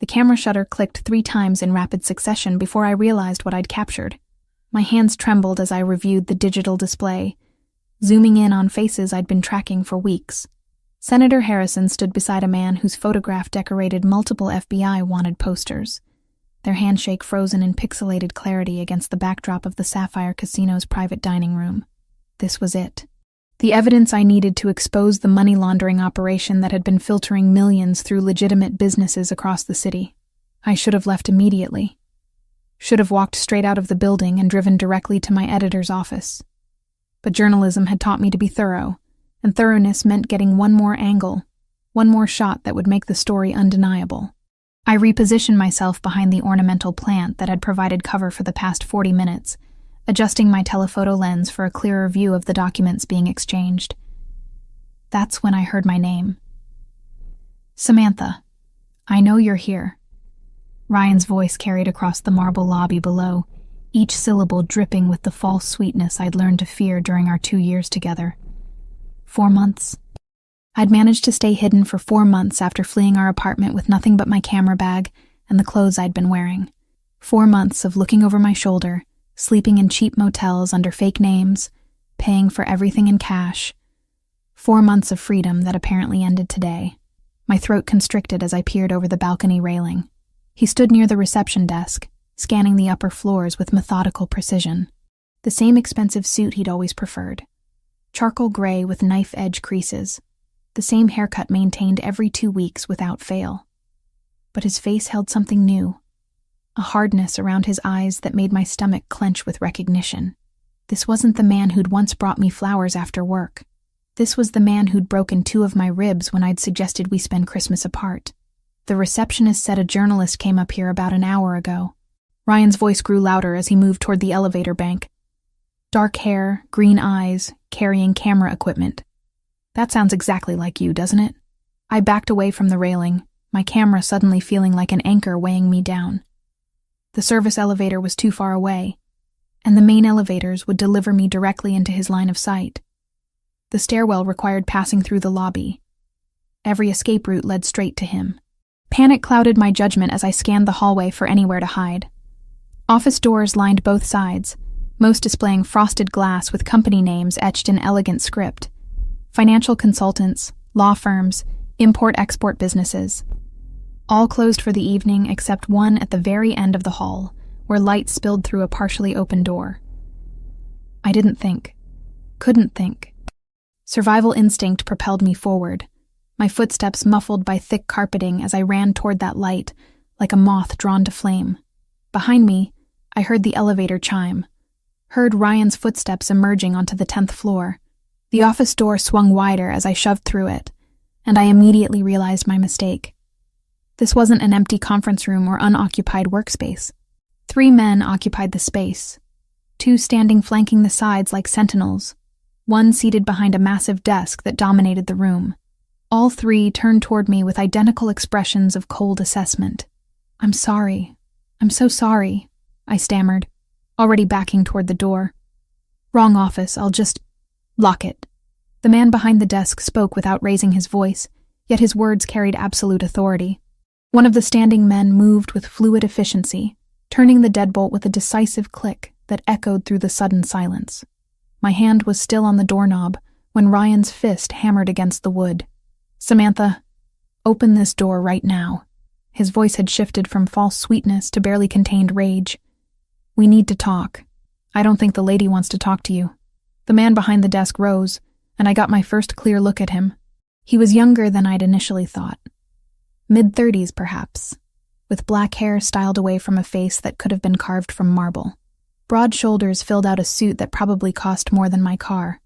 The camera shutter clicked 3 times in rapid succession before I realized what I'd captured. My hands trembled as I reviewed the digital display, zooming in on faces I'd been tracking for weeks. Senator Harrison stood beside a man whose photograph decorated multiple FBI wanted posters, their handshake frozen in pixelated clarity against the backdrop of the Sapphire Casino's private dining room. This was it. The evidence I needed to expose the money laundering operation that had been filtering millions through legitimate businesses across the city. I should have left immediately. Should have walked straight out of the building and driven directly to my editor's office. But journalism had taught me to be thorough, and thoroughness meant getting one more angle, one more shot that would make the story undeniable. I repositioned myself behind the ornamental plant that had provided cover for the past 40 minutes, adjusting my telephoto lens for a clearer view of the documents being exchanged. That's when I heard my name. "Samantha, I know you're here." Ryan's voice carried across the marble lobby below, each syllable dripping with the false sweetness I'd learned to fear during our 2 years together. 4 months. I'd managed to stay hidden for 4 months after fleeing our apartment with nothing but my camera bag and the clothes I'd been wearing. 4 months of looking over my shoulder, sleeping in cheap motels under fake names, paying for everything in cash. 4 months of freedom that apparently ended today. My throat constricted as I peered over the balcony railing. He stood near the reception desk, scanning the upper floors with methodical precision. The same expensive suit he'd always preferred. Charcoal gray with knife-edge creases. The same haircut maintained every 2 weeks without fail. But his face held something new. A hardness around his eyes that made my stomach clench with recognition. This wasn't the man who'd once brought me flowers after work. This was the man who'd broken 2 of my ribs when I'd suggested we spend Christmas apart. The receptionist said a journalist came up here about an hour ago. Ryan's voice grew louder as he moved toward the elevator bank. Dark hair, green eyes, carrying camera equipment. That sounds exactly like you, doesn't it? I backed away from the railing, my camera suddenly feeling like an anchor weighing me down. The service elevator was too far away, and the main elevators would deliver me directly into his line of sight. The stairwell required passing through the lobby. Every escape route led straight to him. Panic clouded my judgment as I scanned the hallway for anywhere to hide. Office doors lined both sides, most displaying frosted glass with company names etched in elegant script. Financial consultants, law firms, import-export businesses. All closed for the evening except one at the very end of the hall, where light spilled through a partially open door. I didn't think. Couldn't think. Survival instinct propelled me forward, my footsteps muffled by thick carpeting as I ran toward that light, like a moth drawn to flame. Behind me, I heard the elevator chime, heard Ryan's footsteps emerging onto the 10th floor. The office door swung wider as I shoved through it, and I immediately realized my mistake. This wasn't an empty conference room or unoccupied workspace. 3 men occupied the space, 2 standing flanking the sides like sentinels, 1 seated behind a massive desk that dominated the room. All 3 turned toward me with identical expressions of cold assessment. "I'm sorry. I'm so sorry," I stammered, already backing toward the door. "Wrong office, I'll just lock it." The man behind the desk spoke without raising his voice, yet his words carried absolute authority. One of the standing men moved with fluid efficiency, turning the deadbolt with a decisive click that echoed through the sudden silence. My hand was still on the doorknob when Ryan's fist hammered against the wood. "Samantha, open this door right now." His voice had shifted from false sweetness to barely contained rage. "We need to talk. I don't think the lady wants to talk to you." The man behind the desk rose, and I got my first clear look at him. He was younger than I'd initially thought. Mid-30s, perhaps, with black hair styled away from a face that could have been carved from marble. Broad shoulders filled out a suit that probably cost more than my car,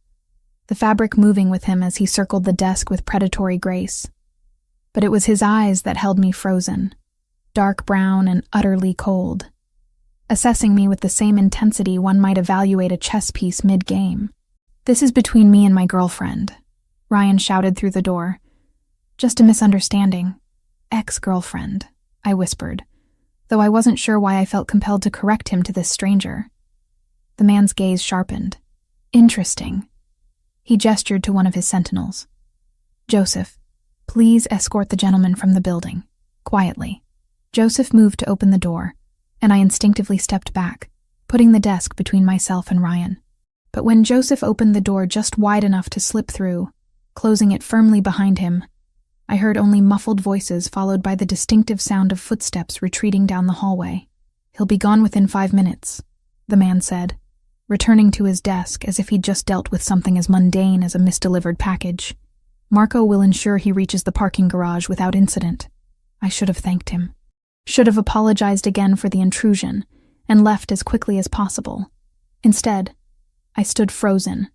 the fabric moving with him as he circled the desk with predatory grace. But it was his eyes that held me frozen, dark brown and utterly cold, assessing me with the same intensity one might evaluate a chess piece mid-game. "This is between me and my girlfriend," Ryan shouted through the door. "Just a misunderstanding. Ex-girlfriend," I whispered, though I wasn't sure why I felt compelled to correct him to this stranger. The man's gaze sharpened. "Interesting." He gestured to one of his sentinels. "Joseph, please escort the gentleman from the building. Quietly." Joseph moved to open the door, and I instinctively stepped back, putting the desk between myself and Ryan. But when Joseph opened the door just wide enough to slip through, closing it firmly behind him, I heard only muffled voices followed by the distinctive sound of footsteps retreating down the hallway. "He'll be gone within 5 minutes," the man said, returning to his desk as if he'd just dealt with something as mundane as a misdelivered package. "Marco will ensure he reaches the parking garage without incident." I should have thanked him. Should have apologized again for the intrusion and left as quickly as possible. Instead, I stood frozen,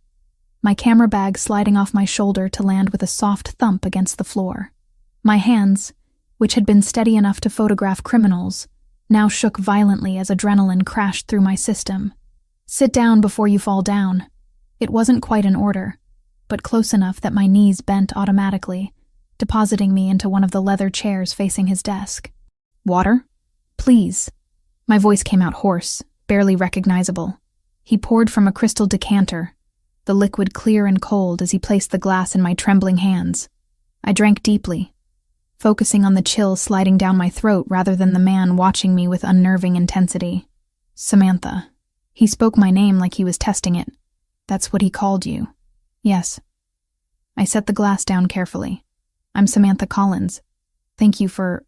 my camera bag sliding off my shoulder to land with a soft thump against the floor. My hands, which had been steady enough to photograph criminals, now shook violently as adrenaline crashed through my system. "Sit down before you fall down." It wasn't quite an order, but close enough that my knees bent automatically, depositing me into one of the leather chairs facing his desk. "Water? Please." My voice came out hoarse, barely recognizable. He poured from a crystal decanter, the liquid clear and cold as he placed the glass in my trembling hands. I drank deeply, focusing on the chill sliding down my throat rather than the man watching me with unnerving intensity. "Samantha." He spoke my name like he was testing it. "That's what he called you." "Yes." I set the glass down carefully. "I'm Samantha Collins. Thank you for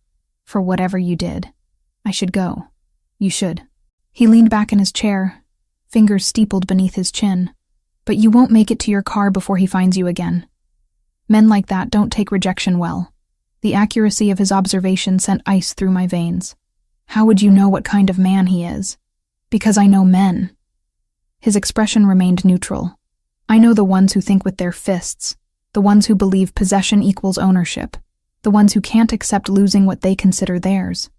whatever you did. I should go." "You should." He leaned back in his chair, fingers steepled beneath his chin. "But you won't make it to your car before he finds you again." Men like that don't take rejection well. The accuracy of his observation sent ice through my veins. "How would you know what kind of man he is?" "Because I know men." His expression remained neutral. "I know the ones who think with their fists, the ones who believe possession equals ownership, the ones who can't accept losing what they consider theirs."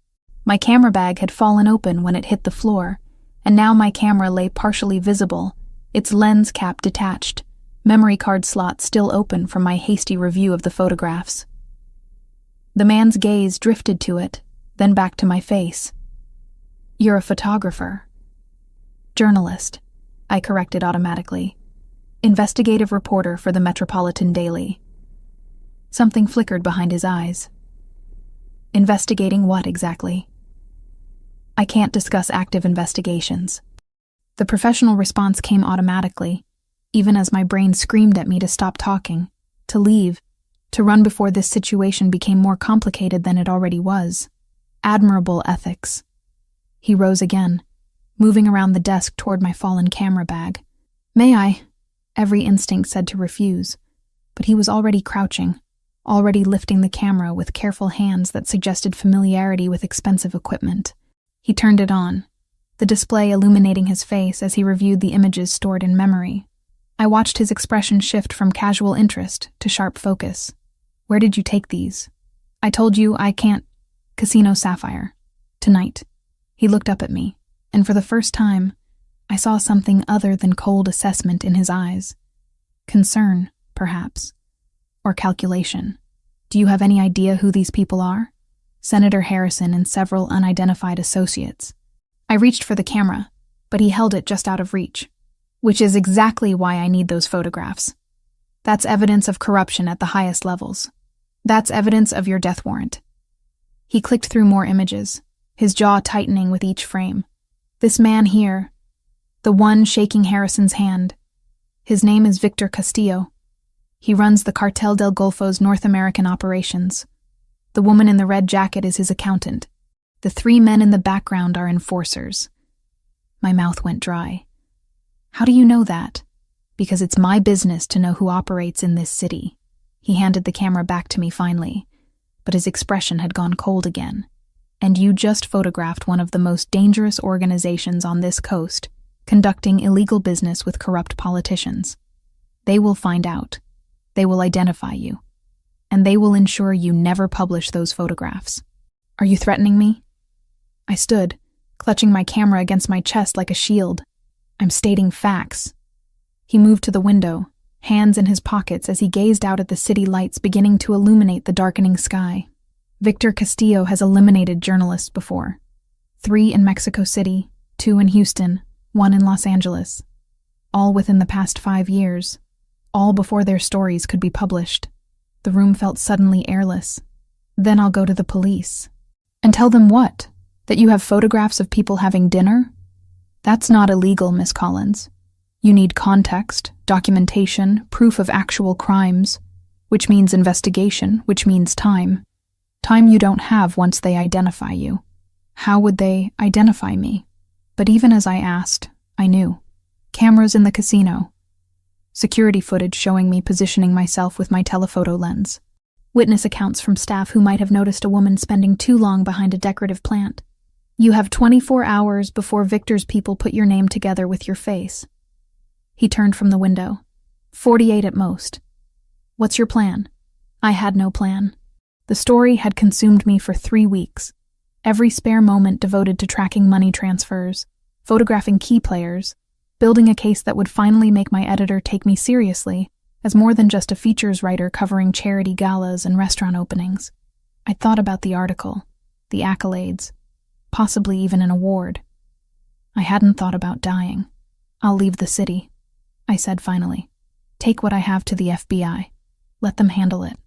My camera bag had fallen open when it hit the floor, and now my camera lay partially visible, its lens cap detached, memory card slot still open from my hasty review of the photographs. The man's gaze drifted to it, then back to my face. "You're a photographer." "Journalist," I corrected automatically. "Investigative reporter for the Metropolitan Daily." Something flickered behind his eyes. "Investigating what exactly?" "I can't discuss active investigations." The professional response came automatically, even as my brain screamed at me to stop talking, to leave, to run before this situation became more complicated than it already was. Admirable ethics. He rose again, moving around the desk toward my fallen camera bag. "May I?" Every instinct said to refuse, but he was already crouching, already lifting the camera with careful hands that suggested familiarity with expensive equipment. He turned it on, the display illuminating his face as he reviewed the images stored in memory. I watched his expression shift from casual interest to sharp focus. "Where did you take these?" "I told you I can't." "Casino Sapphire. Tonight." He looked up at me, and for the first time, I saw something other than cold assessment in his eyes. Concern, perhaps, or calculation. "Do you have any idea who these people are?" "Senator Harrison and several unidentified associates." I reached for the camera, but he held it just out of reach. "Which is exactly why I need those photographs. That's evidence of corruption at the highest levels. That's evidence of your death warrant." He clicked through more images, his jaw tightening with each frame. "This man here, the one shaking Harrison's hand, his name is Victor Castillo. He runs the Cartel del Golfo's North American operations. The woman in the red jacket is his accountant. The 3 men in the background are enforcers." My mouth went dry. "How do you know that?" "Because it's my business to know who operates in this city." He handed the camera back to me finally, but his expression had gone cold again. "And you just photographed one of the most dangerous organizations on this coast, conducting illegal business with corrupt politicians. They will find out. They will identify you. And they will ensure you never publish those photographs." "Are you threatening me?" I stood, clutching my camera against my chest like a shield. "I'm stating facts." He moved to the window, hands in his pockets as he gazed out at the city lights beginning to illuminate the darkening sky. "Victor Castillo has eliminated journalists before. 3 in Mexico City, 2 in Houston, 1 in Los Angeles. All within the past 5 years. All before their stories could be published." The room felt suddenly airless. "Then I'll go to the police." And tell them what? That you have photographs of people having dinner? That's not illegal, Miss Collins. You need context, documentation, proof of actual crimes, which means investigation, which means time. Time you don't have once they identify you. How would they identify me? But even as I asked, I knew. Cameras in the casino. Security footage showing me positioning myself with my telephoto lens. Witness accounts from staff who might have noticed a woman spending too long behind a decorative plant. You have 24 hours before Victor's people put your name together with your face. He turned from the window. 48 at most. What's your plan? I had no plan. The story had consumed me for 3 weeks. Every spare moment devoted to tracking money transfers, photographing key players, building a case that would finally make my editor take me seriously as more than just a features writer covering charity galas and restaurant openings. I thought about the article, the accolades, possibly even an award. I hadn't thought about dying. I'll leave the city, I said finally. Take what I have to the FBI. Let them handle it.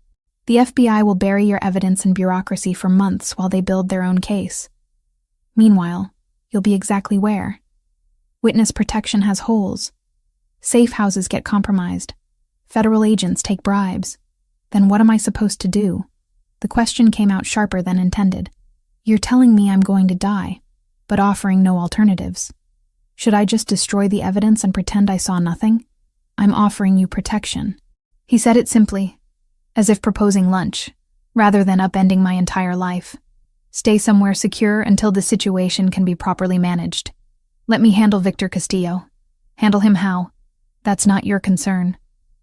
The FBI will bury your evidence in bureaucracy for months while they build their own case. Meanwhile, you'll be exactly where? Witness protection has holes. Safe houses get compromised. Federal agents take bribes. Then what am I supposed to do? The question came out sharper than intended. You're telling me I'm going to die, but offering no alternatives. Should I just destroy the evidence and pretend I saw nothing? I'm offering you protection. He said it simply, as if proposing lunch, rather than upending my entire life. Stay somewhere secure until the situation can be properly managed. Let me handle Victor Castillo. Handle him how? That's not your concern.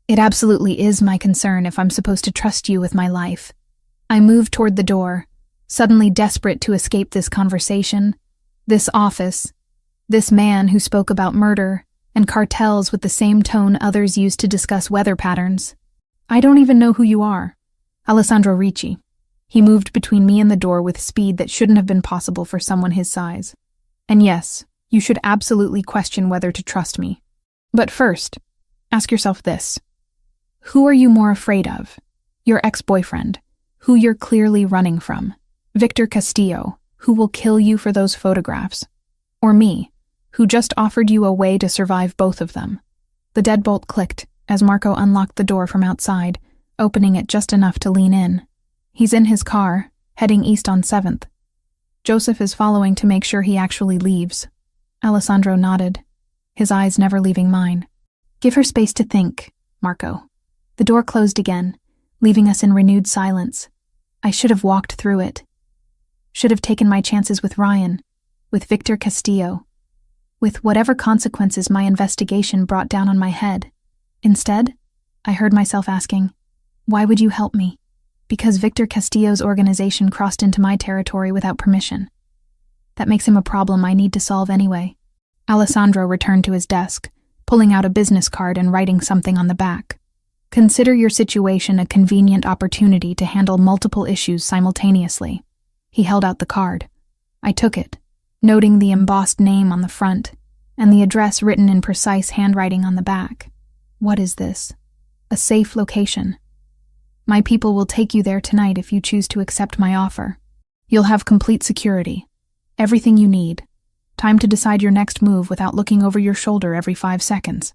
It absolutely is my concern if I'm supposed to trust you with my life. I moved toward the door, suddenly desperate to escape this conversation, this office, this man who spoke about murder and cartels with the same tone others used to discuss weather patterns. I don't even know who you are. Alessandro Ricci. He moved between me and the door with speed that shouldn't have been possible for someone his size. And yes, you should absolutely question whether to trust me. But first, ask yourself this. Who are you more afraid of? Your ex-boyfriend, who you're clearly running from. Victor Castillo, who will kill you for those photographs. Or me, who just offered you a way to survive both of them. The deadbolt clicked as Marco unlocked the door from outside, opening it just enough to lean in. He's in his car, heading east on 7th. Joseph is following to make sure he actually leaves. Alessandro nodded, his eyes never leaving mine. Give her space to think, Marco. The door closed again, leaving us in renewed silence. I should have walked through it. Should have taken my chances with Ryan, with Victor Castillo, with whatever consequences my investigation brought down on my head. Instead, I heard myself asking, why would you help me? Because Victor Castillo's organization crossed into my territory without permission. That makes him a problem I need to solve anyway. Alessandro returned to his desk, pulling out a business card and writing something on the back. Consider your situation a convenient opportunity to handle multiple issues simultaneously. He held out the card. I took it, noting the embossed name on the front and the address written in precise handwriting on the back. What is this? A safe location. My people will take you there tonight if you choose to accept my offer. You'll have complete security. Everything you need. Time to decide your next move without looking over your shoulder every 5 seconds.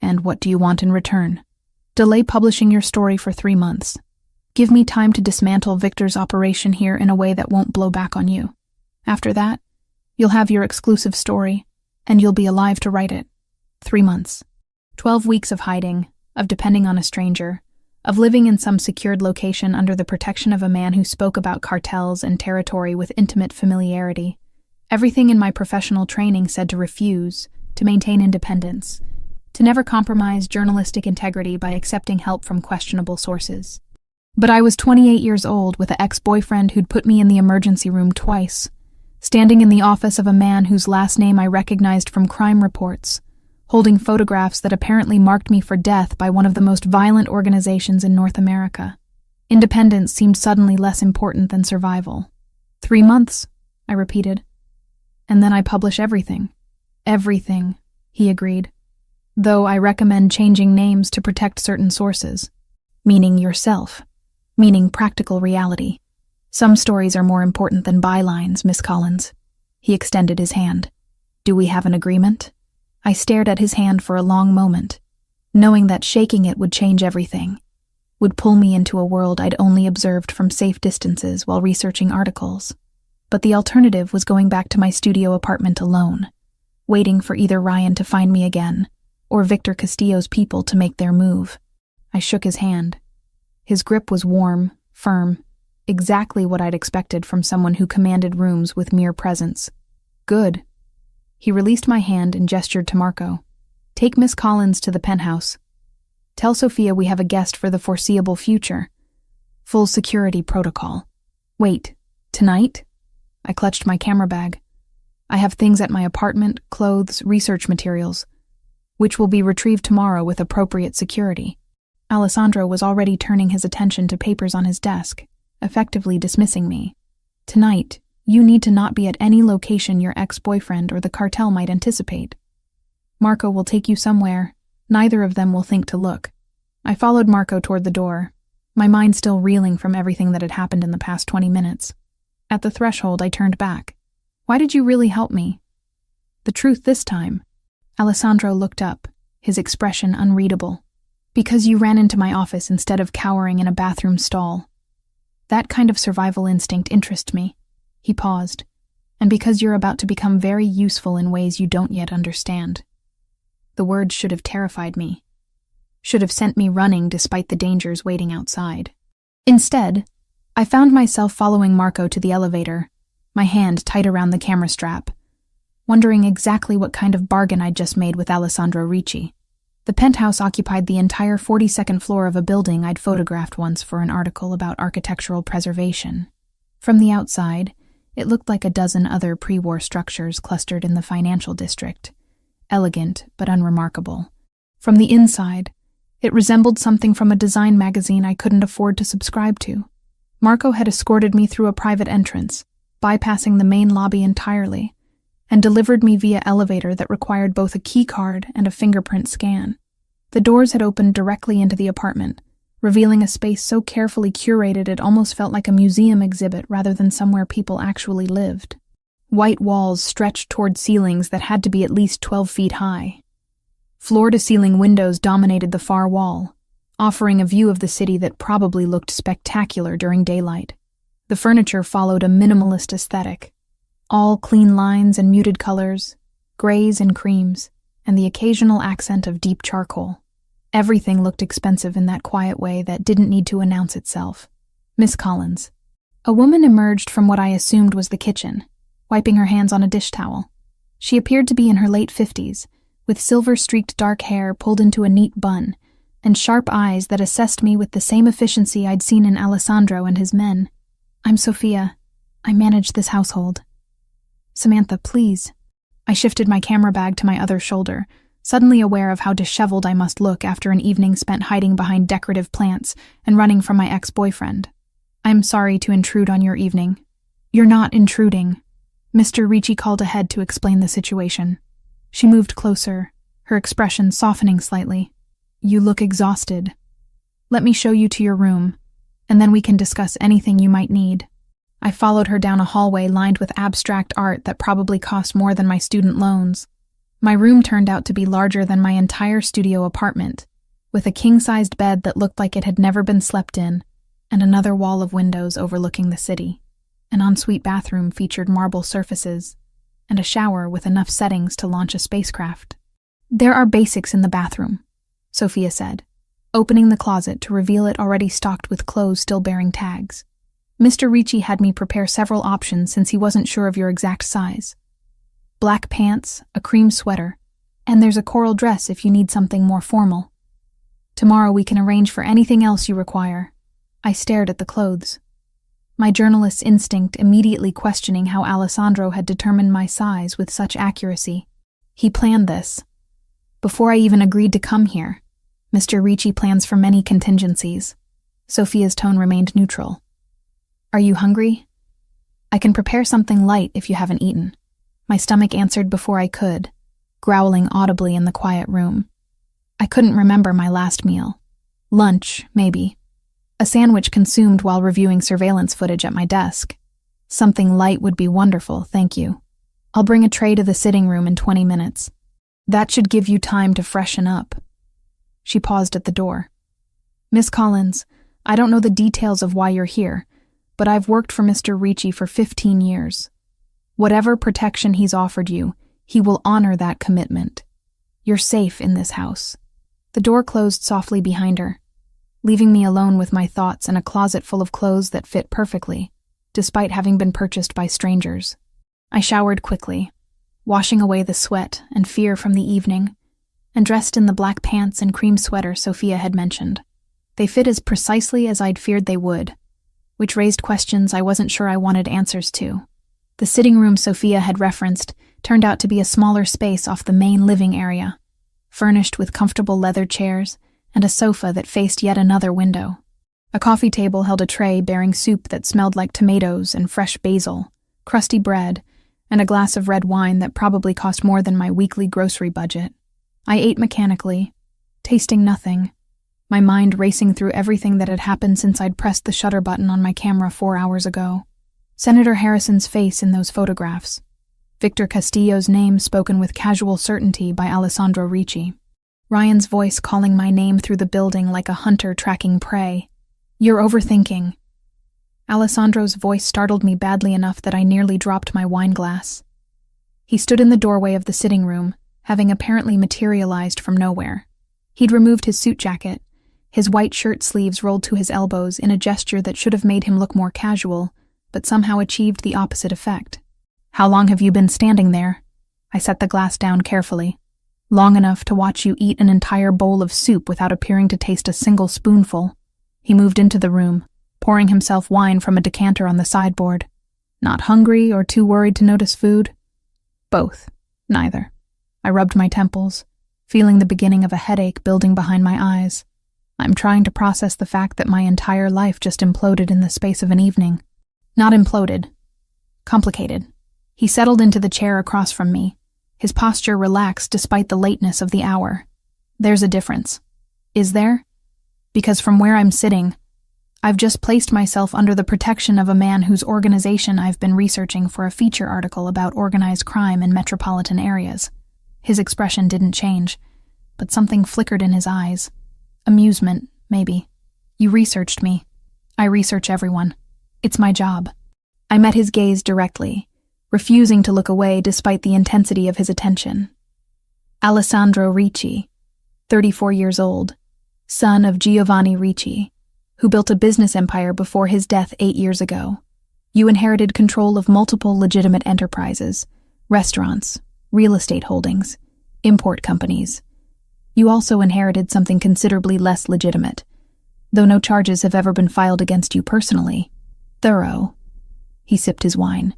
And what do you want in return? Delay publishing your story for 3 months. Give me time to dismantle Victor's operation here in a way that won't blow back on you. After that, you'll have your exclusive story, and you'll be alive to write it. 3 months. 12 weeks of hiding, of depending on a stranger, of living in some secured location under the protection of a man who spoke about cartels and territory with intimate familiarity. Everything in my professional training said to refuse, to maintain independence, to never compromise journalistic integrity by accepting help from questionable sources. But I was 28 years old with an ex-boyfriend who'd put me in the emergency room twice, standing in the office of a man whose last name I recognized from crime reports, holding photographs that apparently marked me for death by one of the most violent organizations in North America. Independence seemed suddenly less important than survival. 3 months, I repeated. And then I publish everything. Everything, he agreed. Though I recommend changing names to protect certain sources. Meaning yourself. Meaning practical reality. Some stories are more important than bylines, Miss Collins. He extended his hand. Do we have an agreement? I stared at his hand for a long moment, knowing that shaking it would change everything, would pull me into a world I'd only observed from safe distances while researching articles. But the alternative was going back to my studio apartment alone, waiting for either Ryan to find me again or Victor Castillo's people to make their move. I shook his hand. His grip was warm, firm, exactly what I'd expected from someone who commanded rooms with mere presence. Good. He released my hand and gestured to Marco. Take Miss Collins to the penthouse. Tell Sophia we have a guest for the foreseeable future. Full security protocol. Wait, tonight? I clutched my camera bag. I have things at my apartment, clothes, research materials, which will be retrieved tomorrow with appropriate security. Alessandro was already turning his attention to papers on his desk, effectively dismissing me. Tonight, you need to not be at any location your ex-boyfriend or the cartel might anticipate. Marco will take you somewhere. Neither of them will think to look. I followed Marco toward the door, my mind still reeling from everything that had happened in the past 20 minutes. At the threshold, I turned back. Why did you really help me? The truth this time. Alessandro looked up, his expression unreadable. Because you ran into my office instead of cowering in a bathroom stall. That kind of survival instinct interests me. He paused. And because you're about to become very useful in ways you don't yet understand. The words should have terrified me. Should have sent me running despite the dangers waiting outside. Instead, I found myself following Marco to the elevator, my hand tight around the camera strap, wondering exactly what kind of bargain I'd just made with Alessandro Ricci. The penthouse occupied the entire 42nd floor of a building I'd photographed once for an article about architectural preservation. From the outside, it looked like a dozen other pre-war structures clustered in the financial district, elegant but unremarkable. From the inside, it resembled something from a design magazine I couldn't afford to subscribe to. Marco had escorted me through a private entrance, bypassing the main lobby entirely, and delivered me via elevator that required both a key card and a fingerprint scan. The doors had opened directly into the apartment, revealing a space so carefully curated it almost felt like a museum exhibit rather than somewhere people actually lived. White walls stretched toward ceilings that had to be at least 12 feet high. Floor-to-ceiling windows dominated the far wall, offering a view of the city that probably looked spectacular during daylight. The furniture followed a minimalist aesthetic, all clean lines and muted colors, grays and creams, and the occasional accent of deep charcoal. Everything looked expensive in that quiet way that didn't need to announce itself. Miss Collins. A woman emerged from what I assumed was the kitchen, wiping her hands on a dish towel. She appeared to be in her late 50s, with silver-streaked dark hair pulled into a neat bun, and sharp eyes that assessed me with the same efficiency I'd seen in Alessandro and his men. I'm Sophia. I manage this household. Samantha, please. I shifted my camera bag to my other shoulder, suddenly aware of how disheveled I must look after an evening spent hiding behind decorative plants and running from my ex-boyfriend. I'm sorry to intrude on your evening. You're not intruding. Mr. Ricci called ahead to explain the situation. She moved closer, her expression softening slightly. You look exhausted. Let me show you to your room, and then we can discuss anything you might need. I followed her down a hallway lined with abstract art that probably cost more than my student loans. My room turned out to be larger than my entire studio apartment, with a king-sized bed that looked like it had never been slept in, and another wall of windows overlooking the city. An ensuite bathroom featured marble surfaces, and a shower with enough settings to launch a spacecraft. There are basics in the bathroom, Sophia said, opening the closet to reveal it already stocked with clothes still bearing tags. Mr. Ricci had me prepare several options since he wasn't sure of your exact size. Black pants, a cream sweater, and there's a coral dress if you need something more formal. Tomorrow we can arrange for anything else you require. I stared at the clothes, my journalist's instinct immediately questioning how Alessandro had determined my size with such accuracy. He planned this. Before I even agreed to come here, Mr. Ricci plans for many contingencies. Sophia's tone remained neutral. Are you hungry? I can prepare something light if you haven't eaten. My stomach answered before I could, growling audibly in the quiet room. I couldn't remember my last meal. Lunch, maybe. A sandwich consumed while reviewing surveillance footage at my desk. Something light would be wonderful, thank you. I'll bring a tray to the sitting room in 20 minutes. That should give you time to freshen up. She paused at the door. Miss Collins, I don't know the details of why you're here, but I've worked for Mr. Ricci for 15 years. Whatever protection he's offered you, he will honor that commitment. You're safe in this house. The door closed softly behind her, leaving me alone with my thoughts and a closet full of clothes that fit perfectly, despite having been purchased by strangers. I showered quickly, washing away the sweat and fear from the evening, and dressed in the black pants and cream sweater Sophia had mentioned. They fit as precisely as I'd feared they would, which raised questions I wasn't sure I wanted answers to. The sitting room Sophia had referenced turned out to be a smaller space off the main living area, furnished with comfortable leather chairs and a sofa that faced yet another window. A coffee table held a tray bearing soup that smelled like tomatoes and fresh basil, crusty bread, and a glass of red wine that probably cost more than my weekly grocery budget. I ate mechanically, tasting nothing, my mind racing through everything that had happened since I'd pressed the shutter button on my camera 4 hours ago. Senator Harrison's face in those photographs. Victor Castillo's name spoken with casual certainty by Alessandro Ricci. Ryan's voice calling my name through the building like a hunter tracking prey. You're overthinking. Alessandro's voice startled me badly enough that I nearly dropped my wine glass. He stood in the doorway of the sitting room, having apparently materialized from nowhere. He'd removed his suit jacket, his white shirt sleeves rolled to his elbows in a gesture that should have made him look more casual, but somehow achieved the opposite effect. How long have you been standing there? I set the glass down carefully. Long enough to watch you eat an entire bowl of soup without appearing to taste a single spoonful. He moved into the room, pouring himself wine from a decanter on the sideboard. Not hungry or too worried to notice food? Both. Neither. I rubbed my temples, feeling the beginning of a headache building behind my eyes. I'm trying to process the fact that my entire life just imploded in the space of an evening. Not imploded. Complicated. He settled into the chair across from me, his posture relaxed despite the lateness of the hour. There's a difference. Is there? Because from where I'm sitting, I've just placed myself under the protection of a man whose organization I've been researching for a feature article about organized crime in metropolitan areas. His expression didn't change, but something flickered in his eyes. Amusement, maybe. You researched me. I research everyone. It's my job. I met his gaze directly, refusing to look away despite the intensity of his attention. Alessandro Ricci, 34 years old, son of Giovanni Ricci, who built a business empire before his death 8 years ago. You inherited control of multiple legitimate enterprises, restaurants, real estate holdings, import companies. You also inherited something considerably less legitimate, though no charges have ever been filed against you personally. Thorough. He sipped his wine.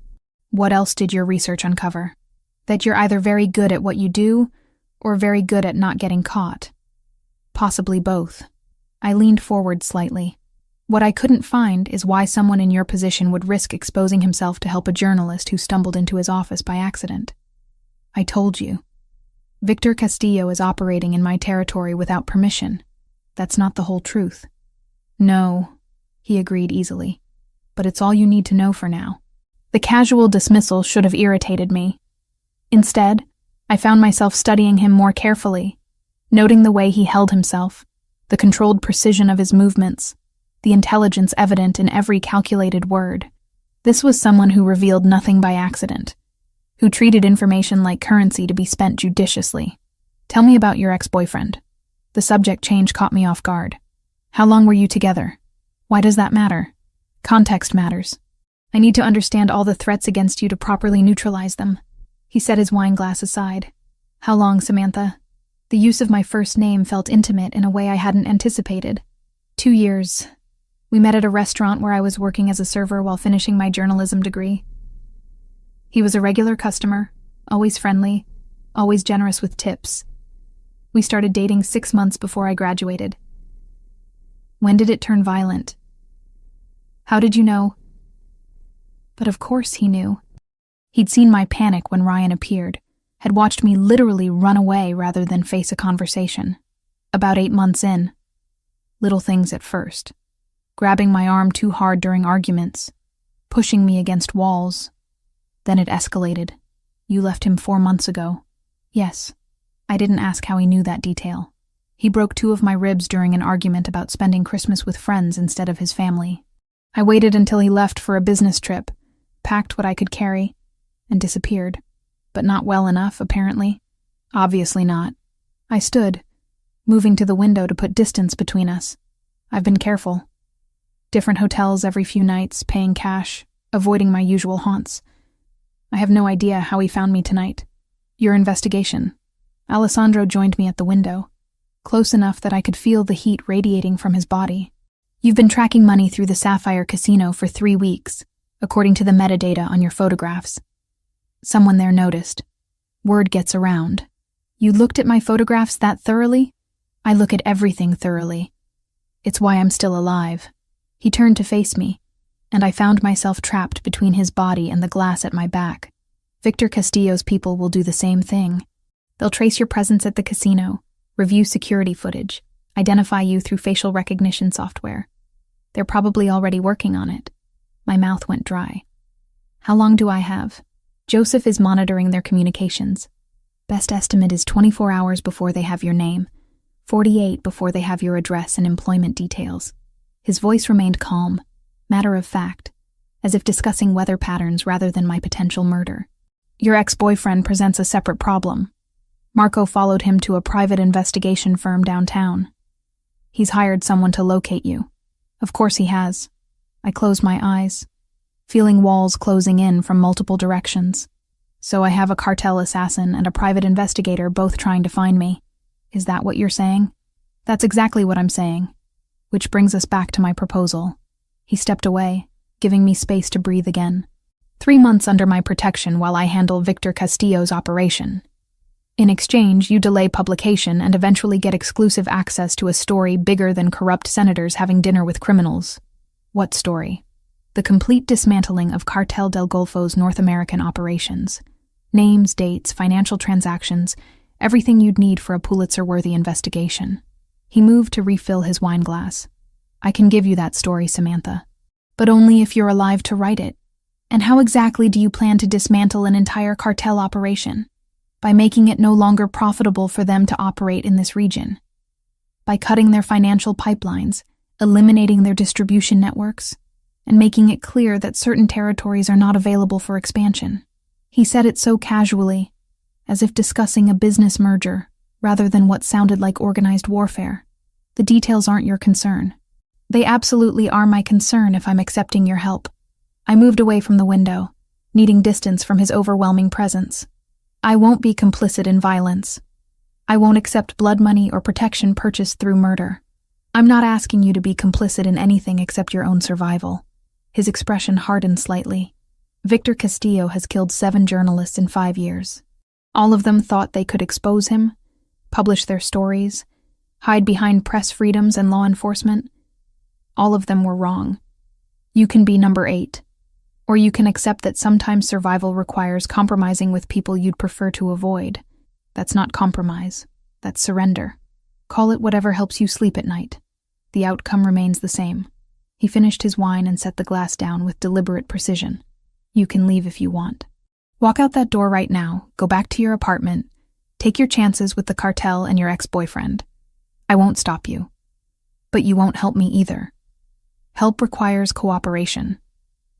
What else did your research uncover? That you're either very good at what you do, or very good at not getting caught. Possibly both. I leaned forward slightly. What I couldn't find is why someone in your position would risk exposing himself to help a journalist who stumbled into his office by accident. I told you. Victor Castillo is operating in my territory without permission. That's not the whole truth. No, he agreed easily. But it's all you need to know for now. The casual dismissal should have irritated me. Instead, I found myself studying him more carefully, noting the way he held himself, the controlled precision of his movements, the intelligence evident in every calculated word. This was someone who revealed nothing by accident, who treated information like currency to be spent judiciously. Tell me about your ex-boyfriend. The subject change caught me off guard. How long were you together? Why does that matter? Context matters. I need to understand all the threats against you to properly neutralize them. He set his wine glass aside. How long, Samantha? The use of my first name felt intimate in a way I hadn't anticipated. 2 years. We met at a restaurant where I was working as a server while finishing my journalism degree. He was a regular customer, always friendly, always generous with tips. We started dating 6 months before I graduated. When did it turn violent? How did you know? But of course he knew. He'd seen my panic when Ryan appeared, had watched me literally run away rather than face a conversation. About 8 months in. Little things at first. grabbing my arm too hard during arguments, pushing me against walls. Then it escalated. You left him 4 months ago. Yes. I didn't ask how he knew that detail. He broke 2 of my ribs during an argument about spending Christmas with friends instead of his family. I waited until he left for a business trip, packed what I could carry, and disappeared. But not well enough, apparently. Obviously not. I stood, moving to the window to put distance between us. I've been careful. Different hotels every few nights, paying cash, avoiding my usual haunts. I have no idea how he found me tonight. Your investigation. Alessandro joined me at the window, close enough that I could feel the heat radiating from his body. You've been tracking money through the Sapphire Casino for 3 weeks, according to the metadata on your photographs. Someone there noticed. Word gets around. You looked at my photographs that thoroughly? I look at everything thoroughly. It's why I'm still alive. He turned to face me, and I found myself trapped between his body and the glass at my back. Victor Castillo's people will do the same thing. They'll trace your presence at the casino, review security footage, identify you through facial recognition software. They're probably already working on it. My mouth went dry. How long do I have? Joseph is monitoring their communications. Best estimate is 24 hours before they have your name, 48 before they have your address and employment details. His voice remained calm, matter of fact, as if discussing weather patterns rather than my potential murder. Your ex-boyfriend presents a separate problem. Marco followed him to a private investigation firm downtown. He's hired someone to locate you. Of course he has. I closed my eyes, feeling walls closing in from multiple directions. So I have a cartel assassin and a private investigator both trying to find me. Is that what you're saying? That's exactly what I'm saying. Which brings us back to my proposal. He stepped away, giving me space to breathe again. 3 months under my protection while I handle Victor Castillo's operation. In exchange, you delay publication and eventually get exclusive access to a story bigger than corrupt senators having dinner with criminals. What story? The complete dismantling of Cartel del Golfo's North American operations. Names, dates, financial transactions, everything you'd need for a Pulitzer-worthy investigation. He moved to refill his wine glass. I can give you that story, Samantha. But only if you're alive to write it. And how exactly do you plan to dismantle an entire cartel operation? By making it no longer profitable for them to operate in this region. By cutting their financial pipelines, eliminating their distribution networks, and making it clear that certain territories are not available for expansion. He said it so casually, as if discussing a business merger, rather than what sounded like organized warfare. The details aren't your concern. They absolutely are my concern if I'm accepting your help. I moved away from the window, needing distance from his overwhelming presence. I won't be complicit in violence. I won't accept blood money or protection purchased through murder. I'm not asking you to be complicit in anything except your own survival. His expression hardened slightly. Victor Castillo has killed 7 journalists in 5 years. All of them thought they could expose him, publish their stories, hide behind press freedoms and law enforcement. All of them were wrong. You can be number 8. Or you can accept that sometimes survival requires compromising with people you'd prefer to avoid. That's not compromise. That's surrender. Call it whatever helps you sleep at night. The outcome remains the same. He finished his wine and set the glass down with deliberate precision. You can leave if you want. Walk out that door right now, go back to your apartment, take your chances with the cartel and your ex-boyfriend. I won't stop you. But you won't help me either. Help requires cooperation.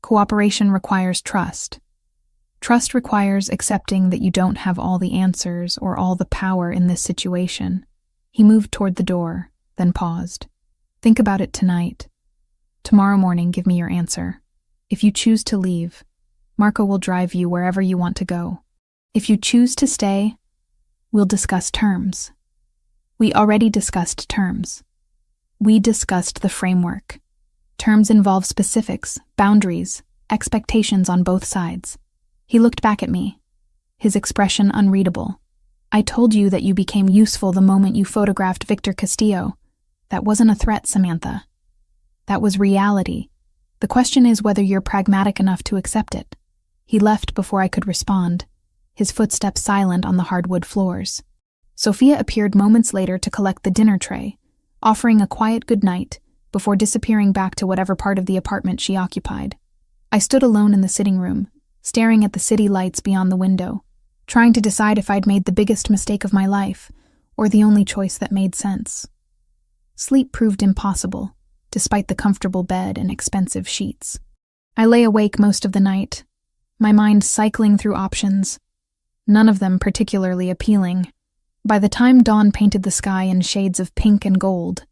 Cooperation requires trust. Trust requires accepting that you don't have all the answers or all the power in this situation. He moved toward the door, then paused. Think about it tonight. Tomorrow morning, give me your answer. If you choose to leave, Marco will drive you wherever you want to go. If you choose to stay, we'll discuss terms. We already discussed terms. We discussed the framework. Terms involve specifics, boundaries, expectations on both sides. He looked back at me, his expression unreadable. I told you that you became useful the moment you photographed Victor Castillo. That wasn't a threat, Samantha. That was reality. The question is whether you're pragmatic enough to accept it. He left before I could respond, his footsteps silent on the hardwood floors. Sophia appeared moments later to collect the dinner tray, offering a quiet goodnight, before disappearing back to whatever part of the apartment she occupied. I stood alone in the sitting room, staring at the city lights beyond the window, trying to decide if I'd made the biggest mistake of my life, or the only choice that made sense. Sleep proved impossible, despite the comfortable bed and expensive sheets. I lay awake most of the night, my mind cycling through options, none of them particularly appealing. By the time dawn painted the sky in shades of pink and gold,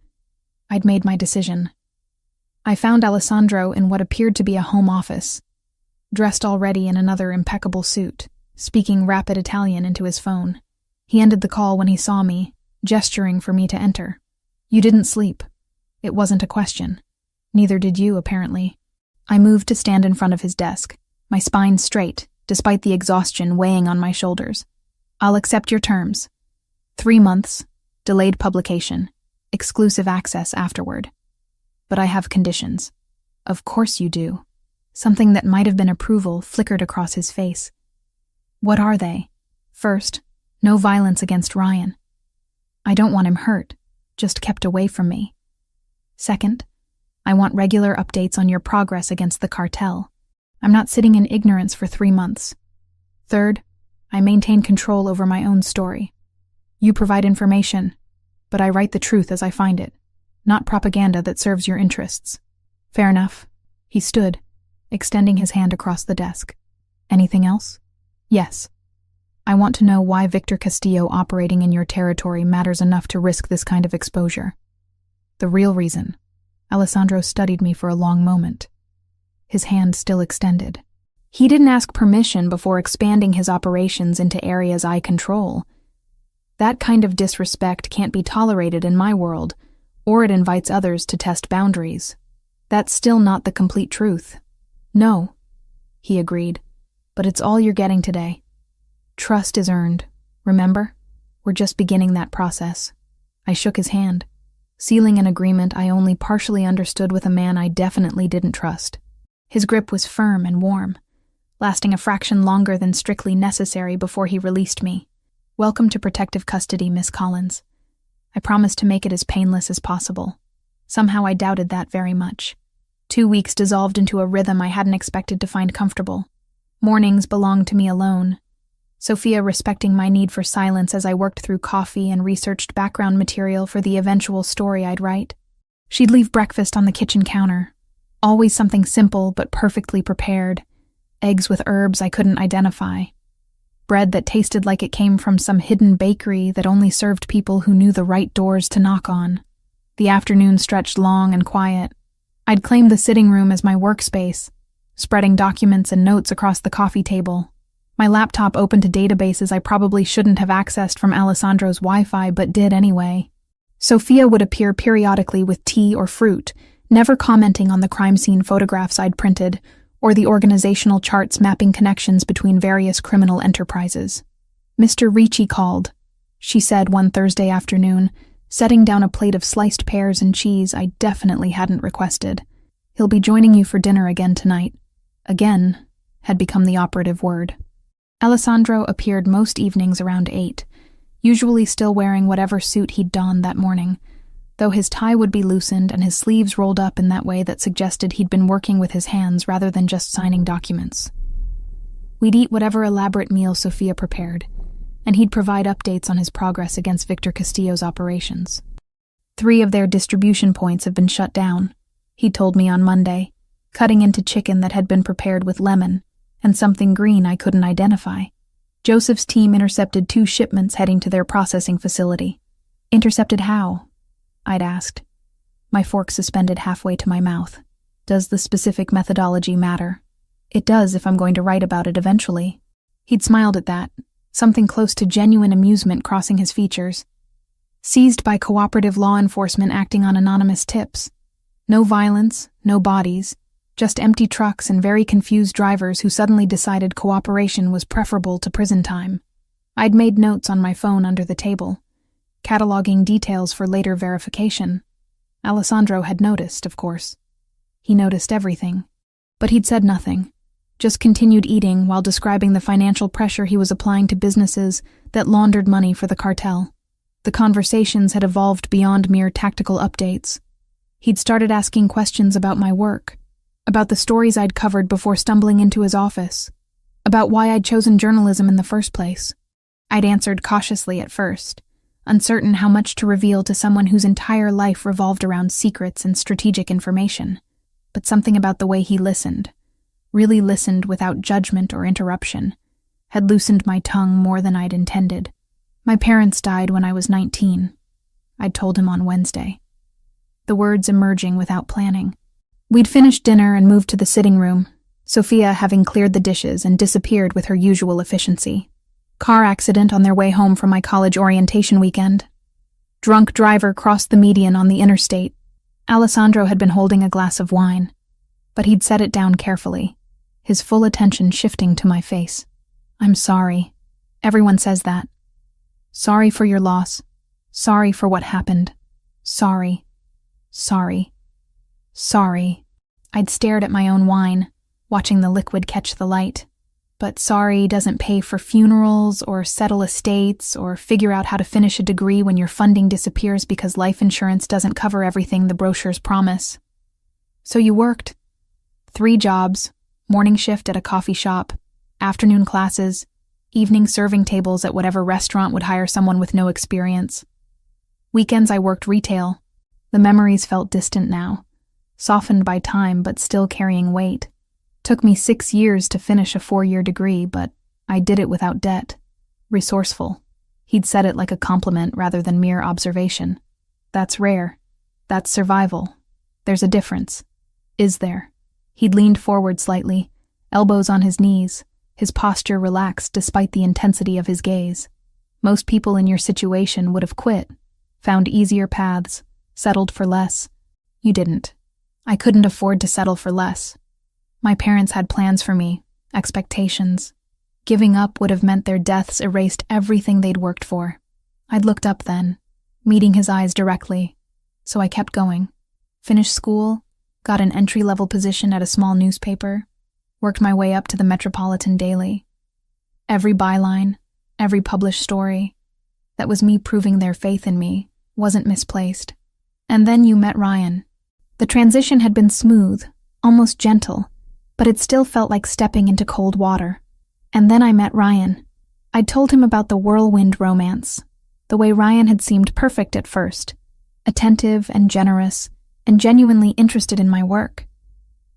I'd made my decision. I found Alessandro in what appeared to be a home office, dressed already in another impeccable suit, speaking rapid Italian into his phone. He ended the call when he saw me, gesturing for me to enter. "You didn't sleep." It wasn't a question. Neither did you, apparently. I moved to stand in front of his desk, my spine straight, despite the exhaustion weighing on my shoulders. "I'll accept your terms. 3 months, delayed publication, exclusive access afterward. But I have conditions." "Of course you do." Something that might have been approval flickered across his face. "What are they?" "First, no violence against Ryan. I don't want him hurt, just kept away from me. Second, I want regular updates on your progress against the cartel. I'm not sitting in ignorance for 3 months. Third, I maintain control over my own story. You provide information, but I write the truth as I find it, not propaganda that serves your interests." "Fair enough." He stood, extending his hand across the desk. "Anything else?" "Yes. I want to know why Victor Castillo operating in your territory matters enough to risk this kind of exposure." "The real reason." Alessandro studied me for a long moment, his hand still extended. "He didn't ask permission before expanding his operations into areas I control. That kind of disrespect can't be tolerated in my world, or it invites others to test boundaries. That's still not the complete truth." "No," he agreed, "but it's all you're getting today. Trust is earned, remember? We're just beginning that process." I shook his hand, sealing an agreement I only partially understood with a man I definitely didn't trust. His grip was firm and warm, lasting a fraction longer than strictly necessary before he released me. "Welcome to protective custody, Miss Collins. I promised to make it as painless as possible." Somehow I doubted that very much. 2 weeks dissolved into a rhythm I hadn't expected to find comfortable. Mornings belonged to me alone, Sophia respecting my need for silence as I worked through coffee and researched background material for the eventual story I'd write. She'd leave breakfast on the kitchen counter, always something simple but perfectly prepared, eggs with herbs I couldn't identify, bread that tasted like it came from some hidden bakery that only served people who knew the right doors to knock on. The afternoon stretched long and quiet. I'd claimed the sitting room as my workspace, spreading documents and notes across the coffee table. My laptop opened to databases I probably shouldn't have accessed from Alessandro's Wi-Fi but did anyway. Sophia would appear periodically with tea or fruit, never commenting on the crime scene photographs I'd printed or the organizational charts mapping connections between various criminal enterprises. "Mr. Ricci called," she said one Thursday afternoon, setting down a plate of sliced pears and cheese I definitely hadn't requested. "He'll be joining you for dinner again tonight." Again had become the operative word. Alessandro appeared most evenings around 8, usually still wearing whatever suit he'd donned that morning, though his tie would be loosened and his sleeves rolled up in that way that suggested he'd been working with his hands rather than just signing documents. We'd eat whatever elaborate meal Sophia prepared, and he'd provide updates on his progress against Victor Castillo's operations. 3 of their distribution points have been shut down, he told me on Monday, cutting into chicken that had been prepared with lemon and something green I couldn't identify. Joseph's team intercepted 2 shipments heading to their processing facility. "Intercepted how?" I'd asked, my fork suspended halfway to my mouth. "Does the specific methodology matter?" "It does if I'm going to write about it eventually." He'd smiled at that, something close to genuine amusement crossing his features. "Seized by cooperative law enforcement acting on anonymous tips. No violence, no bodies, just empty trucks and very confused drivers who suddenly decided cooperation was preferable to prison time." I'd made notes on my phone under the table, cataloging details for later verification. Alessandro had noticed, of course. He noticed everything. But he'd said nothing, just continued eating while describing the financial pressure he was applying to businesses that laundered money for the cartel. The conversations had evolved beyond mere tactical updates. He'd started asking questions about my work, about the stories I'd covered before stumbling into his office, about why I'd chosen journalism in the first place. I'd answered cautiously at first, uncertain how much to reveal to someone whose entire life revolved around secrets and strategic information. But something about the way he listened, really listened without judgment or interruption, had loosened my tongue more than I'd intended. My parents died when I was 19. I'd told him on Wednesday. The words emerging without planning. We'd finished dinner and moved to the sitting room, Sophia having cleared the dishes and disappeared with her usual efficiency. Car accident on their way home from my college orientation weekend. Drunk driver crossed the median on the interstate. Alessandro had been holding a glass of wine, but he'd set it down carefully, his full attention shifting to my face. I'm sorry. Everyone says that. Sorry for your loss. Sorry for what happened. Sorry. Sorry. Sorry. I'd stared at my own wine, watching the liquid catch the light. But sorry doesn't pay for funerals or settle estates or figure out how to finish a degree when your funding disappears because life insurance doesn't cover everything the brochures promise. So you worked. 3 jobs, morning shift at a coffee shop, afternoon classes, evening serving tables at whatever restaurant would hire someone with no experience. Weekends I worked retail. The memories felt distant now, softened by time but still carrying weight. Took me 6 years to finish a 4-year degree, but I did it without debt. Resourceful. He'd said it like a compliment rather than mere observation. That's rare. That's survival. There's a difference. Is there? He'd leaned forward slightly, elbows on his knees, his posture relaxed despite the intensity of his gaze. Most people in your situation would have quit, found easier paths, settled for less. You didn't. I couldn't afford to settle for less. My parents had plans for me, expectations. Giving up would have meant their deaths erased everything they'd worked for. I'd looked up then, meeting his eyes directly, so I kept going. Finished school, got an entry-level position at a small newspaper, worked my way up to the Metropolitan Daily. Every byline, every published story, that was me proving their faith in me, wasn't misplaced. And then you met Ryan. The transition had been smooth, almost gentle, but it still felt like stepping into cold water. And then I met Ryan. I'd told him about the whirlwind romance, the way Ryan had seemed perfect at first, attentive and generous, and genuinely interested in my work.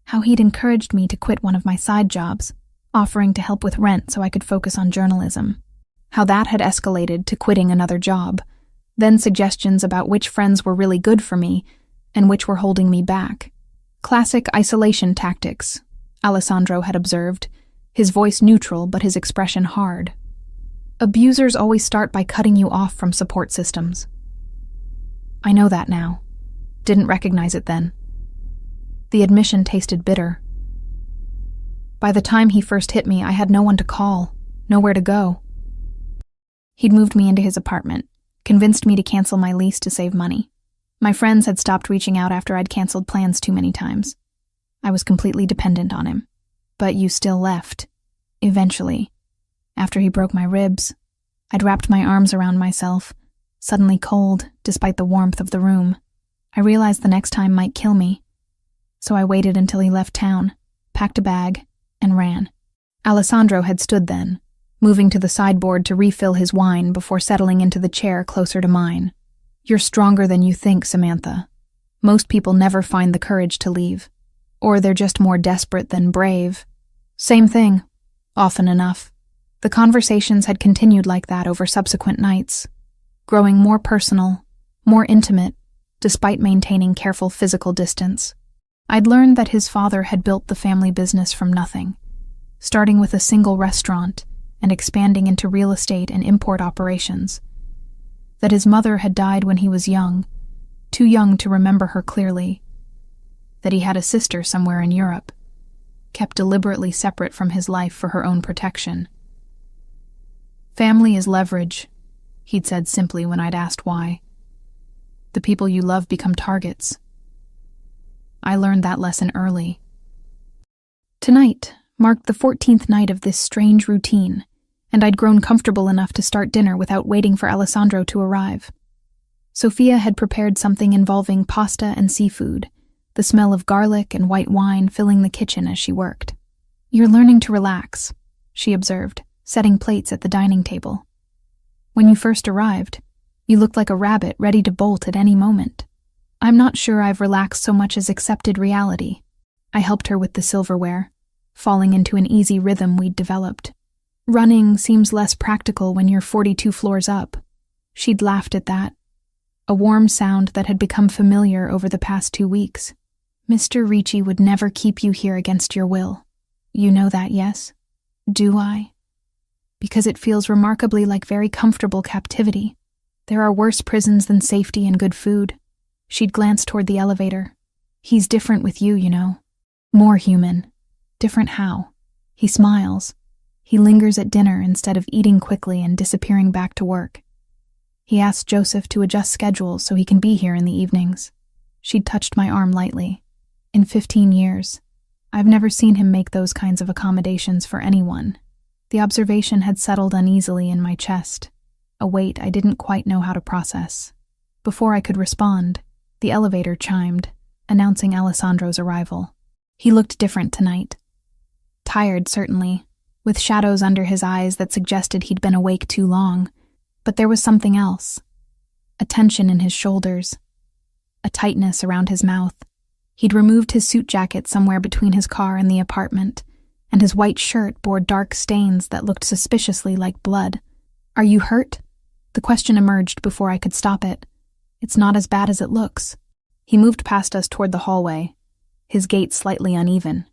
How he'd encouraged me to quit one of my side jobs, offering to help with rent so I could focus on journalism. How that had escalated to quitting another job, then suggestions about which friends were really good for me and which were holding me back. Classic isolation tactics, Alessandro had observed, his voice neutral but his expression hard. Abusers always start by cutting you off from support systems. I know that now. Didn't recognize it then. The admission tasted bitter. By the time he first hit me, I had no one to call, nowhere to go. He'd moved me into his apartment, convinced me to cancel my lease to save money. My friends had stopped reaching out after I'd canceled plans too many times. I was completely dependent on him. But you still left. Eventually. After he broke my ribs, I'd wrapped my arms around myself, suddenly cold despite the warmth of the room. I realized the next time might kill me. So I waited until he left town, packed a bag, and ran. Alessandro had stood then, moving to the sideboard to refill his wine before settling into the chair closer to mine. You're stronger than you think, Samantha. Most people never find the courage to leave. Or they're just more desperate than brave. Same thing, often enough. The conversations had continued like that over subsequent nights, growing more personal, more intimate, despite maintaining careful physical distance. I'd learned that his father had built the family business from nothing, starting with a single restaurant and expanding into real estate and import operations. That his mother had died when he was young, too young to remember her clearly. That he had a sister somewhere in Europe, kept deliberately separate from his life for her own protection. Family is leverage, he'd said simply when I'd asked why. The people you love become targets. I learned that lesson early. Tonight marked the 14th night of this strange routine, and I'd grown comfortable enough to start dinner without waiting for Alessandro to arrive. Sophia had prepared something involving pasta and seafood, the smell of garlic and white wine filling the kitchen as she worked. "You're learning to relax," she observed, setting plates at the dining table. "When you first arrived, you looked like a rabbit ready to bolt at any moment. I'm not sure I've relaxed so much as accepted reality." I helped her with the silverware, falling into an easy rhythm we'd developed. "Running seems less practical when you're 42 floors up." She'd laughed at that, a warm sound that had become familiar over the past 2 weeks. "Mr. Ricci would never keep you here against your will. You know that, yes?" "Do I?" "Because it feels remarkably like very comfortable captivity. There are worse prisons than safety and good food." She'd glanced toward the elevator. "He's different with you, you know. More human." "Different how?" "He smiles. He lingers at dinner instead of eating quickly and disappearing back to work. He asks Joseph to adjust schedules so he can be here in the evenings." She'd touched my arm lightly. "In 15 years, I've never seen him make those kinds of accommodations for anyone." The observation had settled uneasily in my chest, a weight I didn't quite know how to process. Before I could respond, the elevator chimed, announcing Alessandro's arrival. He looked different tonight. Tired, certainly, with shadows under his eyes that suggested he'd been awake too long, but there was something else. A tension in his shoulders, a tightness around his mouth. He'd removed his suit jacket somewhere between his car and the apartment, and his white shirt bore dark stains that looked suspiciously like blood. "Are you hurt?" The question emerged before I could stop it. "It's not as bad as it looks." He moved past us toward the hallway, his gait slightly uneven.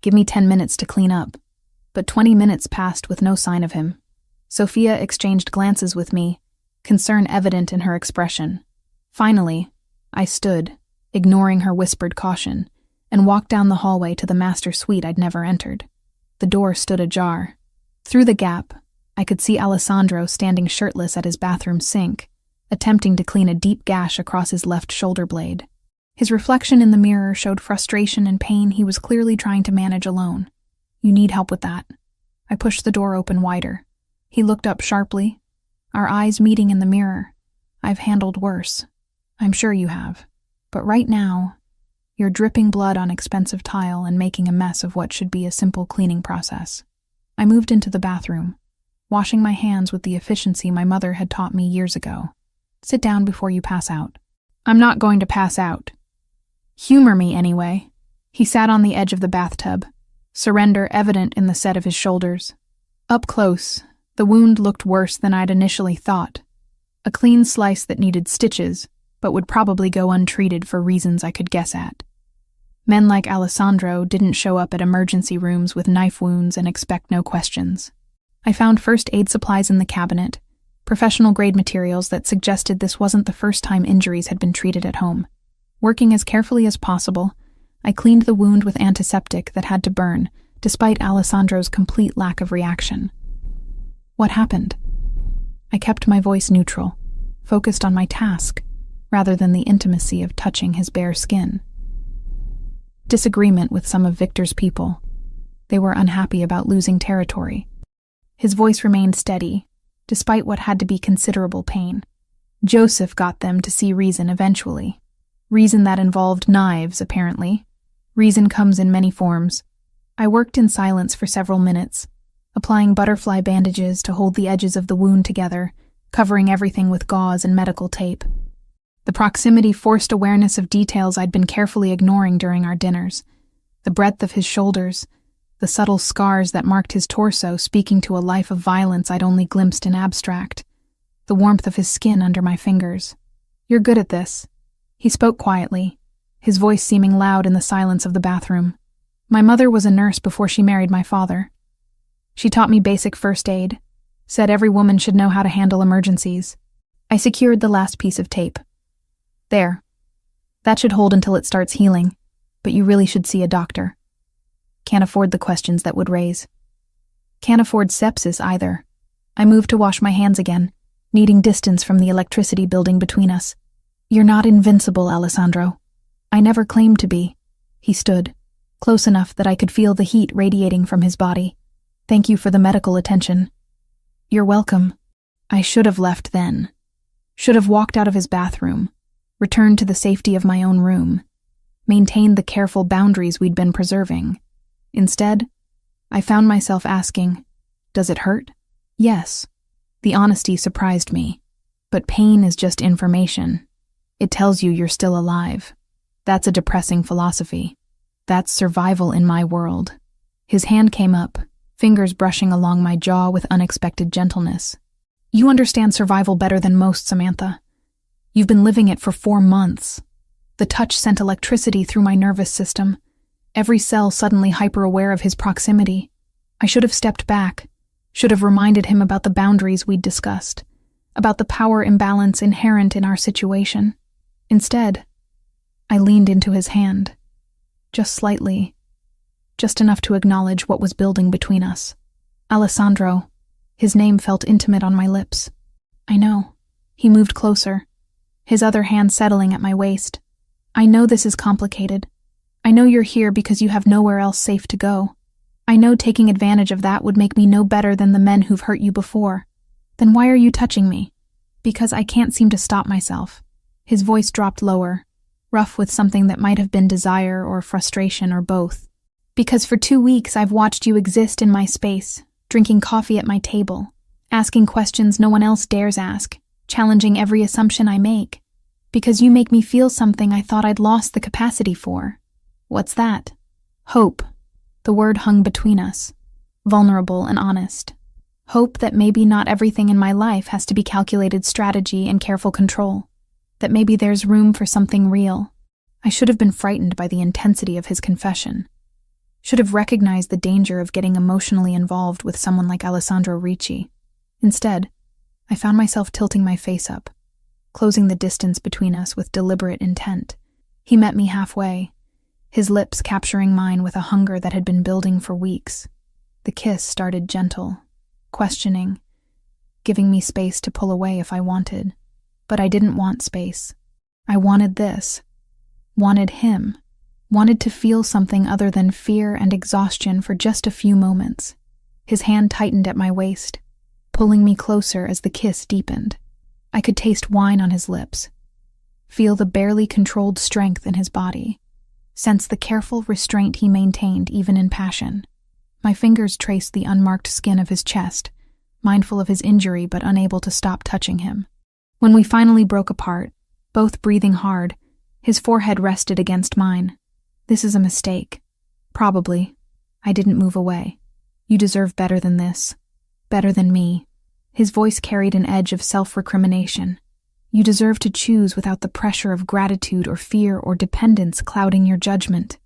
"Give me 10 minutes to clean up." But 20 minutes passed with no sign of him. Sophia exchanged glances with me, concern evident in her expression. Finally, I stood, ignoring her whispered caution, and walked down the hallway to the master suite I'd never entered. The door stood ajar. Through the gap, I could see Alessandro standing shirtless at his bathroom sink, attempting to clean a deep gash across his left shoulder blade. His reflection in the mirror showed frustration and pain he was clearly trying to manage alone. "You need help with that." I pushed the door open wider. He looked up sharply, our eyes meeting in the mirror. "I've handled worse. I'm sure you have. But right now, you're dripping blood on expensive tile and making a mess of what should be a simple cleaning process." I moved into the bathroom, washing my hands with the efficiency my mother had taught me years ago. "Sit down before you pass out." "I'm not going to pass out." "Humor me, anyway." He sat on the edge of the bathtub, surrender evident in the set of his shoulders. Up close, the wound looked worse than I'd initially thought. A clean slice that needed stitches, but would probably go untreated for reasons I could guess at. Men like Alessandro didn't show up at emergency rooms with knife wounds and expect no questions. I found first aid supplies in the cabinet, professional-grade materials that suggested this wasn't the first time injuries had been treated at home. Working as carefully as possible, I cleaned the wound with antiseptic that had to burn, despite Alessandro's complete lack of reaction. "What happened?" I kept my voice neutral, focused on my task, rather than the intimacy of touching his bare skin. "Disagreement with some of Victor's people. They were unhappy about losing territory." His voice remained steady, despite what had to be considerable pain. "Joseph got them to see reason eventually. Reason that involved knives, apparently. Reason comes in many forms." I worked in silence for several minutes, applying butterfly bandages to hold the edges of the wound together, covering everything with gauze and medical tape. The proximity forced awareness of details I'd been carefully ignoring during our dinners. The breadth of his shoulders, the subtle scars that marked his torso speaking to a life of violence I'd only glimpsed in abstract. The warmth of his skin under my fingers. "You're good at this." He spoke quietly, his voice seeming loud in the silence of the bathroom. "My mother was a nurse before she married my father. She taught me basic first aid, said every woman should know how to handle emergencies." I secured the last piece of tape. "There. That should hold until it starts healing, but you really should see a doctor. Can't afford the questions that would raise. Can't afford sepsis either." I moved to wash my hands again, needing distance from the electricity building between us. "You're not invincible, Alessandro. I never claimed to be." He stood, close enough that I could feel the heat radiating from his body. "Thank you for the medical attention." "You're welcome. I should have left then." Should have walked out of his bathroom, returned to the safety of my own room, maintained the careful boundaries we'd been preserving. Instead, I found myself asking, does it hurt? Yes. The honesty surprised me. But pain is just information. It tells you you're still alive. That's a depressing philosophy. That's survival in my world. His hand came up, fingers brushing along my jaw with unexpected gentleness. You understand survival better than most, Samantha. You've been living it for 4 months. The touch sent electricity through my nervous system, every cell suddenly hyper-aware of his proximity. I should have stepped back, should have reminded him about the boundaries we'd discussed, about the power imbalance inherent in our situation. Instead, I leaned into his hand, just slightly, just enough to acknowledge what was building between us. Alessandro, his name felt intimate on my lips. I know. He moved closer, his other hand settling at my waist. I know this is complicated. I know you're here because you have nowhere else safe to go. I know taking advantage of that would make me no better than the men who've hurt you before. Then why are you touching me? Because I can't seem to stop myself. His voice dropped lower, rough with something that might have been desire or frustration or both. Because for 2 weeks I've watched you exist in my space, drinking coffee at my table, asking questions no one else dares ask, challenging every assumption I make. Because you make me feel something I thought I'd lost the capacity for. What's that? Hope. The word hung between us, vulnerable and honest. Hope that maybe not everything in my life has to be calculated strategy and careful control. That maybe there's room for something real. I should have been frightened by the intensity of his confession. Should have recognized the danger of getting emotionally involved with someone like Alessandro Ricci. Instead, I found myself tilting my face up, closing the distance between us with deliberate intent. He met me halfway, his lips capturing mine with a hunger that had been building for weeks. The kiss started gentle, questioning, giving me space to pull away if I wanted. But I didn't want space. I wanted this. Wanted him. Wanted to feel something other than fear and exhaustion for just a few moments. His hand tightened at my waist, pulling me closer as the kiss deepened. I could taste wine on his lips, feel the barely controlled strength in his body, sense the careful restraint he maintained even in passion. My fingers traced the unmarked skin of his chest, mindful of his injury but unable to stop touching him. When we finally broke apart, both breathing hard, his forehead rested against mine. This is a mistake. Probably. I didn't move away. You deserve better than this. Better than me. His voice carried an edge of self-recrimination. You deserve to choose without the pressure of gratitude or fear or dependence clouding your judgment.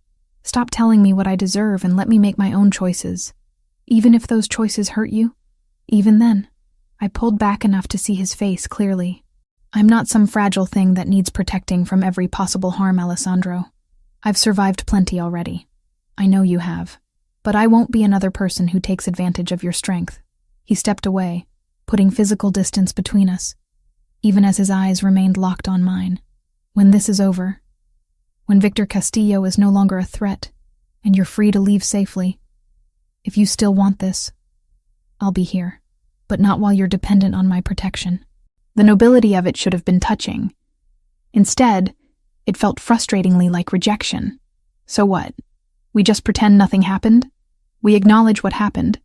Stop telling me what I deserve and let me make my own choices. Even if those choices hurt you? Even then. I pulled back enough to see his face clearly. I'm not some fragile thing that needs protecting from every possible harm, Alessandro. I've survived plenty already. I know you have. But I won't be another person who takes advantage of your strength. He stepped away, putting physical distance between us, even as his eyes remained locked on mine. When this is over, when Victor Castillo is no longer a threat, and you're free to leave safely, if you still want this, I'll be here, but not while you're dependent on my protection. The nobility of it should have been touching. Instead, it felt frustratingly like rejection. So what? We just pretend nothing happened? We acknowledge what happened,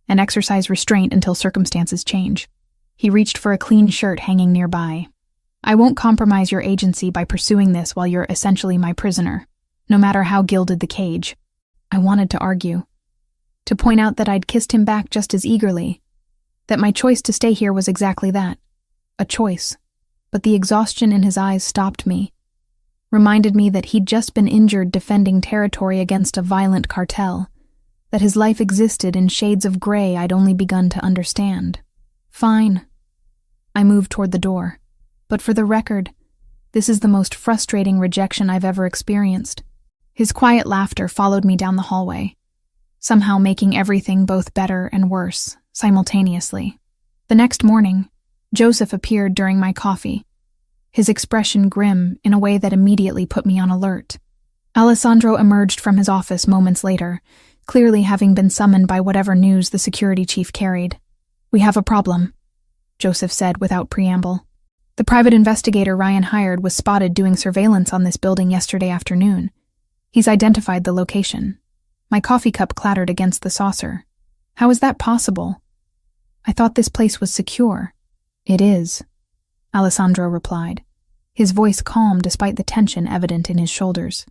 and exercise restraint until circumstances change. He reached for a clean shirt hanging nearby. I won't compromise your agency by pursuing this while you're essentially my prisoner, no matter how gilded the cage. I wanted to argue, to point out that I'd kissed him back just as eagerly, that my choice to stay here was exactly that, a choice. But the exhaustion in his eyes stopped me, reminded me that he'd just been injured defending territory against a violent cartel, that his life existed in shades of gray I'd only begun to understand. Fine. I moved toward the door. But for the record, this is the most frustrating rejection I've ever experienced. His quiet laughter followed me down the hallway, somehow making everything both better and worse, simultaneously. The next morning, Joseph appeared during my coffee, his expression grim in a way that immediately put me on alert. Alessandro emerged from his office moments later, clearly having been summoned by whatever news the security chief carried. "We have a problem," Joseph said without preamble. The private investigator Ryan hired was spotted doing surveillance on this building yesterday afternoon. He's identified the location. My coffee cup clattered against the saucer. How is that possible? I thought this place was secure. It is, Alessandro replied, his voice calm despite the tension evident in his shoulders.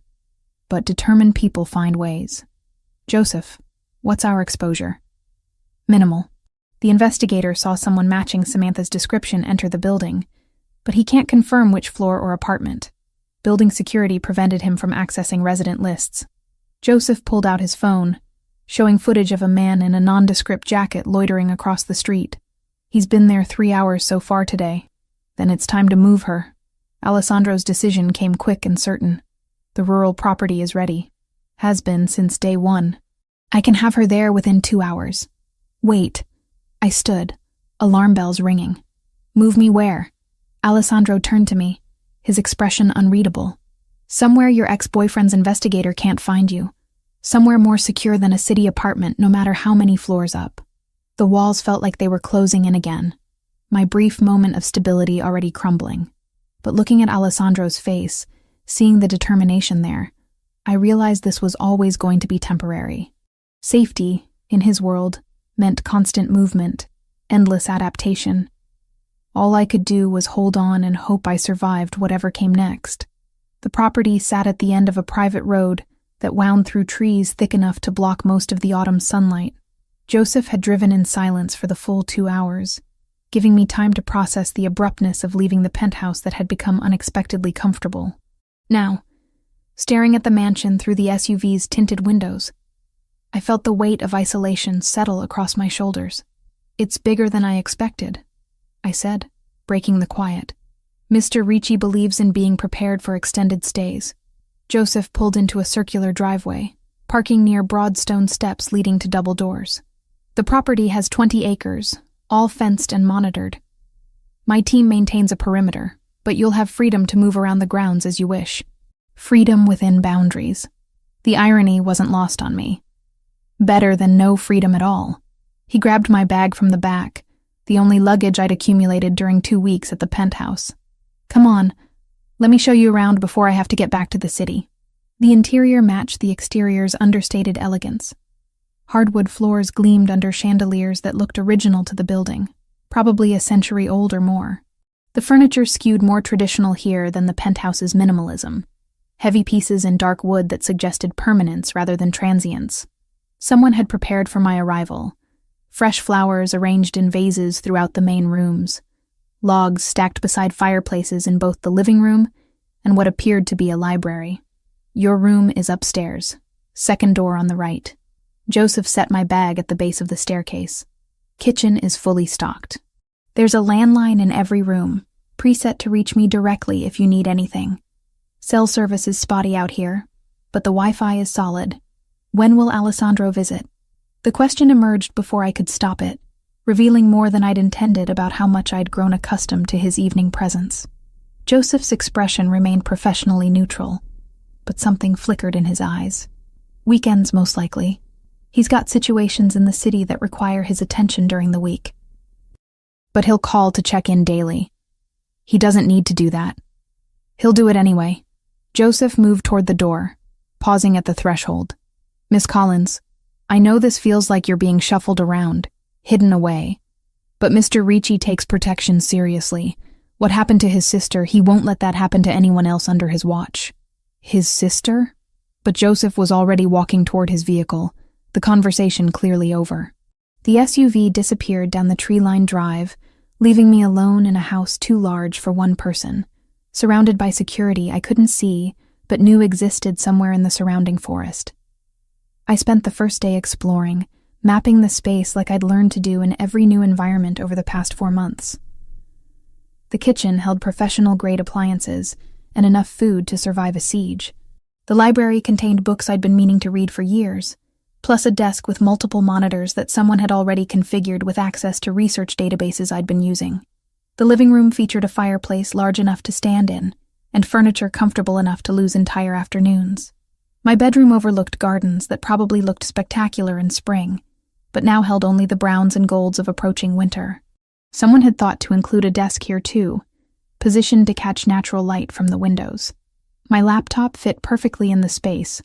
But determined people find ways. Joseph, what's our exposure? Minimal. The investigator saw someone matching Samantha's description enter the building, but he can't confirm which floor or apartment. Building security prevented him from accessing resident lists. Joseph pulled out his phone, showing footage of a man in a nondescript jacket loitering across the street. He's been there 3 hours so far today. Then it's time to move her. Alessandro's decision came quick and certain. The rural property is ready. Has been since day one. I can have her there within 2 hours. Wait. I stood, alarm bells ringing. Move me where? Alessandro turned to me, his expression unreadable. Somewhere your ex-boyfriend's investigator can't find you. Somewhere more secure than a city apartment, no matter how many floors up. The walls felt like they were closing in again, my brief moment of stability already crumbling. But looking at Alessandro's face, seeing the determination there, I realized this was always going to be temporary. Safety, in his world, meant constant movement, endless adaptation. All I could do was hold on and hope I survived whatever came next. The property sat at the end of a private road that wound through trees thick enough to block most of the autumn sunlight. Joseph had driven in silence for the full 2 hours, giving me time to process the abruptness of leaving the penthouse that had become unexpectedly comfortable. Now, staring at the mansion through the SUV's tinted windows, I felt the weight of isolation settle across my shoulders. It's bigger than I expected, I said, breaking the quiet. Mr. Ricci believes in being prepared for extended stays. Joseph pulled into a circular driveway, parking near broad stone steps leading to double doors. The property has 20 acres, all fenced and monitored. My team maintains a perimeter, but you'll have freedom to move around the grounds as you wish. Freedom within boundaries. The irony wasn't lost on me. Better than no freedom at all. He grabbed my bag from the back, the only luggage I'd accumulated during 2 weeks at the penthouse. Come on, let me show you around before I have to get back to the city. The interior matched the exterior's understated elegance. Hardwood floors gleamed under chandeliers that looked original to the building, probably a century old or more. The furniture skewed more traditional here than the penthouse's minimalism. Heavy pieces in dark wood that suggested permanence rather than transience. Someone had prepared for my arrival. Fresh flowers arranged in vases throughout the main rooms. Logs stacked beside fireplaces in both the living room and what appeared to be a library. Your room is upstairs, second door on the right. Joseph set my bag at the base of the staircase. Kitchen is fully stocked. There's a landline in every room, preset to reach me directly if you need anything. Cell service is spotty out here, but the Wi-Fi is solid. When will Alessandro visit? The question emerged before I could stop it, revealing more than I'd intended about how much I'd grown accustomed to his evening presence. Joseph's expression remained professionally neutral, but something flickered in his eyes. Weekends, most likely. He's got situations in the city that require his attention during the week. But he'll call to check in daily. He doesn't need to do that. He'll do it anyway. Joseph moved toward the door, pausing at the threshold. Miss Collins, I know this feels like you're being shuffled around, hidden away. But Mr. Ricci takes protection seriously. What happened to his sister, he won't let that happen to anyone else under his watch. His sister? But Joseph was already walking toward his vehicle, the conversation clearly over. The SUV disappeared down the tree-lined drive, leaving me alone in a house too large for one person, surrounded by security I couldn't see but knew existed somewhere in the surrounding forest. I spent the first day exploring, mapping the space like I'd learned to do in every new environment over the past 4 months. The kitchen held professional-grade appliances and enough food to survive a siege. The library contained books I'd been meaning to read for years, plus a desk with multiple monitors that someone had already configured with access to research databases I'd been using. The living room featured a fireplace large enough to stand in, and furniture comfortable enough to lose entire afternoons. My bedroom overlooked gardens that probably looked spectacular in spring, but now held only the browns and golds of approaching winter. Someone had thought to include a desk here too, positioned to catch natural light from the windows. My laptop fit perfectly in the space,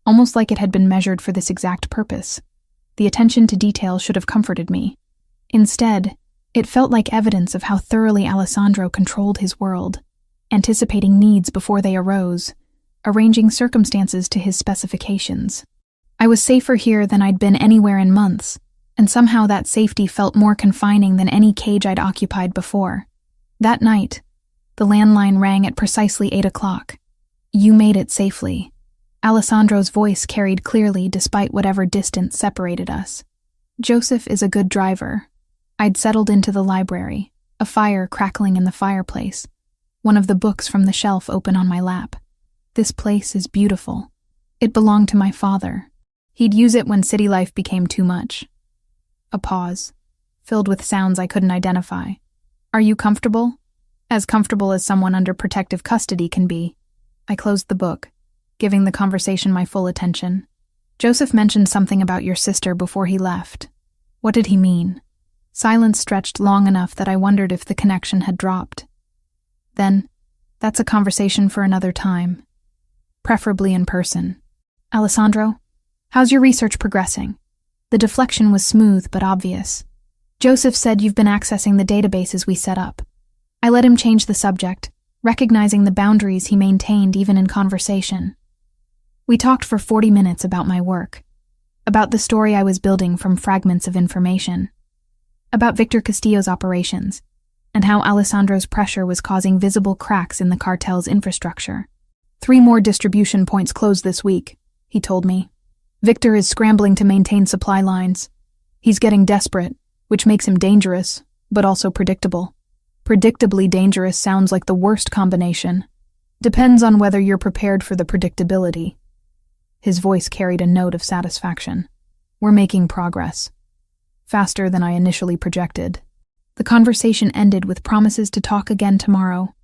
almost like it had been measured for this exact purpose. The attention to detail should have comforted me. Instead, it felt like evidence of how thoroughly Alessandro controlled his world, anticipating needs before they arose, arranging circumstances to his specifications. I was safer here than I'd been anywhere in months, and somehow that safety felt more confining than any cage I'd occupied before. That night, the landline rang at precisely 8 o'clock. "You made it safely." Alessandro's voice carried clearly despite whatever distance separated us. Joseph is a good driver. I'd settled into the library, a fire crackling in the fireplace, one of the books from the shelf open on my lap. This place is beautiful. It belonged to my father. He'd use it when city life became too much. A pause, filled with sounds I couldn't identify. "Are you comfortable?" "As comfortable as someone under protective custody can be." I closed the book, giving the conversation my full attention. "Joseph mentioned something about your sister before he left. What did he mean?" Silence stretched long enough that I wondered if the connection had dropped. "Then, that's a conversation for another time. Preferably in person. Alessandro, how's your research progressing?" The deflection was smooth but obvious. "Joseph said you've been accessing the databases we set up." I let him change the subject, recognizing the boundaries he maintained even in conversation. We talked for 40 minutes about my work, about the story I was building from fragments of information, about Victor Castillo's operations, and how Alessandro's pressure was causing visible cracks in the cartel's infrastructure. 3 more distribution points closed this week, he told me. Victor is scrambling to maintain supply lines. He's getting desperate, which makes him dangerous, but also predictable. Predictably dangerous sounds like the worst combination. Depends on whether you're prepared for the predictability. His voice carried a note of satisfaction. We're making progress. Faster than I initially projected. The conversation ended with promises to talk again tomorrow.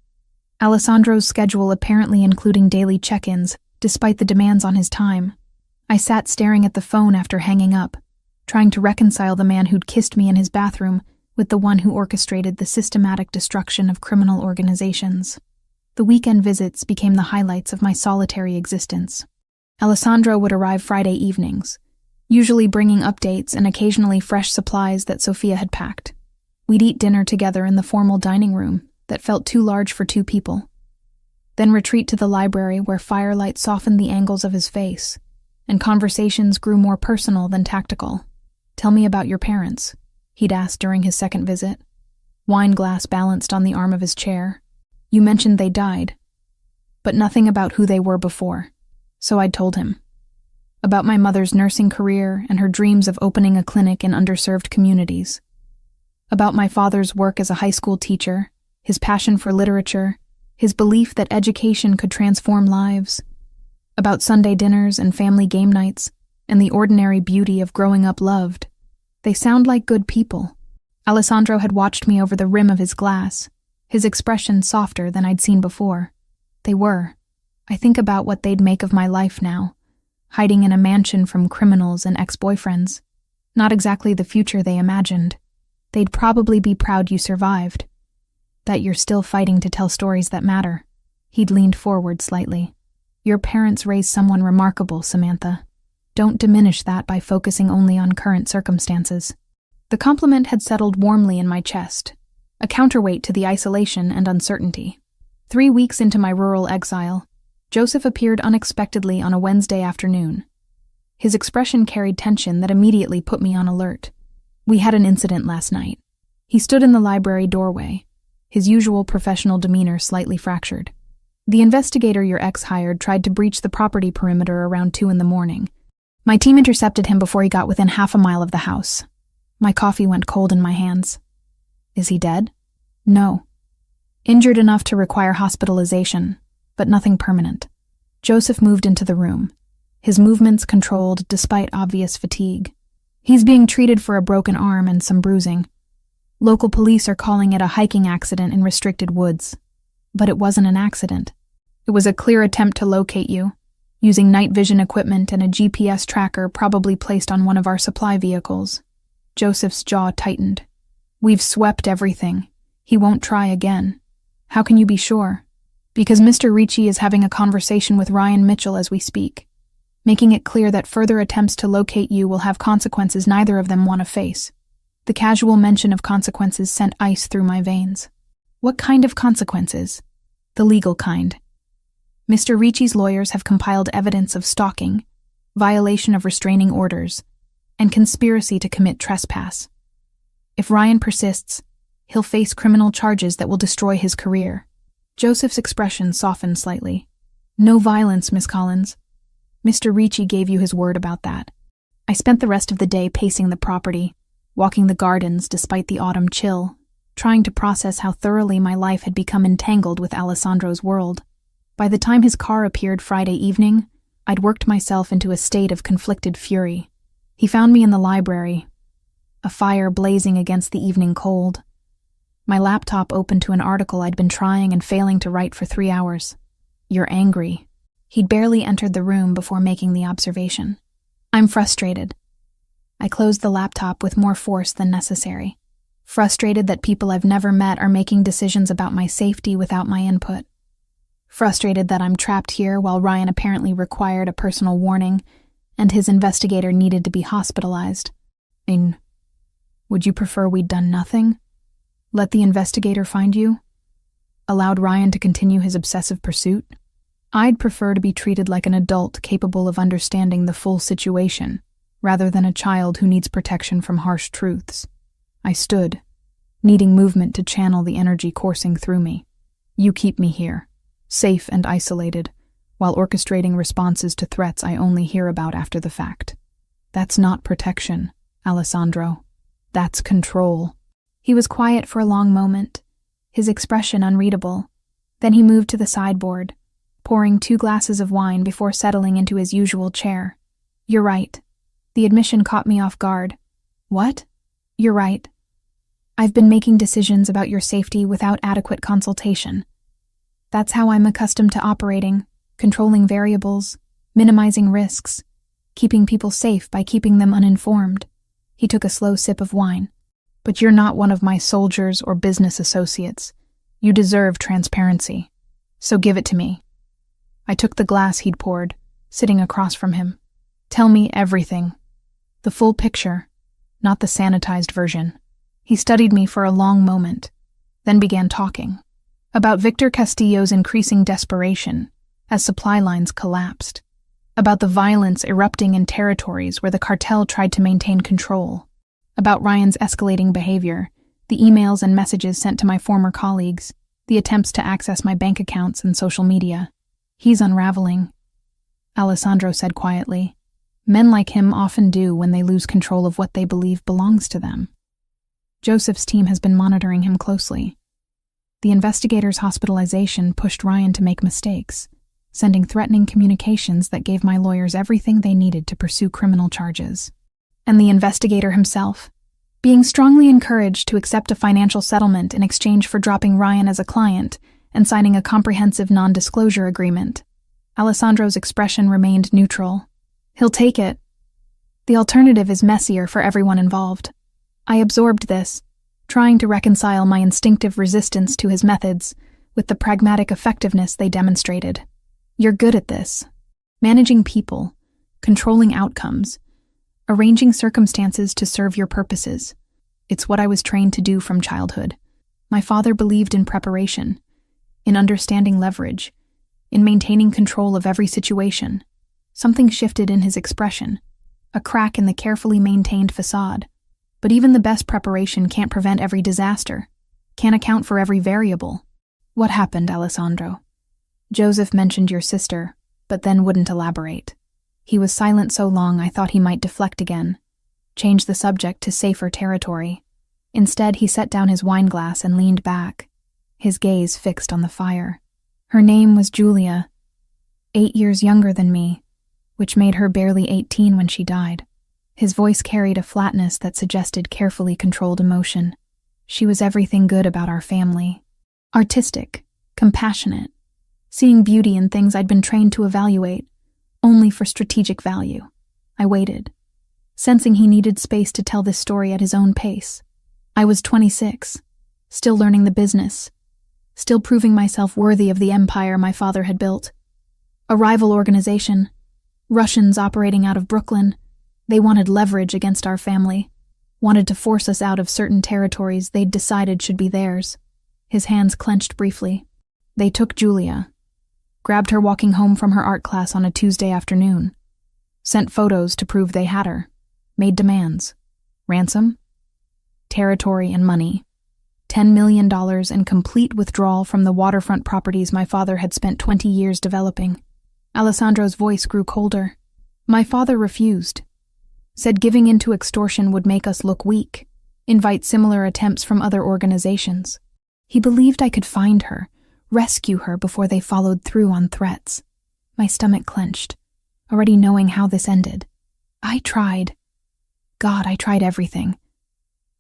Alessandro's schedule apparently including daily check-ins, despite the demands on his time. I sat staring at the phone after hanging up, trying to reconcile the man who'd kissed me in his bathroom with the one who orchestrated the systematic destruction of criminal organizations. The weekend visits became the highlights of my solitary existence. Alessandro would arrive Friday evenings, usually bringing updates and occasionally fresh supplies that Sophia had packed. We'd eat dinner together in the formal dining room that felt too large for 2 people, then retreat to the library where firelight softened the angles of his face, and conversations grew more personal than tactical. "Tell me about your parents," he'd asked during his second visit. Wine glass balanced on the arm of his chair. "You mentioned they died, but nothing about who they were before." So I'd told him. About my mother's nursing career and her dreams of opening a clinic in underserved communities. About my father's work as a high school teacher, his passion for literature, his belief that education could transform lives. About Sunday dinners and family game nights, and the ordinary beauty of growing up loved. They sound like good people. Alessandro had watched me over the rim of his glass, his expression softer than I'd seen before. They were. I think about what they'd make of my life now, hiding in a mansion from criminals and ex-boyfriends. Not exactly the future they imagined. They'd probably be proud you survived, that you're still fighting to tell stories that matter. He'd leaned forward slightly. Your parents raised someone remarkable, Samantha. Don't diminish that by focusing only on current circumstances. The compliment had settled warmly in my chest, a counterweight to the isolation and uncertainty. 3 weeks into my rural exile, Joseph appeared unexpectedly on a Wednesday afternoon. His expression carried tension that immediately put me on alert. We had an incident last night. He stood in the library doorway, his usual professional demeanor slightly fractured. The investigator your ex hired tried to breach the property perimeter around 2 a.m. My team intercepted him before he got within half a mile of the house. My coffee went cold in my hands. Is he dead? No. Injured enough to require hospitalization, but nothing permanent. Joseph moved into the room, his movements controlled despite obvious fatigue. He's being treated for a broken arm and some bruising. Local police are calling it a hiking accident in restricted woods. But it wasn't an accident. It was a clear attempt to locate you, using night vision equipment and a GPS tracker probably placed on one of our supply vehicles. Joseph's jaw tightened. We've swept everything. He won't try again. How can you be sure? Because Mr. Ricci is having a conversation with Ryan Mitchell as we speak, making it clear that further attempts to locate you will have consequences neither of them want to face. The casual mention of consequences sent ice through my veins. What kind of consequences? The legal kind. Mr. Ricci's lawyers have compiled evidence of stalking, violation of restraining orders, and conspiracy to commit trespass. If Ryan persists, he'll face criminal charges that will destroy his career. Joseph's expression softened slightly. No violence, Miss Collins. Mr. Ricci gave you his word about that. I spent the rest of the day pacing the property, walking the gardens despite the autumn chill, trying to process how thoroughly my life had become entangled with Alessandro's world. By the time his car appeared Friday evening, I'd worked myself into a state of conflicted fury. He found me in the library, a fire blazing against the evening cold. My laptop open to an article I'd been trying and failing to write for 3 hours. You're angry. He'd barely entered the room before making the observation. I'm frustrated. I closed the laptop with more force than necessary. Frustrated that people I've never met are making decisions about my safety without my input. Frustrated that I'm trapped here while Ryan apparently required a personal warning and his investigator needed to be hospitalized. Would you prefer we'd done nothing? Let the investigator find you? Allowed Ryan to continue his obsessive pursuit? I'd prefer to be treated like an adult capable of understanding the full situation, rather than a child who needs protection from harsh truths. I stood, needing movement to channel the energy coursing through me. You keep me here, safe and isolated, while orchestrating responses to threats I only hear about after the fact. That's not protection, Alessandro. That's control. He was quiet for a long moment, his expression unreadable. Then he moved to the sideboard, pouring 2 glasses of wine before settling into his usual chair. You're right. The admission caught me off guard. What? You're right. I've been making decisions about your safety without adequate consultation. That's how I'm accustomed to operating, controlling variables, minimizing risks, keeping people safe by keeping them uninformed. He took a slow sip of wine. But you're not one of my soldiers or business associates. You deserve transparency. So give it to me. I took the glass he'd poured, sitting across from him. Tell me everything. The full picture, not the sanitized version. He studied me for a long moment, then began talking. About Victor Castillo's increasing desperation as supply lines collapsed. About the violence erupting in territories where the cartel tried to maintain control. About Ryan's escalating behavior, the emails and messages sent to my former colleagues, the attempts to access my bank accounts and social media. He's unraveling, Alessandro said quietly. Men like him often do when they lose control of what they believe belongs to them. Joseph's team has been monitoring him closely. The investigator's hospitalization pushed Ryan to make mistakes, sending threatening communications that gave my lawyers everything they needed to pursue criminal charges. And the investigator himself, being strongly encouraged to accept a financial settlement in exchange for dropping Ryan as a client and signing a comprehensive non-disclosure agreement. Alessandro's expression remained neutral. He'll take it. The alternative is messier for everyone involved. I absorbed this, trying to reconcile my instinctive resistance to his methods with the pragmatic effectiveness they demonstrated. You're good at this. Managing people, controlling outcomes, arranging circumstances to serve your purposes. It's what I was trained to do from childhood. My father believed in preparation, in understanding leverage, in maintaining control of every situation. Something shifted in his expression, a crack in the carefully maintained facade. But even the best preparation can't prevent every disaster, can't account for every variable. What happened, Alessandro? Joseph mentioned your sister, but then wouldn't elaborate. He was silent so long I thought he might deflect again, change the subject to safer territory. Instead, he set down his wine glass and leaned back, his gaze fixed on the fire. Her name was Julia, 8 years younger than me, which made her barely 18 when she died. His voice carried a flatness that suggested carefully controlled emotion. She was everything good about our family. Artistic, compassionate, seeing beauty in things I'd been trained to evaluate, only for strategic value. I waited, sensing he needed space to tell this story at his own pace. I was 26, still learning the business, still proving myself worthy of the empire my father had built. A rival organization, Russians operating out of Brooklyn, they wanted leverage against our family, wanted to force us out of certain territories they'd decided should be theirs. His hands clenched briefly. They took Julia, grabbed her walking home from her art class on a Tuesday afternoon, sent photos to prove they had her, made demands. Ransom, territory, and money. $10 million and complete withdrawal from the waterfront properties my father had spent 20 years developing. Alessandro's voice grew colder. My father refused. Said giving in to extortion would make us look weak, invite similar attempts from other organizations. He believed I could find her, rescue her before they followed through on threats. My stomach clenched, already knowing how this ended. I tried. God, I tried everything.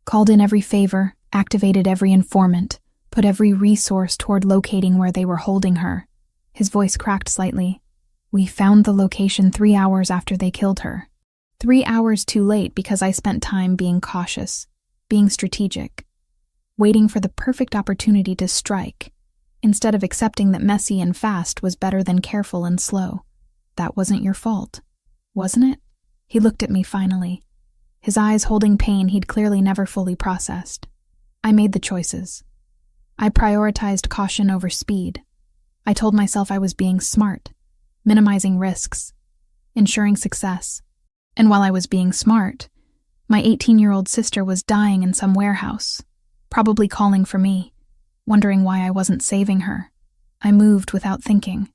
Called in every favor, activated every informant, put every resource toward locating where they were holding her. His voice cracked slightly. We found the location 3 hours after they killed her. 3 hours too late because I spent time being cautious, being strategic, waiting for the perfect opportunity to strike, instead of accepting that messy and fast was better than careful and slow. That wasn't your fault, wasn't it? He looked at me finally, his eyes holding pain he'd clearly never fully processed. I made the choices. I prioritized caution over speed. I told myself I was being smart, minimizing risks, ensuring success. And while I was being smart, my 18-year-old sister was dying in some warehouse, probably calling for me, wondering why I wasn't saving her. I moved without thinking,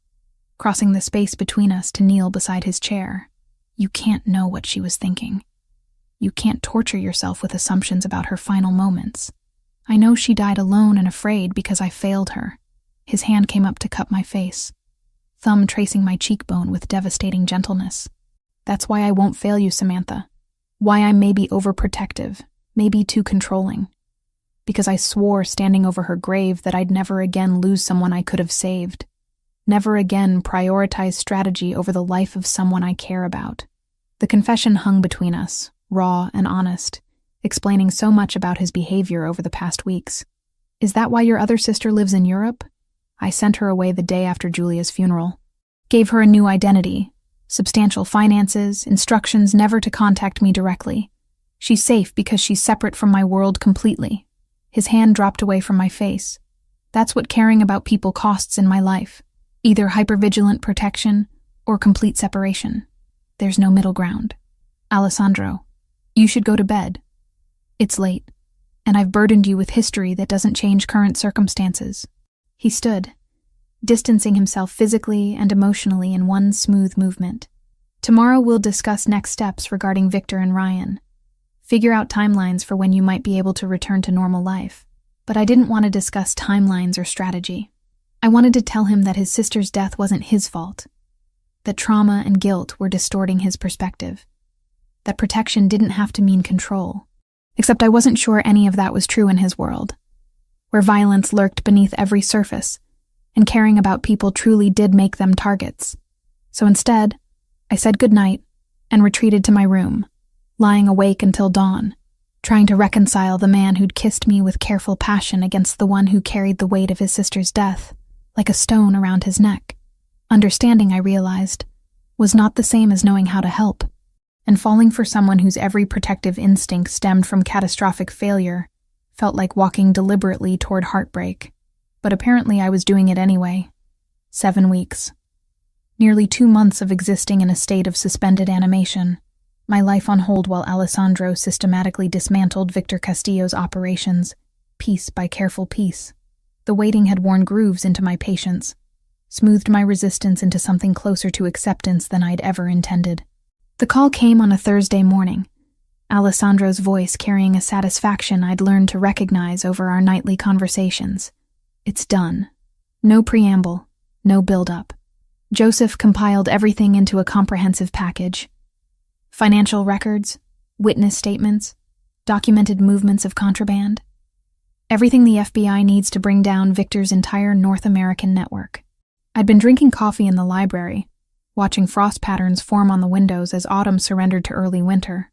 crossing the space between us to kneel beside his chair. You can't know what she was thinking. You can't torture yourself with assumptions about her final moments. I know she died alone and afraid because I failed her. His hand came up to cup my face, thumb tracing my cheekbone with devastating gentleness. That's why I won't fail you, Samantha. Why I'm maybe overprotective, maybe too controlling. Because I swore standing over her grave that I'd never again lose someone I could have saved. Never again prioritize strategy over the life of someone I care about. The confession hung between us, raw and honest, explaining so much about his behavior over the past weeks. Is that why your other sister lives in Europe? I sent her away the day after Julia's funeral. Gave her a new identity, substantial finances, instructions never to contact me directly. She's safe because she's separate from my world completely. His hand dropped away from my face. That's what caring about people costs in my life. Either hypervigilant protection or complete separation. There's no middle ground. Alessandro, you should go to bed. It's late, and I've burdened you with history that doesn't change current circumstances. He stood, distancing himself physically and emotionally in one smooth movement. Tomorrow we'll discuss next steps regarding Victor and Ryan. Figure out timelines for when you might be able to return to normal life. But I didn't want to discuss timelines or strategy. I wanted to tell him that his sister's death wasn't his fault, that trauma and guilt were distorting his perspective, that protection didn't have to mean control. Except I wasn't sure any of that was true in his world, where violence lurked beneath every surface, and caring about people truly did make them targets. So instead, I said goodnight and retreated to my room, lying awake until dawn, trying to reconcile the man who'd kissed me with careful passion against the one who carried the weight of his sister's death, like a stone around his neck. Understanding, I realized, was not the same as knowing how to help, and falling for someone whose every protective instinct stemmed from catastrophic failure felt like walking deliberately toward heartbreak. But apparently I was doing it anyway. 7 weeks. Nearly 2 months of existing in a state of suspended animation. My life on hold while Alessandro systematically dismantled Victor Castillo's operations, piece by careful piece. The waiting had worn grooves into my patience, smoothed my resistance into something closer to acceptance than I'd ever intended. The call came on a Thursday morning, Alessandro's voice carrying a satisfaction I'd learned to recognize over our nightly conversations. It's done. No preamble, no build-up. Joseph compiled everything into a comprehensive package. Financial records, witness statements, documented movements of contraband. Everything the FBI needs to bring down Victor's entire North American network. I'd been drinking coffee in the library, watching frost patterns form on the windows as autumn surrendered to early winter.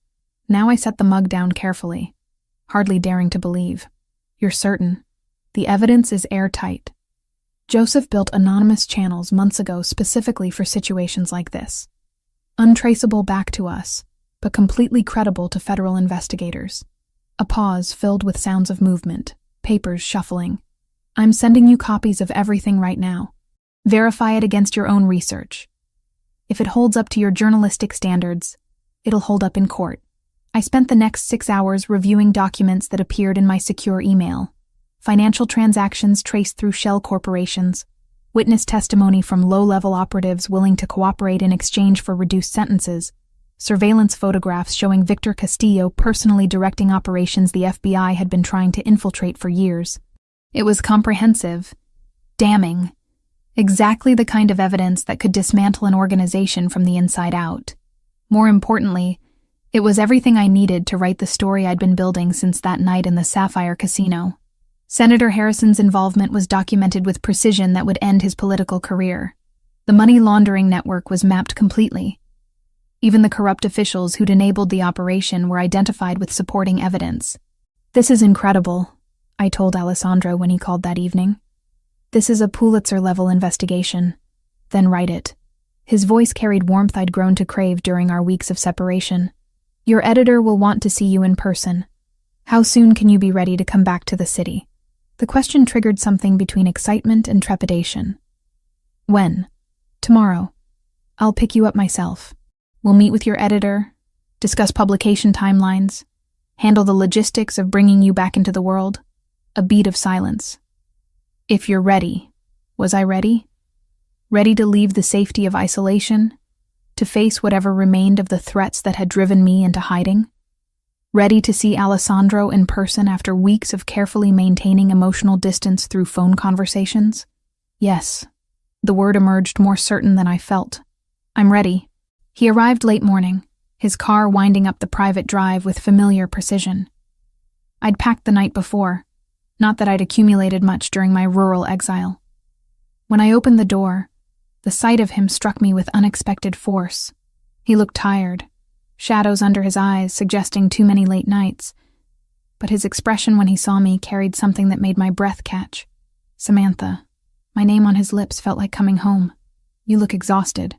Now I set the mug down carefully, hardly daring to believe. You're certain? The evidence is airtight. Joseph built anonymous channels months ago specifically for situations like this. Untraceable back to us, but completely credible to federal investigators. A pause filled with sounds of movement, papers shuffling. I'm sending you copies of everything right now. Verify it against your own research. If it holds up to your journalistic standards, it'll hold up in court. I spent the next 6 hours reviewing documents that appeared in my secure email. Financial transactions traced through shell corporations, witness testimony from low-level operatives willing to cooperate in exchange for reduced sentences, surveillance photographs showing Victor Castillo personally directing operations the FBI had been trying to infiltrate for years. It was comprehensive, damning, exactly the kind of evidence that could dismantle an organization from the inside out. More importantly, it was everything I needed to write the story I'd been building since that night in the Sapphire Casino. Senator Harrison's involvement was documented with precision that would end his political career. The money laundering network was mapped completely. Even the corrupt officials who'd enabled the operation were identified with supporting evidence. "This is incredible," I told Alessandro when he called that evening. "This is a Pulitzer-level investigation. Then write it." His voice carried warmth I'd grown to crave during our weeks of separation. "Your editor will want to see you in person. How soon can you be ready to come back to the city?" The question triggered something between excitement and trepidation. "When?" "Tomorrow. I'll pick you up myself. We'll meet with your editor, discuss publication timelines, handle the logistics of bringing you back into the world." A beat of silence. "If you're ready." Was I ready? Ready to leave the safety of isolation? To face whatever remained of the threats that had driven me into hiding? Ready to see Alessandro in person after weeks of carefully maintaining emotional distance through phone conversations? Yes. The word emerged more certain than I felt. "I'm ready." He arrived late morning, his car winding up the private drive with familiar precision. I'd packed the night before, not that I'd accumulated much during my rural exile. When I opened the door, the sight of him struck me with unexpected force. He looked tired, shadows under his eyes suggesting too many late nights, but his expression when he saw me carried something that made my breath catch. "Samantha." My name on his lips felt like coming home. "You look exhausted."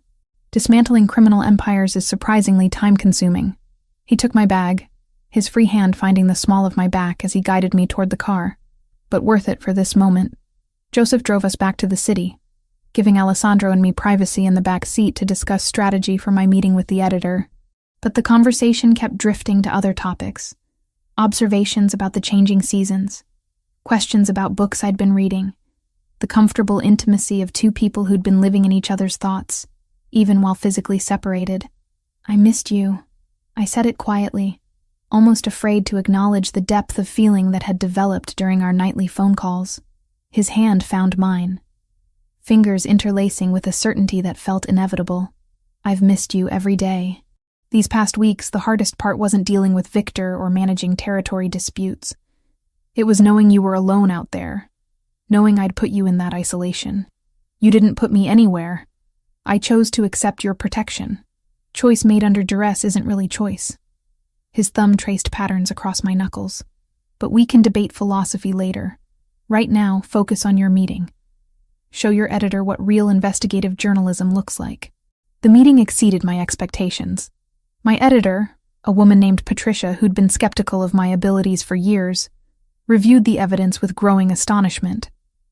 Dismantling criminal empires is surprisingly time-consuming. He took my bag, his free hand finding the small of my back as he guided me toward the car, but worth it for this moment. Joseph drove us back to the city, giving Alessandro and me privacy in the back seat to discuss strategy for my meeting with the editor. But the conversation kept drifting to other topics. Observations about the changing seasons, questions about books I'd been reading, the comfortable intimacy of two people who'd been living in each other's thoughts, even while physically separated. "I missed you." I said it quietly, almost afraid to acknowledge the depth of feeling that had developed during our nightly phone calls. His hand found mine, fingers interlacing with a certainty that felt inevitable. "I've missed you every day." These past weeks, the hardest part wasn't dealing with Victor or managing territory disputes. It was knowing you were alone out there, knowing I'd put you in that isolation. You didn't put me anywhere. I chose to accept your protection. Choice made under duress isn't really choice. His thumb traced patterns across my knuckles. "But we can debate philosophy later. Right now, focus on your meeting. Show your editor what real investigative journalism looks like." The meeting exceeded my expectations. My editor, a woman named Patricia who'd been skeptical of my abilities for years, reviewed the evidence with growing astonishment.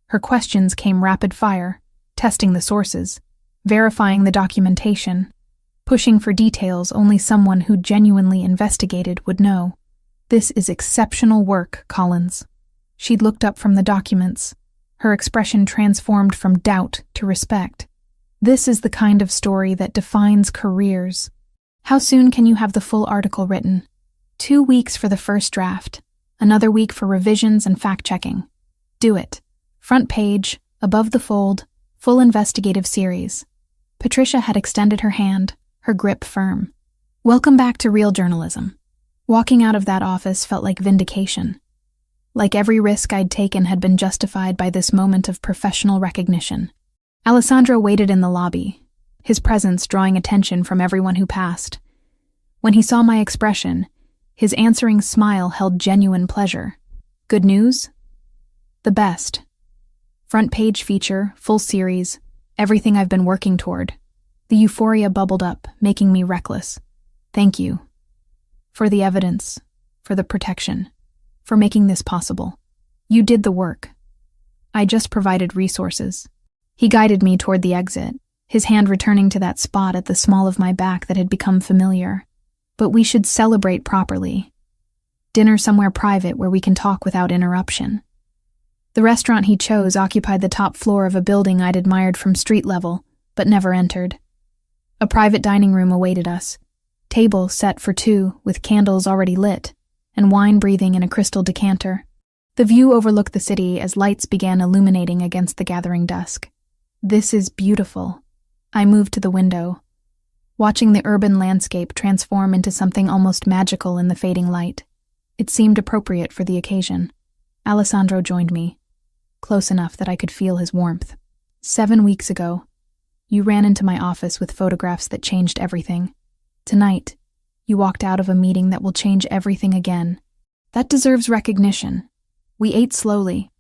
Her questions came rapid fire, testing the sources, verifying the documentation, pushing for details only someone who genuinely investigated would know. "This is exceptional work, Collins." She'd looked up from the documents, her expression transformed from doubt to respect. "This is the kind of story that defines careers. How soon can you have the full article written?" 2 weeks for the first draft, another week for revisions and fact-checking. Do it. Front page, above the fold, full investigative series. Patricia had extended her hand, her grip firm. "Welcome back to real journalism." Walking out of that office felt like vindication. Like every risk I'd taken had been justified by this moment of professional recognition. Alessandro waited in the lobby, his presence drawing attention from everyone who passed. When he saw my expression, his answering smile held genuine pleasure. "Good news?" "The best. Front page feature, full series, everything I've been working toward. The euphoria bubbled up, making me reckless. Thank you. For the evidence, for the protection, for making this possible. You did the work. I just provided resources. He guided me toward the exit, his hand returning to that spot at the small of my back that had become familiar. But we should celebrate properly. Dinner somewhere private where we can talk without interruption. The restaurant he chose occupied the top floor of a building I'd admired from street level, but never entered. A private dining room awaited us, table set for two with candles already lit, and wine breathing in a crystal decanter. The view overlooked the city as lights began illuminating against the gathering dusk. This is beautiful. I moved to the window, watching the urban landscape transform into something almost magical in the fading light. It seemed appropriate for the occasion. Alessandro joined me, close enough that I could feel his warmth. 7 weeks ago, you ran into my office with photographs that changed everything. Tonight, you walked out of a meeting that will change everything again. That deserves recognition. We ate slowly,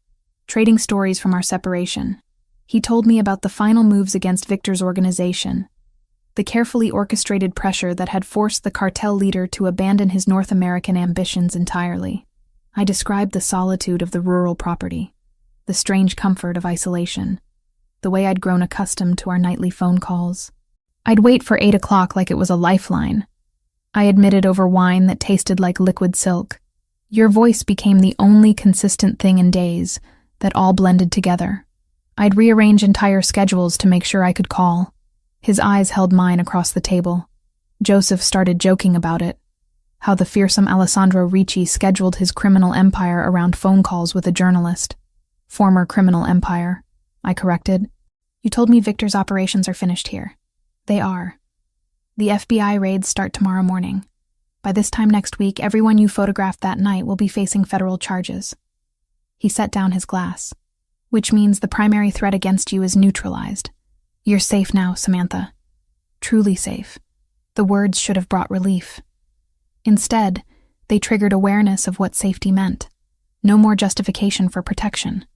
trading stories from our separation. He told me about the final moves against Victor's organization, the carefully orchestrated pressure that had forced the cartel leader to abandon his North American ambitions entirely. I described the solitude of the rural property, the strange comfort of isolation, the way I'd grown accustomed to our nightly phone calls. I'd wait for 8 o'clock like it was a lifeline. I admitted over wine that tasted like liquid silk. Your voice became the only consistent thing in days that all blended together. I'd rearrange entire schedules to make sure I could call. His eyes held mine across the table. Joseph started joking about it, how the fearsome Alessandro Ricci scheduled his criminal empire around phone calls with a journalist. Former criminal empire, I corrected. You told me Victor's operations are finished here. They are. The FBI raids start tomorrow morning. By this time next week, everyone you photographed that night will be facing federal charges. He set down his glass, which means the primary threat against you is neutralized. You're safe now, Samantha. Truly safe. The words should have brought relief. Instead, they triggered awareness of what safety meant. No more justification for protection.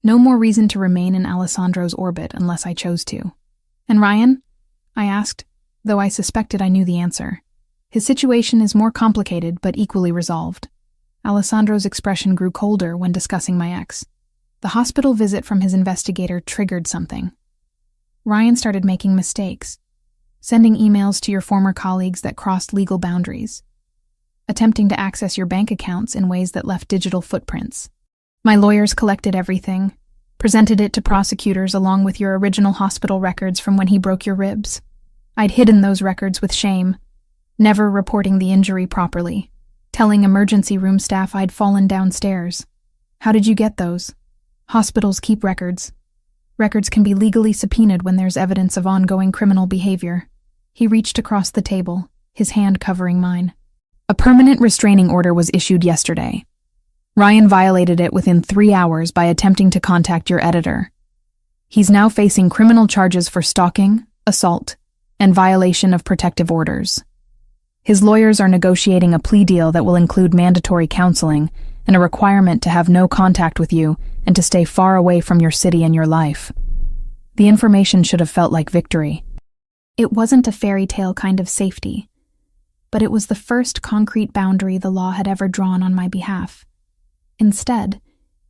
No more reason to remain in Alessandro's orbit unless I chose to. And Ryan? I asked, though I suspected I knew the answer. His situation is more complicated but equally resolved. Alessandro's expression grew colder when discussing my ex. The hospital visit from his investigator triggered something. Ryan started making mistakes, sending emails to your former colleagues that crossed legal boundaries, attempting to access your bank accounts in ways that left digital footprints. My lawyers collected everything, presented it to prosecutors along with your original hospital records from when he broke your ribs. I'd hidden those records with shame, never reporting the injury properly, telling emergency room staff I'd fallen downstairs. How did you get those? Hospitals keep records. Records can be legally subpoenaed when there's evidence of ongoing criminal behavior. He reached across the table, his hand covering mine. A permanent restraining order was issued yesterday. Ryan violated it within 3 hours by attempting to contact your editor. He's now facing criminal charges for stalking, assault, and violation of protective orders. His lawyers are negotiating a plea deal that will include mandatory counseling and a requirement to have no contact with you and to stay far away from your city and your life. The information should have felt like victory. It wasn't a fairy tale kind of safety, but it was the first concrete boundary the law had ever drawn on my behalf. Instead,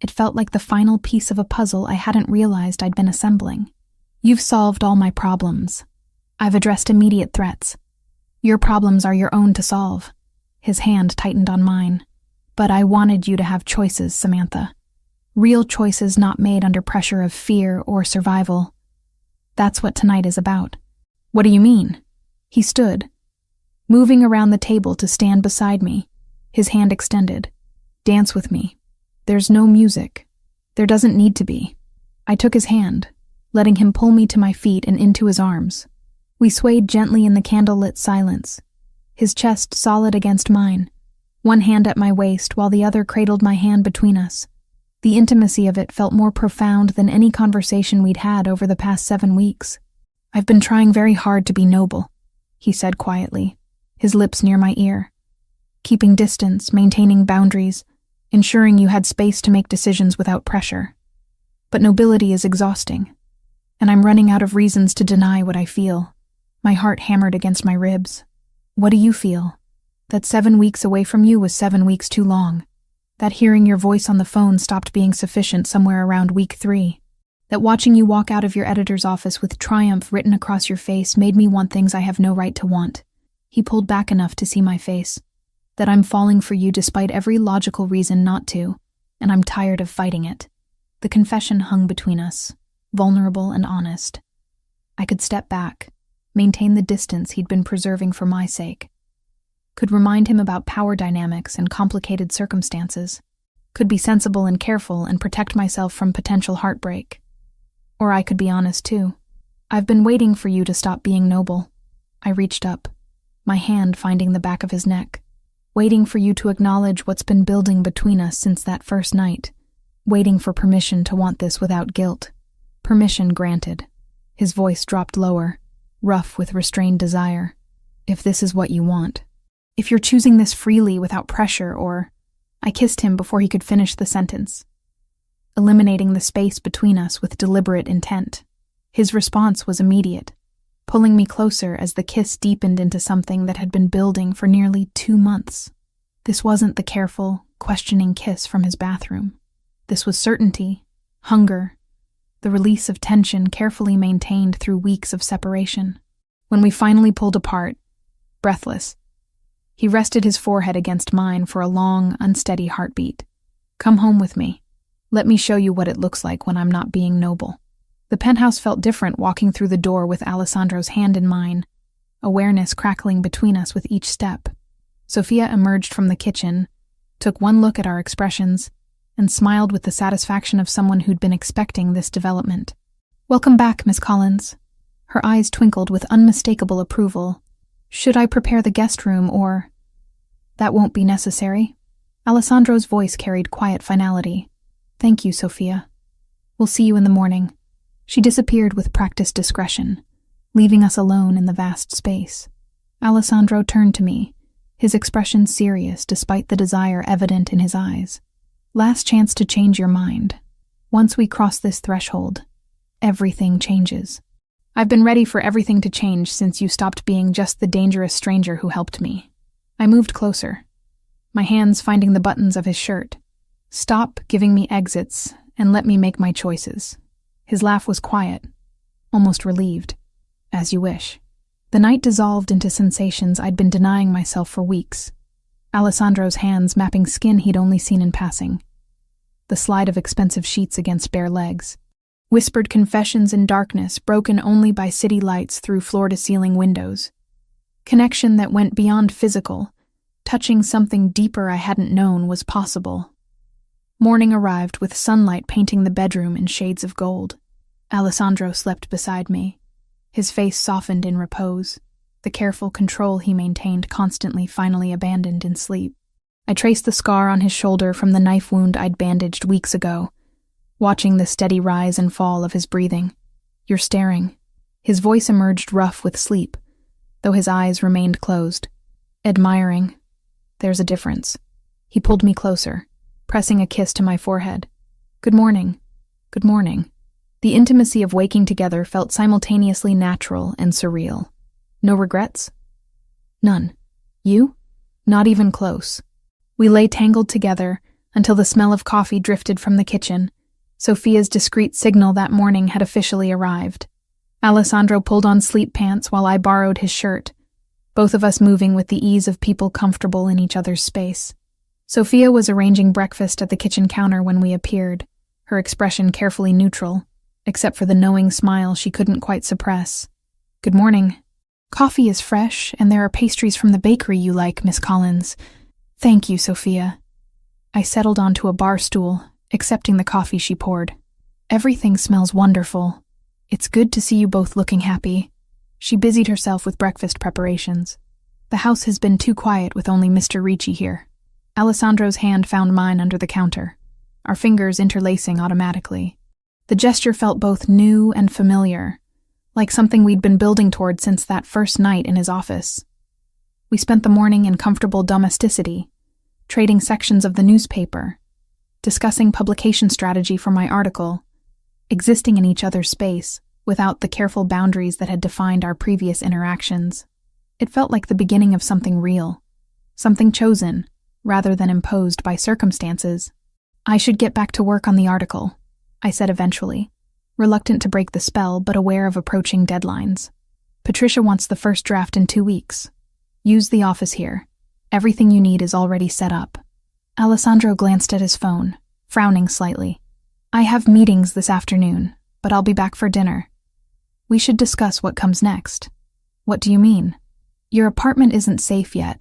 it felt like the final piece of a puzzle I hadn't realized I'd been assembling. You've solved all my problems. I've addressed immediate threats. Your problems are your own to solve. His hand tightened on mine. But I wanted you to have choices, Samantha. Real choices not made under pressure of fear or survival. That's what tonight is about. What do you mean? He stood, moving around the table to stand beside me, his hand extended. Dance with me. There's no music. There doesn't need to be. I took his hand, letting him pull me to my feet and into his arms. We swayed gently in the candlelit silence, his chest solid against mine, one hand at my waist while the other cradled my hand between us. The intimacy of it felt more profound than any conversation we'd had over the past 7 weeks. I've been trying very hard to be noble, he said quietly, his lips near my ear. Keeping distance, maintaining boundaries, ensuring you had space to make decisions without pressure. But nobility is exhausting, and I'm running out of reasons to deny what I feel. My heart hammered against my ribs. What do you feel? That 7 weeks away from you was 7 weeks too long. That hearing your voice on the phone stopped being sufficient somewhere around week 3. That watching you walk out of your editor's office with triumph written across your face made me want things I have no right to want. He pulled back enough to see my face. That I'm falling for you despite every logical reason not to, and I'm tired of fighting it. The confession hung between us, vulnerable and honest. I could step back, maintain the distance he'd been preserving for my sake. Could remind him about power dynamics and complicated circumstances. Could be sensible and careful and protect myself from potential heartbreak. Or I could be honest too. I've been waiting for you to stop being noble. I reached up, my hand finding the back of his neck. Waiting for you to acknowledge what's been building between us since that first night. Waiting for permission to want this without guilt. Permission granted. His voice dropped lower, rough with restrained desire. If this is what you want. If you're choosing this freely without pressure or... I kissed him before he could finish the sentence, eliminating the space between us with deliberate intent. His response was immediate, pulling me closer as the kiss deepened into something that had been building for nearly 2 months. This wasn't the careful, questioning kiss from his bathroom. This was certainty, hunger, the release of tension carefully maintained through weeks of separation. When we finally pulled apart, breathless, he rested his forehead against mine for a long, unsteady heartbeat. Come home with me. Let me show you what it looks like when I'm not being noble. The penthouse felt different walking through the door with Alessandro's hand in mine, awareness crackling between us with each step. Sophia emerged from the kitchen, took one look at our expressions, and smiled with the satisfaction of someone who'd been expecting this development. Welcome back, Miss Collins. Her eyes twinkled with unmistakable approval. Should I prepare the guest room or... That won't be necessary. Alessandro's voice carried quiet finality. Thank you, Sophia. We'll see you in the morning. She disappeared with practiced discretion, leaving us alone in the vast space. Alessandro turned to me, his expression serious despite the desire evident in his eyes. Last chance to change your mind. Once we cross this threshold, everything changes. I've been ready for everything to change since you stopped being just the dangerous stranger who helped me. I moved closer, my hands finding the buttons of his shirt. Stop giving me exits and let me make my choices. His laugh was quiet, almost relieved. As you wish. The night dissolved into sensations I'd been denying myself for weeks. Alessandro's hands mapping skin he'd only seen in passing. The slide of expensive sheets against bare legs. Whispered confessions in darkness broken only by city lights through floor-to-ceiling windows. Connection that went beyond physical, touching something deeper I hadn't known was possible. Morning arrived with sunlight painting the bedroom in shades of gold. Alessandro slept beside me, his face softened in repose, the careful control he maintained constantly finally abandoned in sleep. I traced the scar on his shoulder from the knife wound I'd bandaged weeks ago, watching the steady rise and fall of his breathing. You're staring. His voice emerged rough with sleep, though his eyes remained closed. Admiring. There's a difference. He pulled me closer, pressing a kiss to my forehead. Good morning. Good morning. The intimacy of waking together felt simultaneously natural and surreal. No regrets? None. You? Not even close. We lay tangled together until the smell of coffee drifted from the kitchen. Sophia's discreet signal that morning had officially arrived. Alessandro pulled on sleep pants while I borrowed his shirt, both of us moving with the ease of people comfortable in each other's space. Sophia was arranging breakfast at the kitchen counter when we appeared, her expression carefully neutral, except for the knowing smile she couldn't quite suppress. Good morning. Coffee is fresh, and there are pastries from the bakery you like, Miss Collins. Thank you, Sophia. I settled onto a bar stool, accepting the coffee she poured. Everything smells wonderful. It's good to see you both looking happy. She busied herself with breakfast preparations. The house has been too quiet with only Mr. Ricci here. Alessandro's hand found mine under the counter, our fingers interlacing automatically. The gesture felt both new and familiar, like something we'd been building toward since that first night in his office. We spent the morning in comfortable domesticity, trading sections of the newspaper, discussing publication strategy for my article, existing in each other's space, without the careful boundaries that had defined our previous interactions. It felt like the beginning of something real, something chosen, rather than imposed by circumstances. I should get back to work on the article, I said eventually, reluctant to break the spell but aware of approaching deadlines. Patricia wants the first draft in 2 weeks. Use the office here. Everything you need is already set up. Alessandro glanced at his phone, frowning slightly. I have meetings this afternoon, but I'll be back for dinner. We should discuss what comes next. What do you mean? Your apartment isn't safe yet.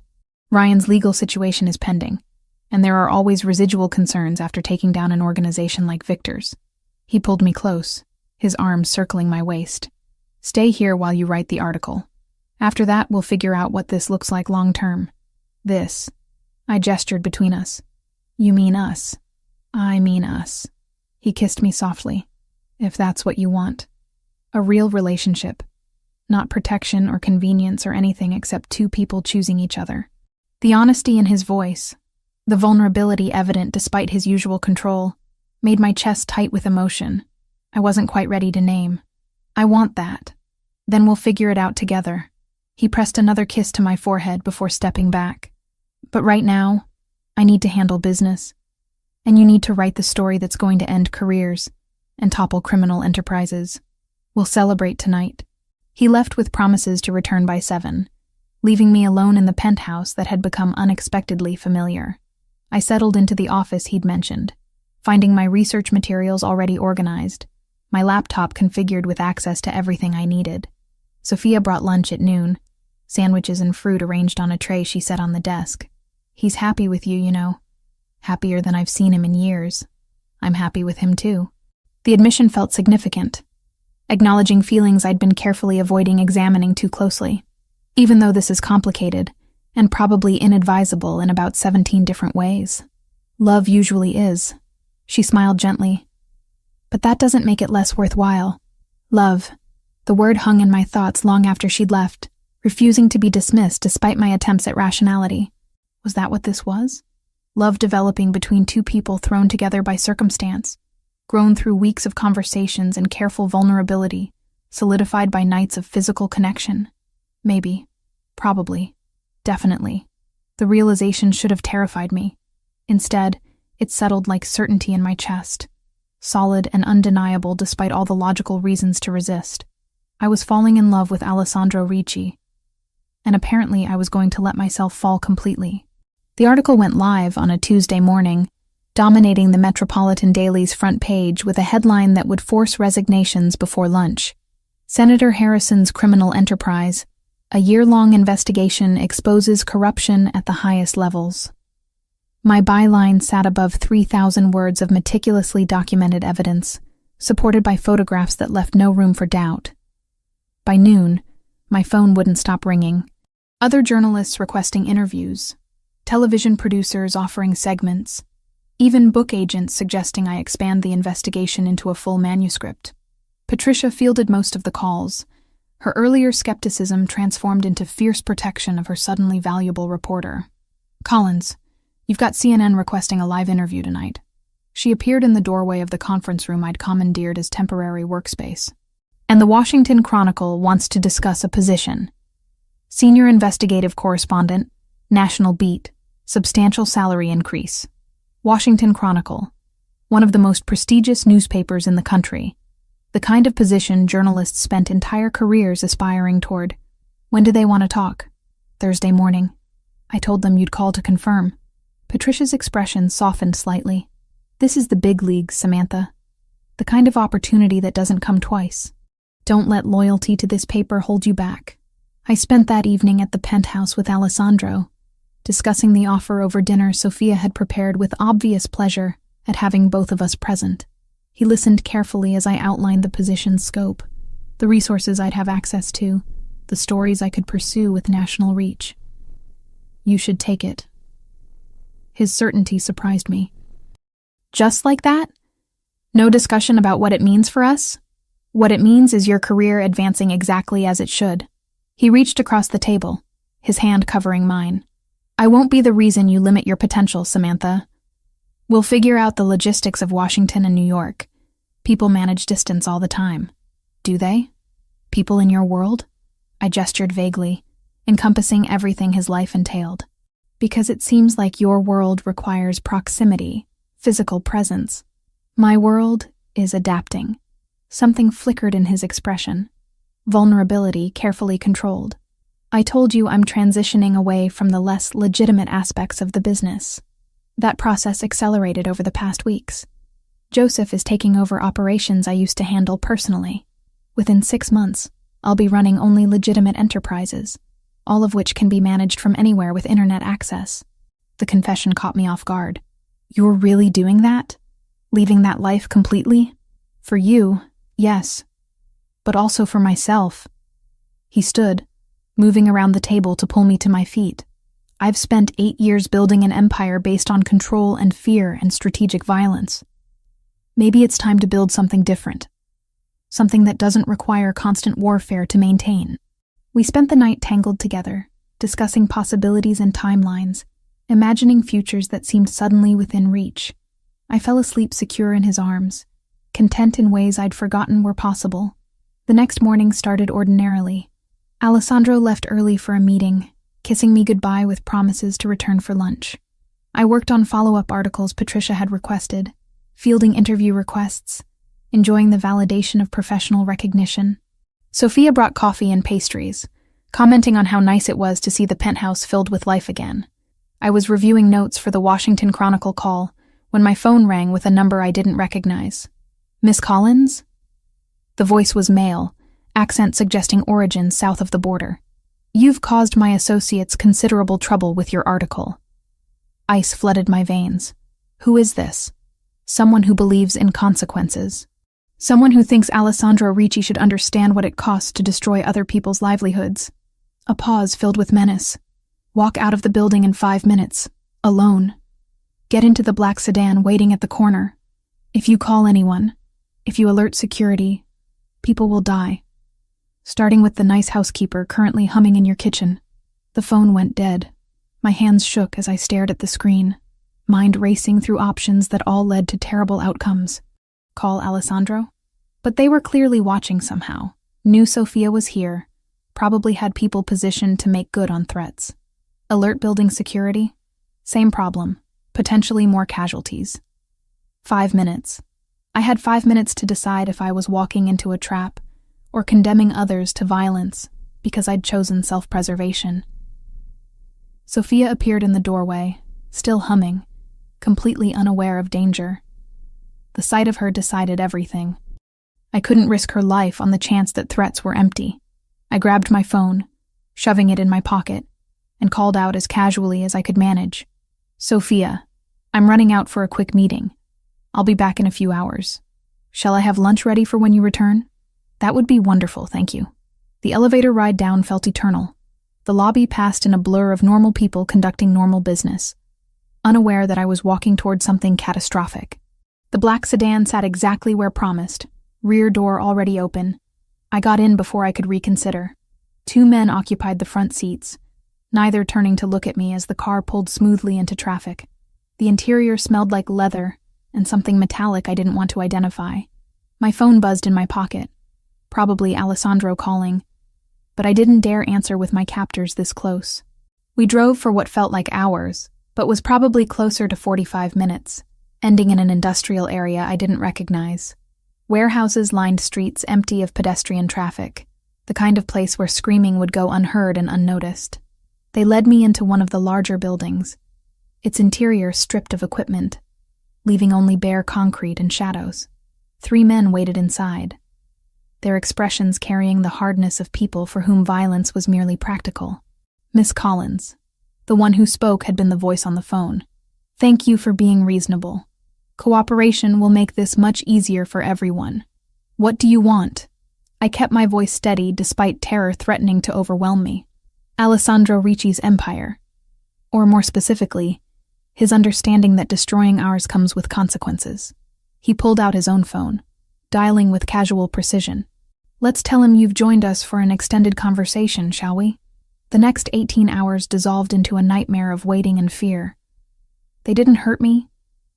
Ryan's legal situation is pending, and there are always residual concerns after taking down an organization like Victor's. He pulled me close, his arms circling my waist. Stay here while you write the article. After that, we'll figure out what this looks like long term. This. I gestured between us. You mean us. I mean us. He kissed me softly. If that's what you want. A real relationship. Not protection or convenience or anything except two people choosing each other. The honesty in his voice, the vulnerability evident despite his usual control, made my chest tight with emotion. I wasn't quite ready to name. I want that. Then we'll figure it out together. He pressed another kiss to my forehead before stepping back. But right now, I need to handle business. And you need to write the story that's going to end careers and topple criminal enterprises. We'll celebrate tonight. He left with promises to return by 7, leaving me alone in the penthouse that had become unexpectedly familiar. I settled into the office he'd mentioned, finding my research materials already organized, my laptop configured with access to everything I needed. Sophia brought lunch at noon, sandwiches and fruit arranged on a tray she set on the desk. He's happy with you, you know. Happier than I've seen him in years. I'm happy with him too. The admission felt significant, acknowledging feelings I'd been carefully avoiding examining too closely. Even though this is complicated, and probably inadvisable in about 17 different ways. Love usually is. She smiled gently. But that doesn't make it less worthwhile. Love. The word hung in my thoughts long after she'd left, refusing to be dismissed despite my attempts at rationality. Was that what this was? Love developing between two people thrown together by circumstance, grown through weeks of conversations and careful vulnerability, solidified by nights of physical connection. Maybe. Probably. Definitely. The realization should have terrified me. Instead, it settled like certainty in my chest, solid and undeniable despite all the logical reasons to resist. I was falling in love with Alessandro Ricci, and apparently I was going to let myself fall completely. The article went live on a Tuesday morning, dominating the Metropolitan Daily's front page with a headline that would force resignations before lunch. Senator Harrison's criminal enterprise. A year-long investigation exposes corruption at the highest levels. My byline sat above 3,000 words of meticulously documented evidence, supported by photographs that left no room for doubt. By noon, my phone wouldn't stop ringing. Other journalists requesting interviews, television producers offering segments, even book agents suggesting I expand the investigation into a full manuscript. Patricia fielded most of the calls, her earlier skepticism transformed into fierce protection of her suddenly valuable reporter. Collins, you've got CNN requesting a live interview tonight. She appeared in the doorway of the conference room I'd commandeered as temporary workspace. And the Washington Chronicle wants to discuss a position. Senior investigative correspondent, national beat, substantial salary increase. Washington Chronicle, one of the most prestigious newspapers in the country. The kind of position journalists spent entire careers aspiring toward. When do they want to talk? Thursday morning. I told them you'd call to confirm. Patricia's expression softened slightly. This is the big leagues, Samantha. The kind of opportunity that doesn't come twice. Don't let loyalty to this paper hold you back. I spent that evening at the penthouse with Alessandro, discussing the offer over dinner Sophia had prepared with obvious pleasure at having both of us present. He listened carefully as I outlined the position's scope, the resources I'd have access to, the stories I could pursue with national reach. You should take it. His certainty surprised me. Just like that? No discussion about what it means for us? What it means is your career advancing exactly as it should. He reached across the table, his hand covering mine. I won't be the reason you limit your potential, Samantha. We'll figure out the logistics of Washington and New York. People manage distance all the time. Do they? People in your world? I gestured vaguely, encompassing everything his life entailed. Because it seems like your world requires proximity, physical presence. My world is adapting. Something flickered in his expression. Vulnerability carefully controlled. I told you I'm transitioning away from the less legitimate aspects of the business. That process accelerated over the past weeks. Joseph is taking over operations I used to handle personally. Within 6 months, I'll be running only legitimate enterprises, all of which can be managed from anywhere with internet access. The confession caught me off guard. You're really doing that? Leaving that life completely? For you, yes. But also for myself. He stood, moving around the table to pull me to my feet. I've spent 8 years building an empire based on control and fear and strategic violence. Maybe it's time to build something different. Something that doesn't require constant warfare to maintain. We spent the night tangled together, discussing possibilities and timelines, imagining futures that seemed suddenly within reach. I fell asleep secure in his arms, content in ways I'd forgotten were possible. The next morning started ordinarily. Alessandro left early for a meeting, kissing me goodbye with promises to return for lunch. I worked on follow-up articles Patricia had requested, fielding interview requests, enjoying the validation of professional recognition. Sophia brought coffee and pastries, commenting on how nice it was to see the penthouse filled with life again. I was reviewing notes for the Washington Chronicle call when my phone rang with a number I didn't recognize. Miss Collins? The voice was male, accent suggesting origin south of the border. You've caused my associates considerable trouble with your article. Ice flooded my veins. Who is this? Someone who believes in consequences. Someone who thinks Alessandro Ricci should understand what it costs to destroy other people's livelihoods. A pause filled with menace. Walk out of the building in 5 minutes, alone. Get into the black sedan waiting at the corner. If you call anyone, if you alert security, people will die. Starting with the nice housekeeper currently humming in your kitchen. The phone went dead. My hands shook as I stared at the screen, mind racing through options that all led to terrible outcomes. Call Alessandro? But they were clearly watching somehow. Knew Sophia was here, probably had people positioned to make good on threats. Alert building security? Same problem, potentially more casualties. 5 minutes. I had 5 minutes to decide if I was walking into a trap or condemning others to violence because I'd chosen self-preservation. Sophia appeared in the doorway, still humming, completely unaware of danger. The sight of her decided everything. I couldn't risk her life on the chance that threats were empty. I grabbed my phone, shoving it in my pocket, and called out as casually as I could manage. Sophia, I'm running out for a quick meeting. I'll be back in a few hours. Shall I have lunch ready for when you return? That would be wonderful, thank you. The elevator ride down felt eternal. The lobby passed in a blur of normal people conducting normal business, unaware that I was walking toward something catastrophic. The black sedan sat exactly where promised, rear door already open. I got in before I could reconsider. 2 men occupied the front seats, neither turning to look at me as the car pulled smoothly into traffic. The interior smelled like leather and something metallic I didn't want to identify. My phone buzzed in my pocket, probably Alessandro calling, but I didn't dare answer with my captors this close. We drove for what felt like hours, but was probably closer to 45 minutes, ending in an industrial area I didn't recognize. Warehouses lined streets empty of pedestrian traffic, the kind of place where screaming would go unheard and unnoticed. They led me into one of the larger buildings, its interior stripped of equipment, leaving only bare concrete and shadows. 3 men waited inside, their expressions carrying the hardness of people for whom violence was merely practical. Miss Collins, the one who spoke, had been the voice on the phone. Thank you for being reasonable. Cooperation will make this much easier for everyone. What do you want? I kept my voice steady despite terror threatening to overwhelm me. Alessandro Ricci's empire. Or more specifically, his understanding that destroying ours comes with consequences. He pulled out his own phone, dialing with casual precision. Let's tell him you've joined us for an extended conversation, shall we? The next 18 hours dissolved into a nightmare of waiting and fear. They didn't hurt me,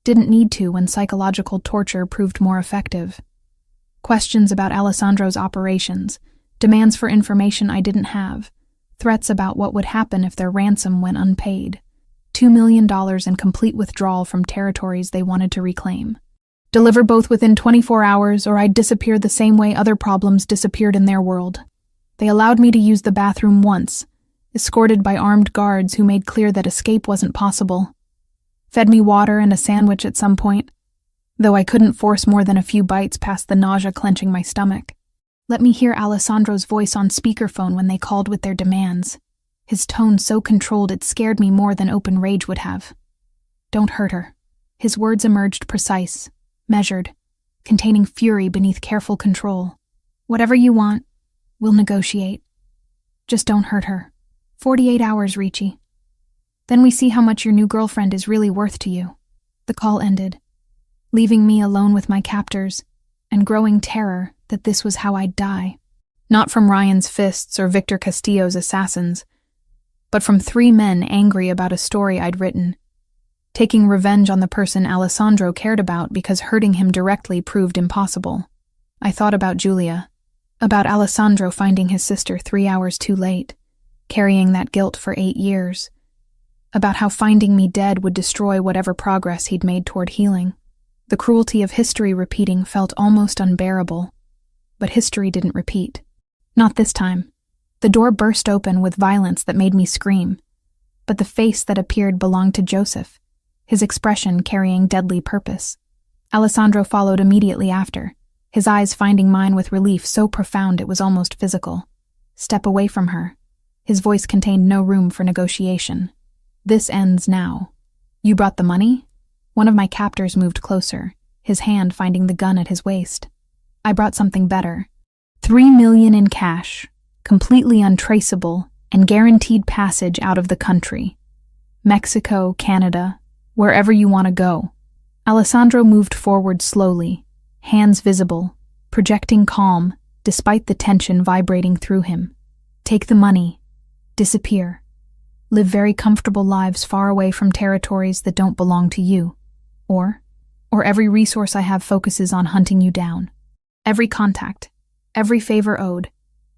didn't need to when psychological torture proved more effective. Questions about Alessandro's operations, demands for information I didn't have, threats about what would happen if their ransom went unpaid, $2 million in complete withdrawal from territories they wanted to reclaim. Deliver both within 24 hours or I'd disappear the same way other problems disappeared in their world. They allowed me to use the bathroom once, escorted by armed guards who made clear that escape wasn't possible. Fed me water and a sandwich at some point, though I couldn't force more than a few bites past the nausea clenching my stomach. Let me hear Alessandro's voice on speakerphone when they called with their demands. His tone so controlled it scared me more than open rage would have. Don't hurt her. His words emerged precise, measured, containing fury beneath careful control. Whatever you want, we'll negotiate. Just don't hurt her. 48 hours, Ricci. Then we see how much your new girlfriend is really worth to you. The call ended, leaving me alone with my captors and growing terror that this was how I'd die. Not from Ryan's fists or Victor Castillo's assassins, but from 3 men angry about a story I'd written, taking revenge on the person Alessandro cared about because hurting him directly proved impossible. I thought about Julia, about Alessandro finding his sister 3 hours too late, carrying that guilt for 8 years, about how finding me dead would destroy whatever progress he'd made toward healing. The cruelty of history repeating felt almost unbearable, but history didn't repeat. Not this time. The door burst open with violence that made me scream, but the face that appeared belonged to Joseph, his expression carrying deadly purpose. Alessandro followed immediately after, his eyes finding mine with relief so profound it was almost physical. Step away from her. His voice contained no room for negotiation. This ends now. You brought the money? One of my captors moved closer, his hand finding the gun at his waist. I brought something better. $3 million in cash, completely untraceable, and guaranteed passage out of the country. Mexico, Canada, wherever you want to go. Alessandro moved forward slowly, hands visible, projecting calm, despite the tension vibrating through him. Take the money. Disappear. Live very comfortable lives far away from territories that don't belong to you. Or every resource I have focuses on hunting you down. Every contact, every favor owed,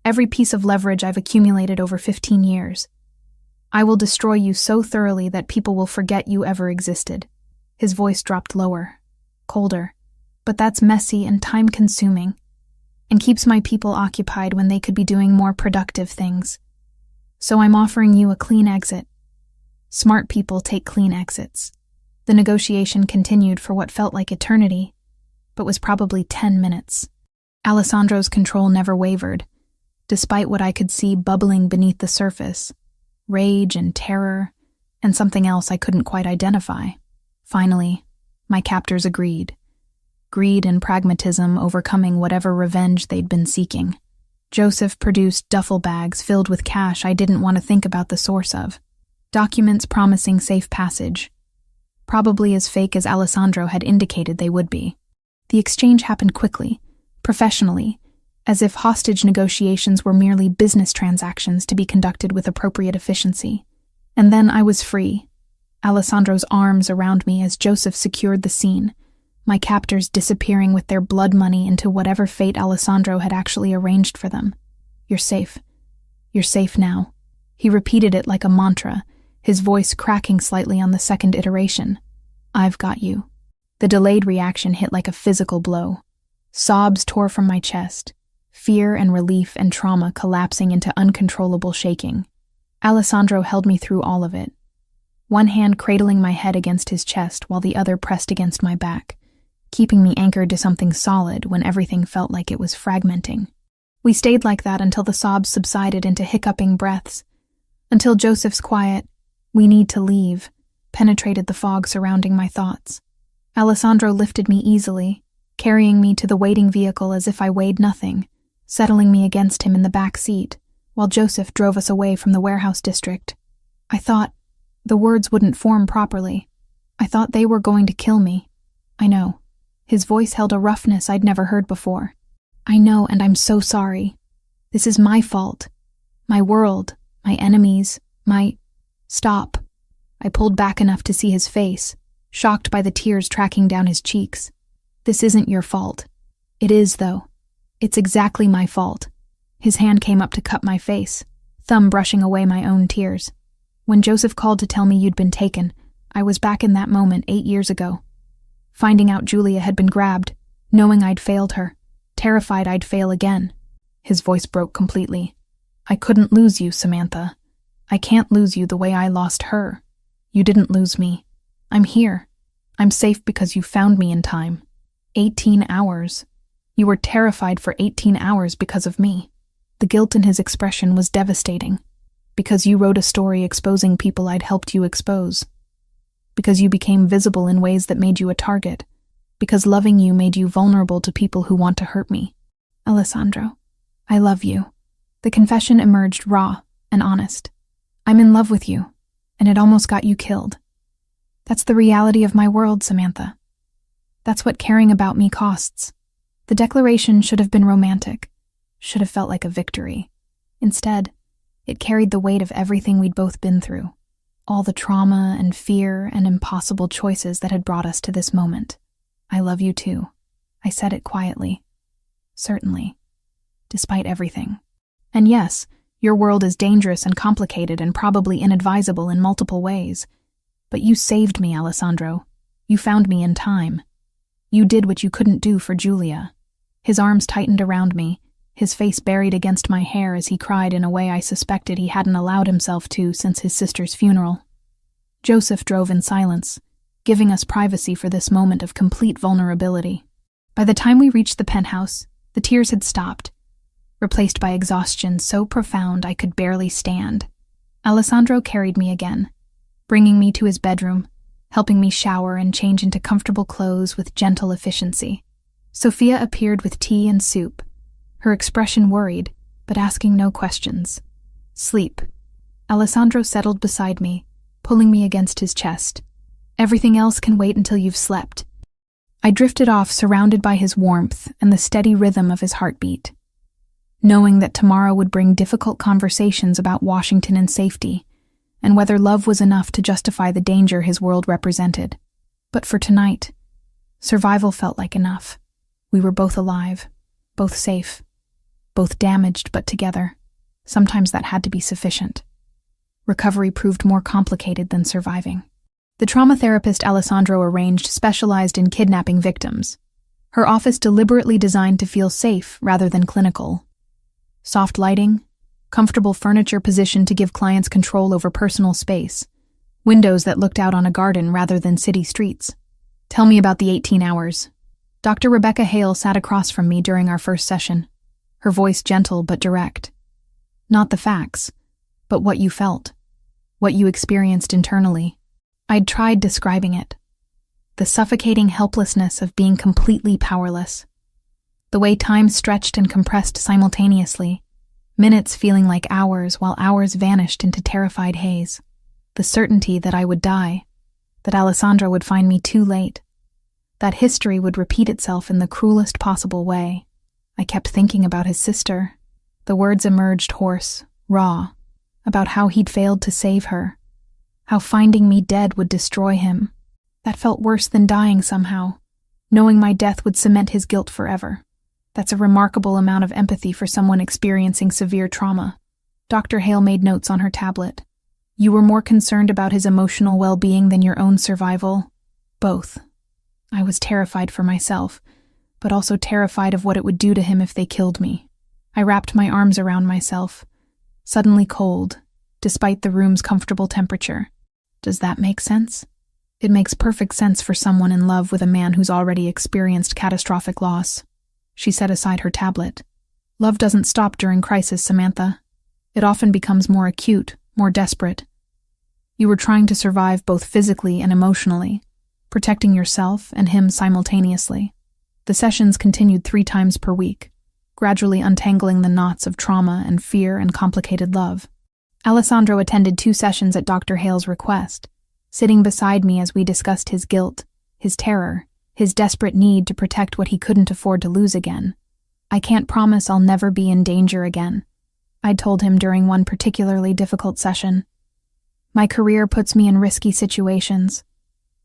every piece of leverage I've accumulated over 15 years. I will destroy you so thoroughly that people will forget you ever existed. His voice dropped lower, colder, but that's messy and time-consuming, and keeps my people occupied when they could be doing more productive things. So I'm offering you a clean exit. Smart people take clean exits. The negotiation continued for what felt like eternity, but was probably 10 minutes. Alessandro's control never wavered, despite what I could see bubbling beneath the surface, rage and terror, and something else I couldn't quite identify. Finally, my captors agreed, greed and pragmatism overcoming whatever revenge they'd been seeking. Joseph produced duffel bags filled with cash I didn't want to think about the source of, documents promising safe passage, probably as fake as Alessandro had indicated they would be. The exchange happened quickly, professionally, as if hostage negotiations were merely business transactions to be conducted with appropriate efficiency. And then I was free, Alessandro's arms around me as Joseph secured the scene, my captors disappearing with their blood money into whatever fate Alessandro had actually arranged for them. You're safe. You're safe now. He repeated it like a mantra, his voice cracking slightly on the second iteration. I've got you. The delayed reaction hit like a physical blow. Sobs tore from my chest, fear and relief and trauma collapsing into uncontrollable shaking. Alessandro held me through all of it, one hand cradling my head against his chest while the other pressed against my back, keeping me anchored to something solid when everything felt like it was fragmenting. We stayed like that until the sobs subsided into hiccuping breaths, until Joseph's quiet, "We need to leave," penetrated the fog surrounding my thoughts. Alessandro lifted me easily, carrying me to the waiting vehicle as if I weighed nothing, settling me against him in the back seat, while Joseph drove us away from the warehouse district. I thought the words wouldn't form properly. I thought they were going to kill me. I know. His voice held a roughness I'd never heard before. I know, and I'm so sorry. This is my fault. My world, my enemies, my... Stop. I pulled back enough to see his face, shocked by the tears tracking down his cheeks. This isn't your fault. It is, though. It's exactly my fault. His hand came up to cup my face, thumb brushing away my own tears. When Joseph called to tell me you'd been taken, I was back in that moment 8 years ago. Finding out Julia had been grabbed, knowing I'd failed her, terrified I'd fail again. His voice broke completely. I couldn't lose you, Samantha. I can't lose you the way I lost her. You didn't lose me. I'm here. I'm safe because you found me in time. 18 hours. You were terrified for 18 hours because of me. The guilt in his expression was devastating. Because you wrote a story exposing people I'd helped you expose. Because you became visible in ways that made you a target. Because loving you made you vulnerable to people who want to hurt me. Alessandro, I love you. The confession emerged raw and honest. I'm in love with you, and it almost got you killed. That's the reality of my world, Samantha. That's what caring about me costs. The declaration should have been romantic, should have felt like a victory. Instead, it carried the weight of everything we'd both been through, all the trauma and fear and impossible choices that had brought us to this moment. I love you too. I said it quietly. Certainly. Despite everything. And yes, your world is dangerous and complicated and probably inadvisable in multiple ways. But you saved me, Alessandro. You found me in time. You did what you couldn't do for Julia. His arms tightened around me, his face buried against my hair as he cried in a way I suspected he hadn't allowed himself to since his sister's funeral. Joseph drove in silence, giving us privacy for this moment of complete vulnerability. By the time we reached the penthouse, the tears had stopped, replaced by exhaustion so profound I could barely stand. Alessandro carried me again, bringing me to his bedroom, helping me shower and change into comfortable clothes with gentle efficiency. Sophia appeared with tea and soup, her expression worried, but asking no questions. Sleep. Alessandro settled beside me, pulling me against his chest. Everything else can wait until you've slept. I drifted off, surrounded by his warmth and the steady rhythm of his heartbeat, knowing that tomorrow would bring difficult conversations about Washington and safety, and whether love was enough to justify the danger his world represented. But for tonight, survival felt like enough. We were both alive, both safe, both damaged but together. Sometimes that had to be sufficient. Recovery proved more complicated than surviving. The trauma therapist Alessandro arranged specialized in kidnapping victims. Her office deliberately designed to feel safe rather than clinical. Soft lighting, comfortable furniture positioned to give clients control over personal space, windows that looked out on a garden rather than city streets. Tell me about the 18 hours. Dr. Rebecca Hale sat across from me during our first session, her voice gentle but direct. Not the facts, but what you felt, what you experienced internally. I'd tried describing it. The suffocating helplessness of being completely powerless. The way time stretched and compressed simultaneously, minutes feeling like hours while hours vanished into terrified haze. The certainty that I would die, that Alessandro would find me too late, that history would repeat itself in the cruelest possible way. I kept thinking about his sister. The words emerged hoarse, raw, about how he'd failed to save her, how finding me dead would destroy him. That felt worse than dying somehow, knowing my death would cement his guilt forever. That's a remarkable amount of empathy for someone experiencing severe trauma. Dr. Hale made notes on her tablet. You were more concerned about his emotional well-being than your own survival. Both. I was terrified for myself, but also terrified of what it would do to him if they killed me. I wrapped my arms around myself, suddenly cold, despite the room's comfortable temperature. Does that make sense? It makes perfect sense for someone in love with a man who's already experienced catastrophic loss. She set aside her tablet. Love doesn't stop during crisis, Samantha. It often becomes more acute, more desperate. You were trying to survive both physically and emotionally, protecting yourself and him simultaneously. The sessions continued 3 times per week, gradually untangling the knots of trauma and fear and complicated love. Alessandro attended 2 sessions at Dr. Hale's request, sitting beside me as we discussed his guilt, his terror, his desperate need to protect what he couldn't afford to lose again. I can't promise I'll never be in danger again, I'd told him during one particularly difficult session. My career puts me in risky situations.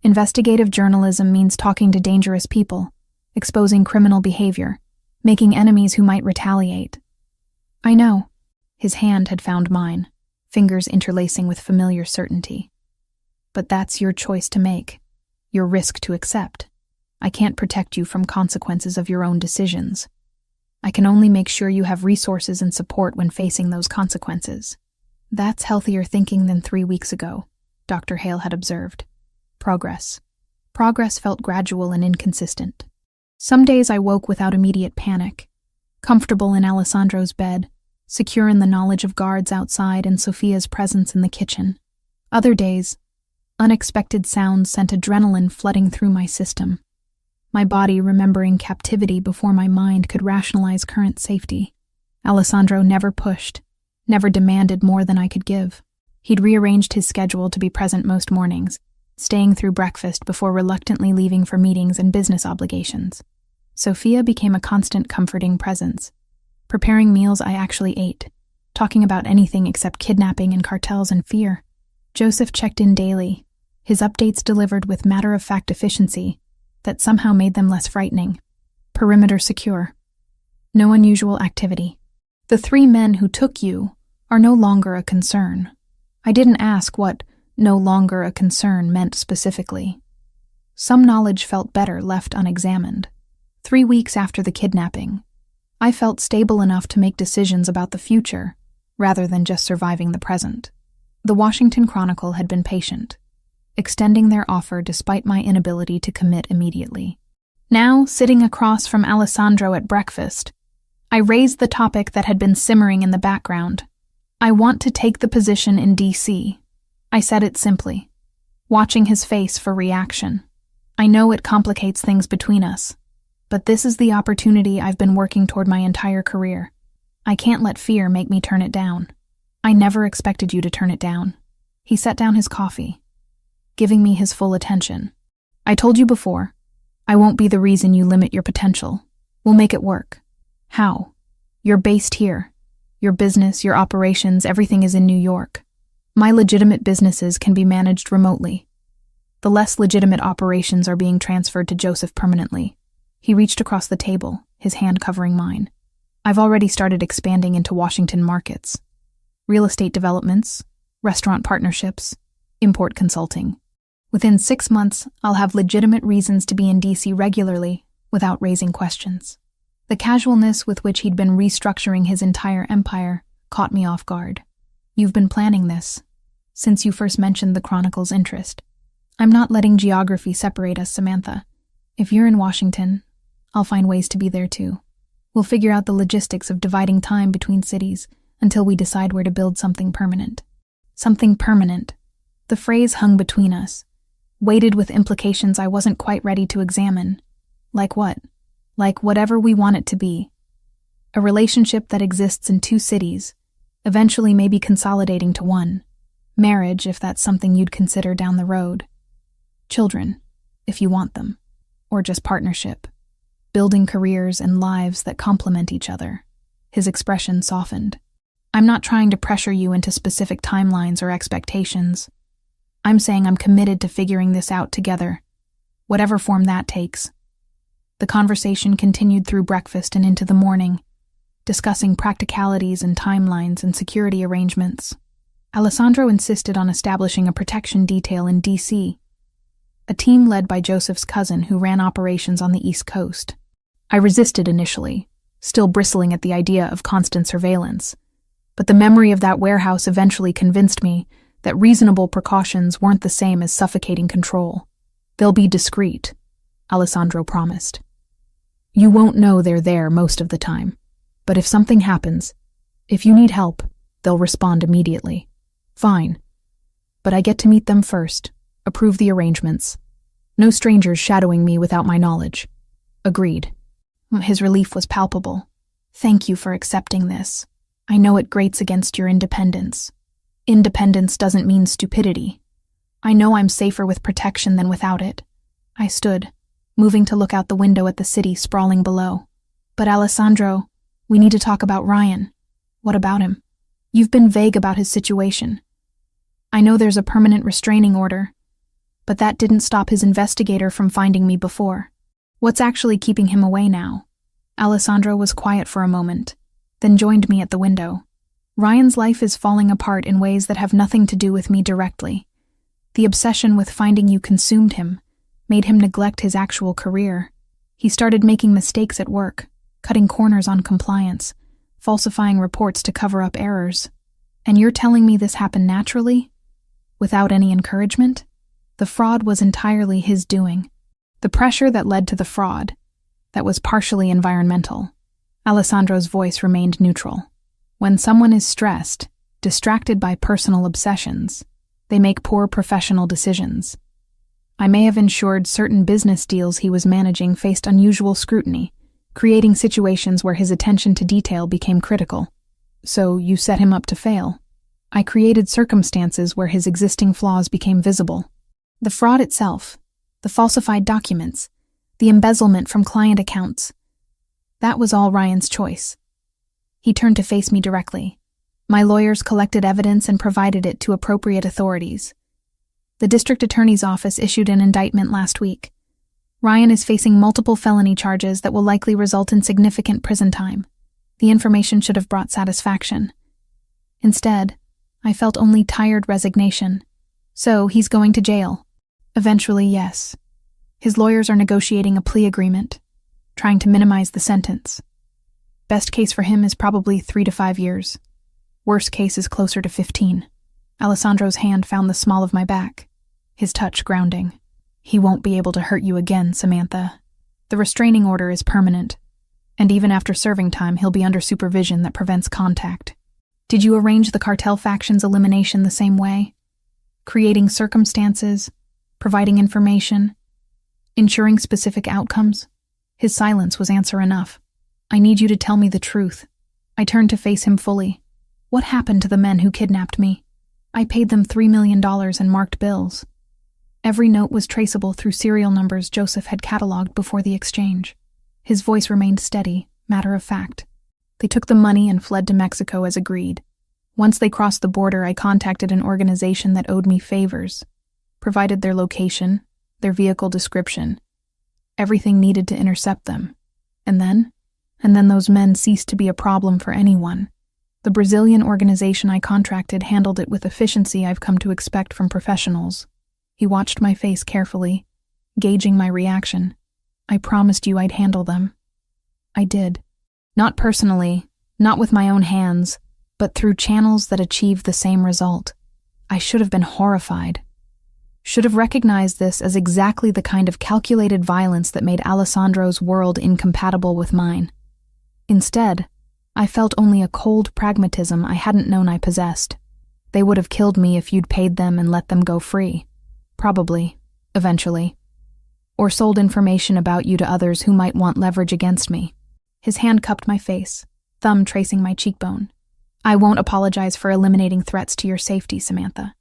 Investigative journalism means talking to dangerous people, exposing criminal behavior. making enemies who might retaliate. I know. His hand had found mine, fingers interlacing with familiar certainty. But that's your choice to make, your risk to accept. I can't protect you from consequences of your own decisions. I can only make sure you have resources and support when facing those consequences. That's healthier thinking than 3 weeks ago, Dr. Hale had observed. Progress. Progress felt gradual and inconsistent. Some days I woke without immediate panic, comfortable in Alessandro's bed, secure in the knowledge of guards outside and Sophia's presence in the kitchen. Other days, unexpected sounds sent adrenaline flooding through my system, my body remembering captivity before my mind could rationalize current safety. Alessandro never pushed, never demanded more than I could give. He'd rearranged his schedule to be present most mornings, staying through breakfast before reluctantly leaving for meetings and business obligations. Sophia became a constant comforting presence, preparing meals I actually ate, talking about anything except kidnapping and cartels and fear. Joseph checked in daily, his updates delivered with matter-of-fact efficiency that somehow made them less frightening. Perimeter secure. No unusual activity. The 3 men who took you are no longer a concern. I didn't ask what no longer a concern meant specifically. Some knowledge felt better left unexamined. 3 weeks after the kidnapping, I felt stable enough to make decisions about the future, rather than just surviving the present. The Washington Chronicle had been patient, extending their offer despite my inability to commit immediately. Now, sitting across from Alessandro at breakfast, I raised the topic that had been simmering in the background. I want to take the position in D.C. I said it simply, watching his face for reaction. I know it complicates things between us, but this is the opportunity I've been working toward my entire career. I can't let fear make me turn it down. I never expected you to turn it down. He set down his coffee, giving me his full attention. I told you before, I won't be the reason you limit your potential. We'll make it work. How? You're based here. Your business, your operations, everything is in New York. My legitimate businesses can be managed remotely. The less legitimate operations are being transferred to Joseph permanently. He reached across the table, his hand covering mine. I've already started expanding into Washington markets. Real estate developments, restaurant partnerships, import consulting. Within 6 months, I'll have legitimate reasons to be in D.C. regularly without raising questions. The casualness with which he'd been restructuring his entire empire caught me off guard. You've been planning this since you first mentioned the Chronicle's interest. I'm not letting geography separate us, Samantha. If you're in Washington, I'll find ways to be there too. We'll figure out the logistics of dividing time between cities until we decide where to build something permanent. Something permanent. The phrase hung between us, weighted with implications I wasn't quite ready to examine. Like what? Like whatever we want it to be. A relationship that exists in 2 cities, eventually maybe consolidating to one. Marriage, if that's something you'd consider down the road. Children, if you want them. Or just partnership. Building careers and lives that complement each other. His expression softened. I'm not trying to pressure you into specific timelines or expectations. I'm saying I'm committed to figuring this out together, whatever form that takes. The conversation continued through breakfast and into the morning, discussing practicalities and timelines and security arrangements. Alessandro insisted on establishing a protection detail in D.C., a team led by Joseph's cousin who ran operations on the East Coast. I resisted initially, still bristling at the idea of constant surveillance, but the memory of that warehouse eventually convinced me that reasonable precautions weren't the same as suffocating control. They'll be discreet, Alessandro promised. You won't know they're there most of the time, but if something happens, if you need help, they'll respond immediately. Fine. But I get to meet them first, approve the arrangements. No strangers shadowing me without my knowledge. Agreed. His relief was palpable. Thank you for accepting this. I know it grates against your independence. Independence doesn't mean stupidity. I know I'm safer with protection than without it. I stood, moving to look out the window at the city sprawling below. But Alessandro, we need to talk about Ryan. What about him? You've been vague about his situation. I know there's a permanent restraining order, but that didn't stop his investigator from finding me before. What's actually keeping him away now? Alessandro was quiet for a moment, then joined me at the window. Ryan's life is falling apart in ways that have nothing to do with me directly. The obsession with finding you consumed him, made him neglect his actual career. He started making mistakes at work, cutting corners on compliance, falsifying reports to cover up errors. And you're telling me this happened naturally? Without any encouragement? The fraud was entirely his doing. The pressure that led to the fraud, that was partially environmental. Alessandro's voice remained neutral. When someone is stressed, distracted by personal obsessions, they make poor professional decisions. I may have ensured certain business deals he was managing faced unusual scrutiny, creating situations where his attention to detail became critical. So you set him up to fail. I created circumstances where his existing flaws became visible. The fraud itself, the falsified documents, the embezzlement from client accounts, that was all Ryan's choice. He turned to face me directly. My lawyers collected evidence and provided it to appropriate authorities. The district attorney's office issued an indictment last week. Ryan is facing multiple felony charges that will likely result in significant prison time. The information should have brought satisfaction. Instead, I felt only tired resignation. So he's going to jail. Eventually, yes. His lawyers are negotiating a plea agreement, trying to minimize the sentence. Best case for him is probably 3 to 5 years. Worst case is closer to 15. Alessandro's hand found the small of my back, his touch grounding. He won't be able to hurt you again, Samantha. The restraining order is permanent, and even after serving time, he'll be under supervision that prevents contact. Did you arrange the cartel faction's elimination the same way? Creating circumstances, providing information, ensuring specific outcomes? His silence was answer enough. I need you to tell me the truth. I turned to face him fully. What happened to the men who kidnapped me? I paid them $3 million in marked bills. Every note was traceable through serial numbers Joseph had cataloged before the exchange. His voice remained steady, matter of fact. They took the money and fled to Mexico as agreed. Once they crossed the border, I contacted an organization that owed me favors, provided their location, their vehicle description, everything needed to intercept them. And then those men ceased to be a problem for anyone. The Brazilian organization I contracted handled it with efficiency I've come to expect from professionals. He watched my face carefully, gauging my reaction. I promised you I'd handle them. I did. Not personally, not with my own hands, but through channels that achieved the same result. I should have been horrified. Should have recognized this as exactly the kind of calculated violence that made Alessandro's world incompatible with mine. Instead, I felt only a cold pragmatism I hadn't known I possessed. They would have killed me if you'd paid them and let them go free. Probably, eventually. Or sold information about you to others who might want leverage against me. His hand cupped my face, thumb tracing my cheekbone. I won't apologize for eliminating threats to your safety, Samantha.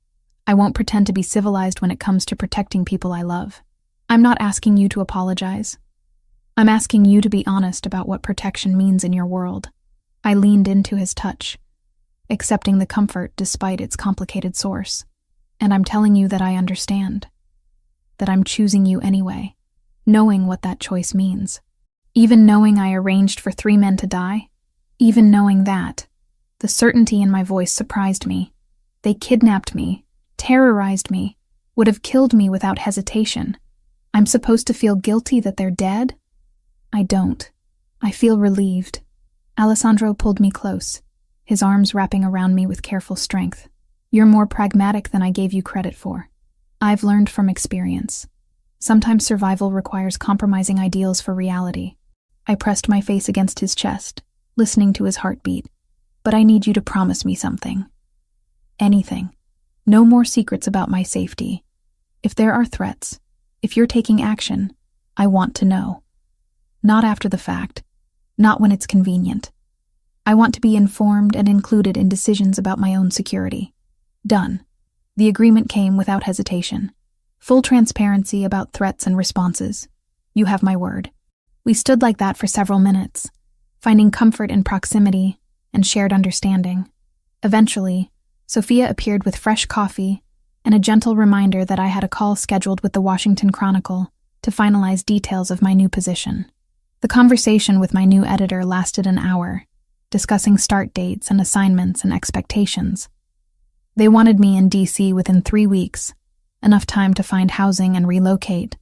I won't pretend to be civilized when it comes to protecting people I love. I'm not asking you to apologize. I'm asking you to be honest about what protection means in your world. I leaned into his touch, accepting the comfort despite its complicated source. And I'm telling you that I understand. That I'm choosing you anyway, knowing what that choice means. Even knowing I arranged for 3 men to die, even knowing that, the certainty in my voice surprised me. They kidnapped me, terrorized me, would have killed me without hesitation. I'm supposed to feel guilty that they're dead? I don't. I feel relieved. Alessandro pulled me close, his arms wrapping around me with careful strength. You're more pragmatic than I gave you credit for. I've learned from experience. Sometimes survival requires compromising ideals for reality. I pressed my face against his chest, listening to his heartbeat. But I need you to promise me something. Anything. No more secrets about my safety. If there are threats, if you're taking action, I want to know. Not after the fact, not when it's convenient. I want to be informed and included in decisions about my own security. Done. The agreement came without hesitation. Full transparency about threats and responses. You have my word. We stood like that for several minutes, finding comfort in proximity and shared understanding. Eventually, Sophia appeared with fresh coffee and a gentle reminder that I had a call scheduled with the Washington Chronicle to finalize details of my new position. The conversation with my new editor lasted an hour, discussing start dates and assignments and expectations. They wanted me in DC within 3 weeks, enough time to find housing and relocate.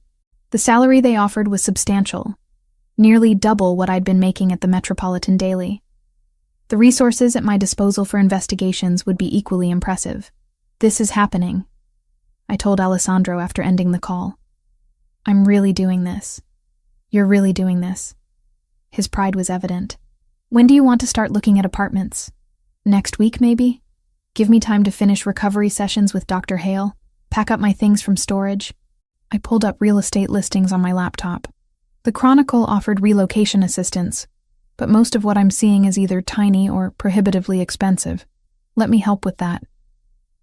The salary they offered was substantial, nearly double what I'd been making at the Metropolitan Daily. The resources at my disposal for investigations would be equally impressive. "This is happening," I told Alessandro after ending the call. "I'm really doing this. You're really doing this." His pride was evident. "When do you want to start looking at apartments? Next week, maybe? Give me time to finish recovery sessions with Dr. Hale, pack up my things from storage." I pulled up real estate listings on my laptop. The Chronicle offered relocation assistance, but most of what I'm seeing is either tiny or prohibitively expensive. "Let me help with that."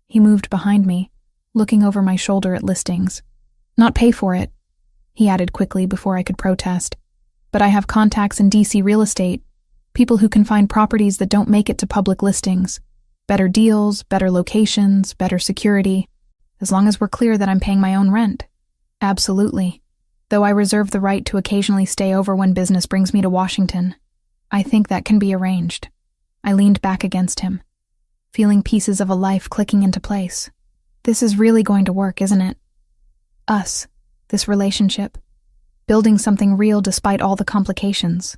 He moved behind me, looking over my shoulder at listings. "Not pay for it," he added quickly before I could protest. "But I have contacts in DC real estate, people who can find properties that don't make it to public listings. Better deals, better locations, better security, as long as we're clear that I'm paying my own rent." "Absolutely. Though I reserve the right to occasionally stay over when business brings me to Washington. I think that can be arranged." I leaned back against him, feeling pieces of a life clicking into place. This is really going to work, isn't it? Us, this relationship, building something real despite all the complications.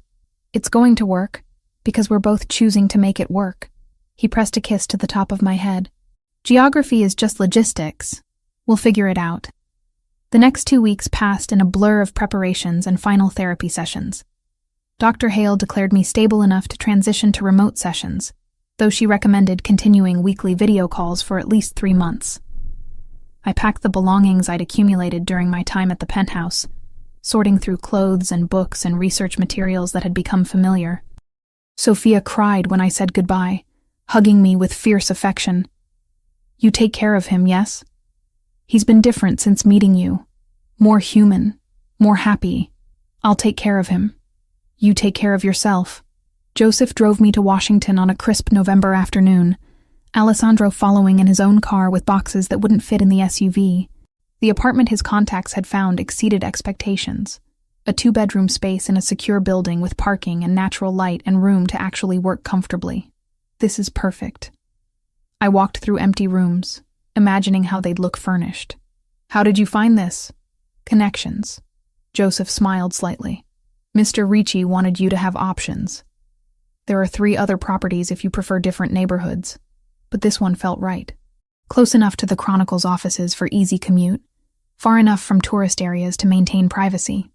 It's going to work, because we're both choosing to make it work. He pressed a kiss to the top of my head. "Geography is just logistics. We'll figure it out." The next 2 weeks passed in a blur of preparations and final therapy sessions. Dr. Hale declared me stable enough to transition to remote sessions, though she recommended continuing weekly video calls for at least 3 months. I packed the belongings I'd accumulated during my time at the penthouse, sorting through clothes and books and research materials that had become familiar. Sophia cried when I said goodbye, hugging me with fierce affection. "You take care of him, yes? He's been different since meeting you. More human, more happy. I'll take care of him. You take care of yourself." Joseph drove me to Washington on a crisp November afternoon, Alessandro following in his own car with boxes that wouldn't fit in the SUV. The apartment his contacts had found exceeded expectations. A 2-bedroom space in a secure building with parking and natural light and room to actually work comfortably. This is perfect. I walked through empty rooms, imagining how they'd look furnished. "How did you find this?" "Connections." Joseph smiled slightly. "Mr. Ricci wanted you to have options. There are 3 other properties if you prefer different neighborhoods, but this one felt right. Close enough to the Chronicle's offices for easy commute, far enough from tourist areas to maintain privacy.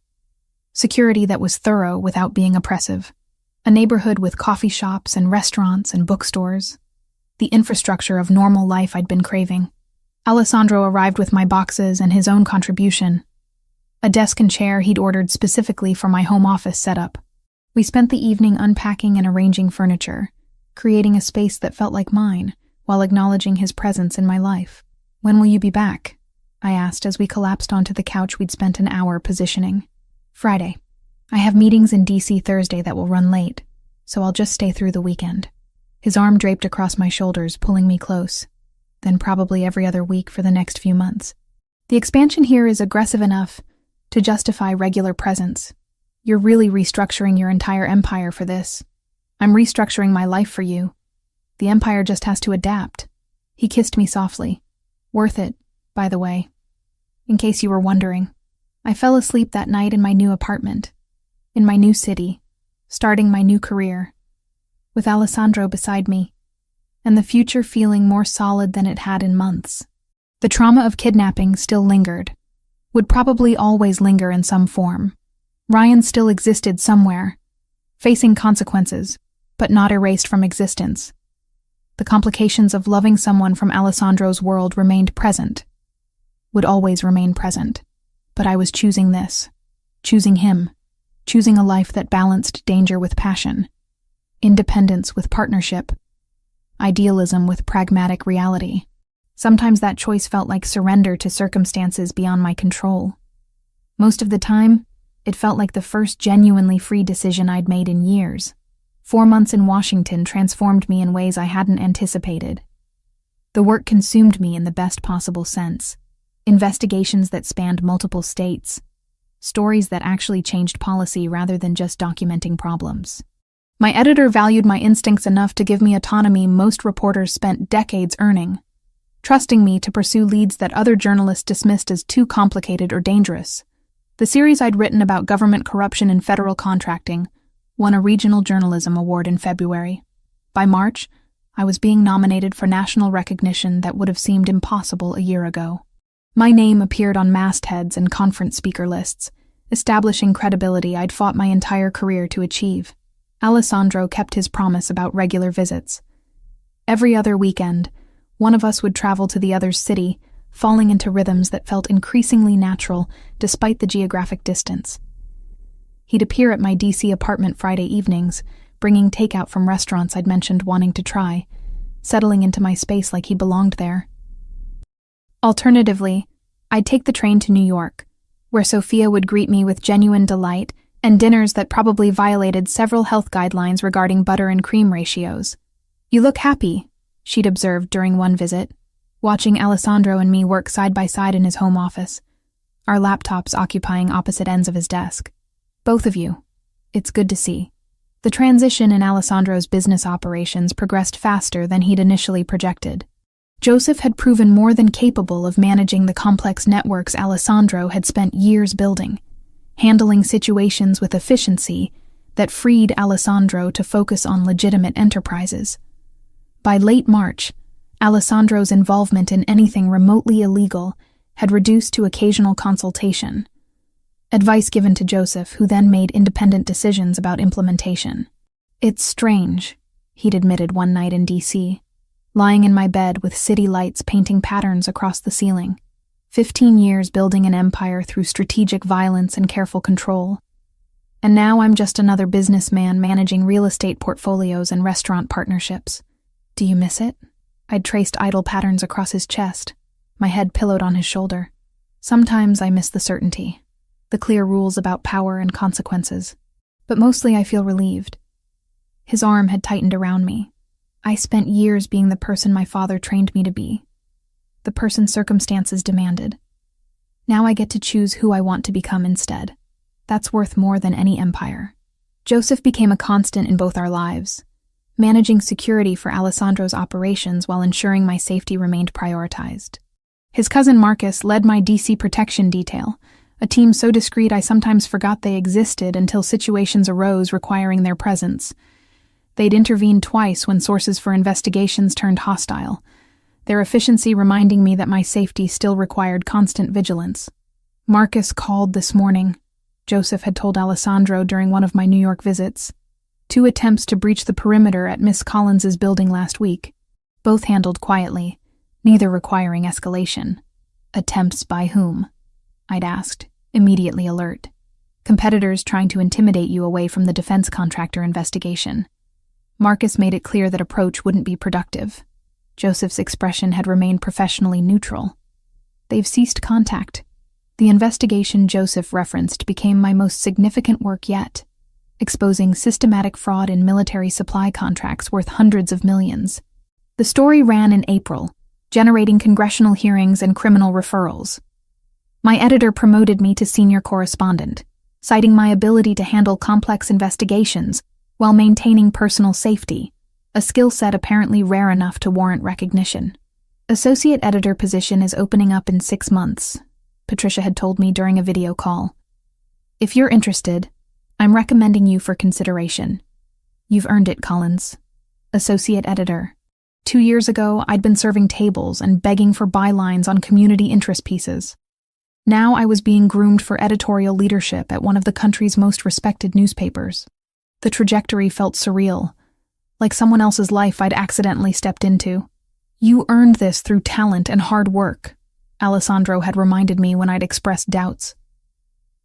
Security that was thorough without being oppressive. A neighborhood with coffee shops and restaurants and bookstores. The infrastructure of normal life I'd been craving. Alessandro arrived with my boxes and his own contribution. A desk and chair he'd ordered specifically for my home office setup. We spent the evening unpacking and arranging furniture, creating a space that felt like mine, while acknowledging his presence in my life. "When will you be back?" I asked as we collapsed onto the couch we'd spent an hour positioning. "Friday. I have meetings in DC Thursday that will run late, so I'll just stay through the weekend." His arm draped across my shoulders, pulling me close, then probably every other week for the next few months. "The expansion here is aggressive enough to justify regular presence. You're really restructuring your entire empire for this. I'm restructuring my life for you. The empire just has to adapt." He kissed me softly. "Worth it, by the way. In case you were wondering." I fell asleep that night in my new apartment, in my new city, starting my new career, with Alessandro beside me, and the future feeling more solid than it had in months. The trauma of kidnapping still lingered, would probably always linger in some form. Ryan still existed somewhere, facing consequences, but not erased from existence. The complications of loving someone from Alessandro's world remained present, would always remain present. But I was choosing this, choosing him, choosing a life that balanced danger with passion, independence with partnership, idealism with pragmatic reality. Sometimes that choice felt like surrender to circumstances beyond my control. Most of the time, it felt like the first genuinely free decision I'd made in years. 4 months in Washington transformed me in ways I hadn't anticipated. The work consumed me in the best possible sense. Investigations that spanned multiple states, Stories that actually changed policy rather than just documenting problems. My editor valued my instincts enough to give me autonomy most reporters spent decades earning, trusting me to pursue leads that other journalists dismissed as too complicated or dangerous. The series I'd written about government corruption and federal contracting won a regional journalism award in February. By March, I was being nominated for national recognition that would have seemed impossible a year ago. My name appeared on mastheads and conference speaker lists, establishing credibility I'd fought my entire career to achieve. Alessandro kept his promise about regular visits. Every other weekend, one of us would travel to the other's city, falling into rhythms that felt increasingly natural despite the geographic distance. He'd appear at my DC apartment Friday evenings, bringing takeout from restaurants I'd mentioned wanting to try, settling into my space like he belonged there. Alternatively, I'd take the train to New York, where Sophia would greet me with genuine delight and dinners that probably violated several health guidelines regarding butter and cream ratios. "You look happy," she'd observed during one visit, watching Alessandro and me work side by side in his home office, our laptops occupying opposite ends of his desk. "Both of you. It's good to see." The transition in Alessandro's business operations progressed faster than he'd initially projected. Joseph had proven more than capable of managing the complex networks Alessandro had spent years building, handling situations with efficiency that freed Alessandro to focus on legitimate enterprises. By late March, Alessandro's involvement in anything remotely illegal had reduced to occasional consultation, advice given to Joseph, who then made independent decisions about implementation. "It's strange," he'd admitted one night in DC, lying in my bed with city lights painting patterns across the ceiling. 15 years building an empire through strategic violence and careful control. And now I'm just another businessman managing real estate portfolios and restaurant partnerships. "Do you miss it?" I'd traced idle patterns across his chest, my head pillowed on his shoulder. "Sometimes I miss the certainty, the clear rules about power and consequences. But mostly I feel relieved." His arm had tightened around me. I spent years being the person my father trained me to be, the person circumstances demanded. Now I get to choose who I want to become instead. That's worth more than any empire. Joseph became a constant in both our lives, managing security for Alessandro's operations while ensuring my safety remained prioritized. His cousin Marcus led my DC protection detail, a team so discreet I sometimes forgot they existed until situations arose requiring their presence. They'd intervened twice when sources for investigations turned hostile, their efficiency reminding me that my safety still required constant vigilance. "Marcus called this morning," Joseph had told Alessandro during one of my New York visits. "2 attempts to breach the perimeter at Miss Collins's building last week, both handled quietly, neither requiring escalation." "Attempts by whom?" I'd asked, immediately alert. "Competitors trying to intimidate you away from the defense contractor investigation." Marcus made it clear that approach wouldn't be productive. Joseph's expression had remained professionally neutral. "They've ceased contact." The investigation Joseph referenced became my most significant work yet, exposing systematic fraud in military supply contracts worth hundreds of millions. The story ran in April, generating congressional hearings and criminal referrals. My editor promoted me to senior correspondent, citing my ability to handle complex investigations while maintaining personal safety, a skill set apparently rare enough to warrant recognition. "Associate editor position is opening up in 6 months," Patricia had told me during a video call. "If you're interested, I'm recommending you for consideration. You've earned it, Collins." Associate editor. 2 years ago, I'd been serving tables and begging for bylines on community interest pieces. Now I was being groomed for editorial leadership at one of the country's most respected newspapers. The trajectory felt surreal, like someone else's life I'd accidentally stepped into. "You earned this through talent and hard work," Alessandro had reminded me when I'd expressed doubts.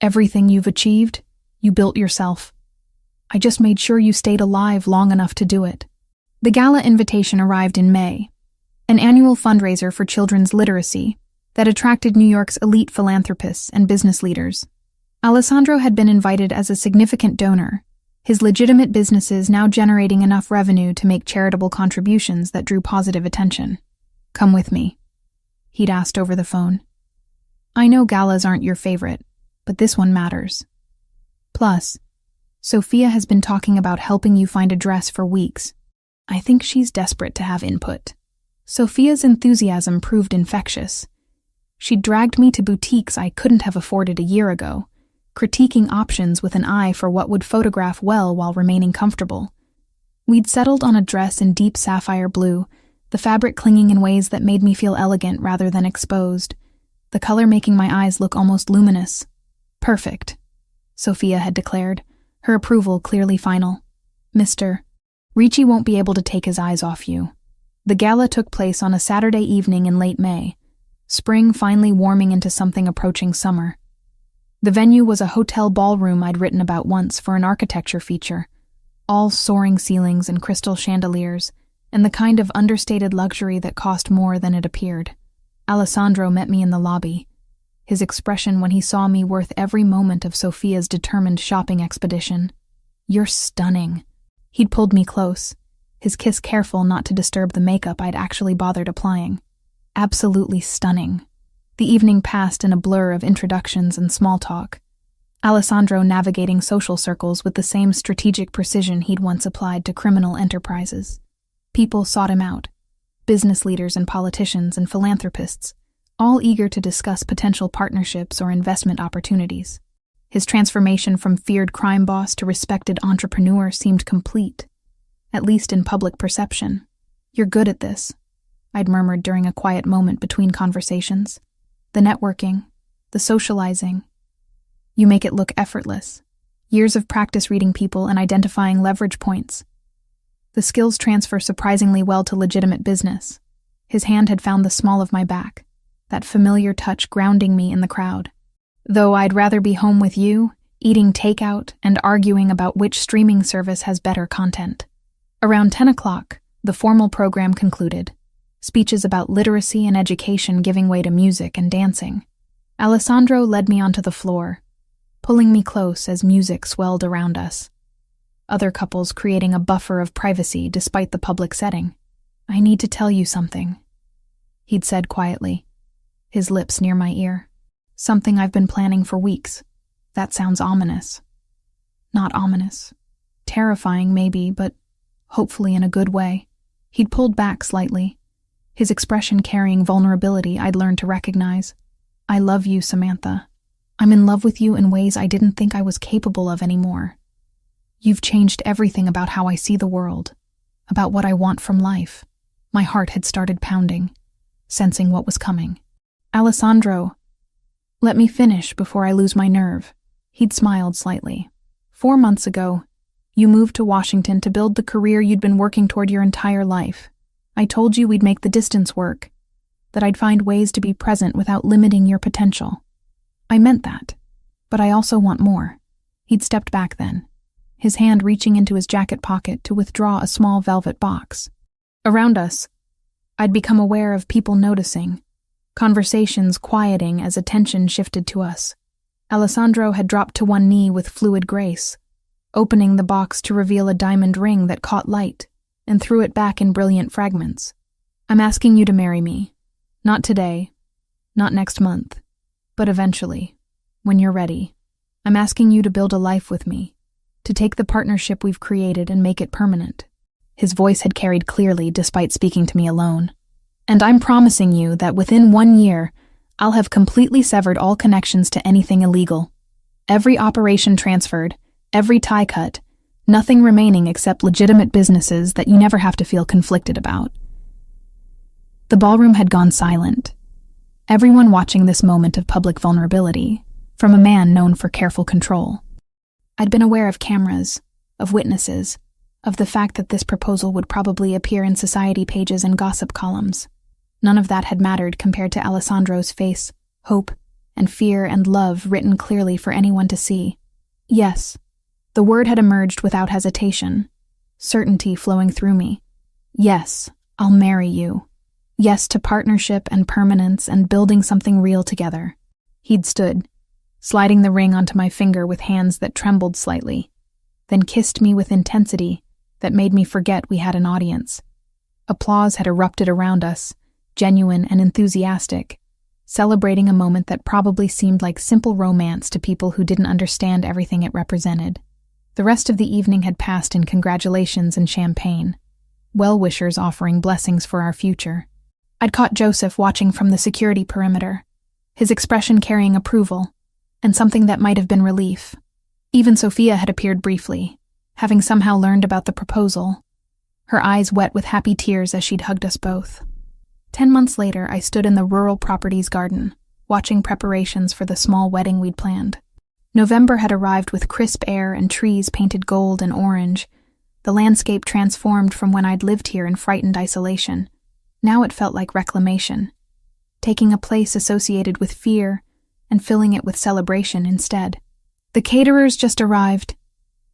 "Everything you've achieved, you built yourself. I just made sure you stayed alive long enough to do it." The gala invitation arrived in May, an annual fundraiser for children's literacy that attracted New York's elite philanthropists and business leaders. Alessandro had been invited as a significant donor, his legitimate businesses now generating enough revenue to make charitable contributions that drew positive attention. "Come with me," he'd asked over the phone. "I know galas aren't your favorite, but this one matters. Plus, Sophia has been talking about helping you find a dress for weeks. I think she's desperate to have input. Sophia's enthusiasm proved infectious. She dragged me to boutiques I couldn't have afforded a year ago, critiquing options with an eye for what would photograph well while remaining comfortable. We'd settled on a dress in deep sapphire blue, the fabric clinging in ways that made me feel elegant rather than exposed, the color making my eyes look almost luminous. Perfect, Sophia had declared, her approval clearly final. Mr. Ricci won't be able to take his eyes off you. The gala took place on a Saturday evening in late May, spring finally warming into something approaching summer. The venue was a hotel ballroom I'd written about once for an architecture feature, all soaring ceilings and crystal chandeliers, and the kind of understated luxury that cost more than it appeared. Alessandro met me in the lobby, his expression when he saw me worth every moment of Sophia's determined shopping expedition. "You're stunning." He'd pulled me close, his kiss careful not to disturb the makeup I'd actually bothered applying. Absolutely stunning. The evening passed in a blur of introductions and small talk, Alessandro navigating social circles with the same strategic precision he'd once applied to criminal enterprises. People sought him out, business leaders and politicians and philanthropists, all eager to discuss potential partnerships or investment opportunities. His transformation from feared crime boss to respected entrepreneur seemed complete, at least in public perception. "You're good at this," I'd murmured during a quiet moment between conversations. "The networking, the socializing. You make it look effortless. Years of practice reading people and identifying leverage points. The skills transfer surprisingly well to legitimate business." His hand had found the small of my back, that familiar touch grounding me in the crowd. "Though I'd rather be home with you, eating takeout and arguing about which streaming service has better content." Around 10 o'clock, the formal program concluded, speeches about literacy and education giving way to music and dancing. Alessandro led me onto the floor, pulling me close as music swelled around us. Other couples creating a buffer of privacy despite the public setting. "I need to tell you something," he'd said quietly, his lips near my ear. "Something I've been planning for weeks." That sounds ominous. Not ominous. Terrifying, maybe, but hopefully in a good way. He'd pulled back slightly, his expression carrying vulnerability I'd learned to recognize. "I love you, Samantha. I'm in love with you in ways I didn't think I was capable of anymore. You've changed everything about how I see the world, about what I want from life." My heart had started pounding, sensing what was coming. "Alessandro, let me finish before I lose my nerve." He'd smiled slightly. 4 months ago, you moved to Washington to build the career you'd been working toward your entire life. I told you we'd make the distance work, that I'd find ways to be present without limiting your potential. I meant that, but I also want more." He'd stepped back then, his hand reaching into his jacket pocket to withdraw a small velvet box. Around us, I'd become aware of people noticing, conversations quieting as attention shifted to us. Alessandro had dropped to one knee with fluid grace, opening the box to reveal a diamond ring that caught light and threw it back in brilliant fragments. "I'm asking you to marry me. Not today, not next month, but eventually, when you're ready. I'm asking you to build a life with me, to take the partnership we've created and make it permanent." His voice had carried clearly despite speaking to me alone. "And I'm promising you that within 1 year, I'll have completely severed all connections to anything illegal. Every operation transferred, every tie cut, nothing remaining except legitimate businesses that you never have to feel conflicted about." The ballroom had gone silent, everyone watching this moment of public vulnerability, from a man known for careful control. I'd been aware of cameras, of witnesses, of the fact that this proposal would probably appear in society pages and gossip columns. None of that had mattered compared to Alessandro's face, hope, and fear and love written clearly for anyone to see. Yes, the word had emerged without hesitation, certainty flowing through me. Yes, I'll marry you. Yes to partnership and permanence and building something real together. He'd stood, sliding the ring onto my finger with hands that trembled slightly, then kissed me with intensity that made me forget we had an audience. Applause had erupted around us, genuine and enthusiastic, celebrating a moment that probably seemed like simple romance to people who didn't understand everything it represented. The rest of the evening had passed in congratulations and champagne, well-wishers offering blessings for our future. I'd caught Joseph watching from the security perimeter, his expression carrying approval, and something that might have been relief. Even Sophia had appeared briefly, having somehow learned about the proposal, her eyes wet with happy tears as she'd hugged us both. 10 months later, I stood in the rural properties garden, watching preparations for the small wedding we'd planned. November had arrived with crisp air and trees painted gold and orange. The landscape transformed from when I'd lived here in frightened isolation. Now it felt like reclamation, taking a place associated with fear and filling it with celebration instead. "The caterers just arrived,"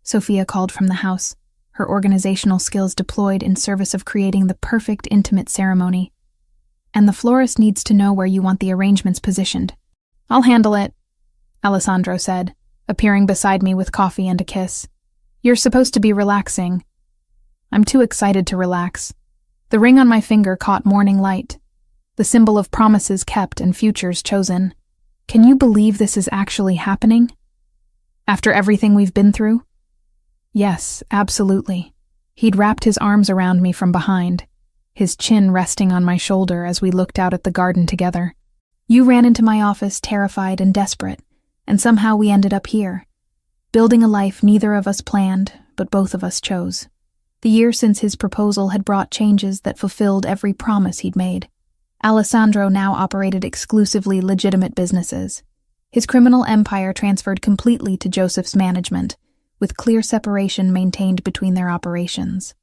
Sophia called from the house, her organizational skills deployed in service of creating the perfect intimate ceremony. "And the florist needs to know where you want the arrangements positioned." "I'll handle it," Alessandro said, appearing beside me with coffee and a kiss. "You're supposed to be relaxing." I'm too excited to relax. The ring on my finger caught morning light, the symbol of promises kept and futures chosen. Can you believe this is actually happening? After everything we've been through? Yes, absolutely. He'd wrapped his arms around me from behind, his chin resting on my shoulder as we looked out at the garden together. "You ran into my office terrified and desperate, and somehow we ended up here, building a life neither of us planned, but both of us chose." The year since his proposal had brought changes that fulfilled every promise he'd made. Alessandro now operated exclusively legitimate businesses. His criminal empire transferred completely to Joseph's management, with clear separation maintained between their operations.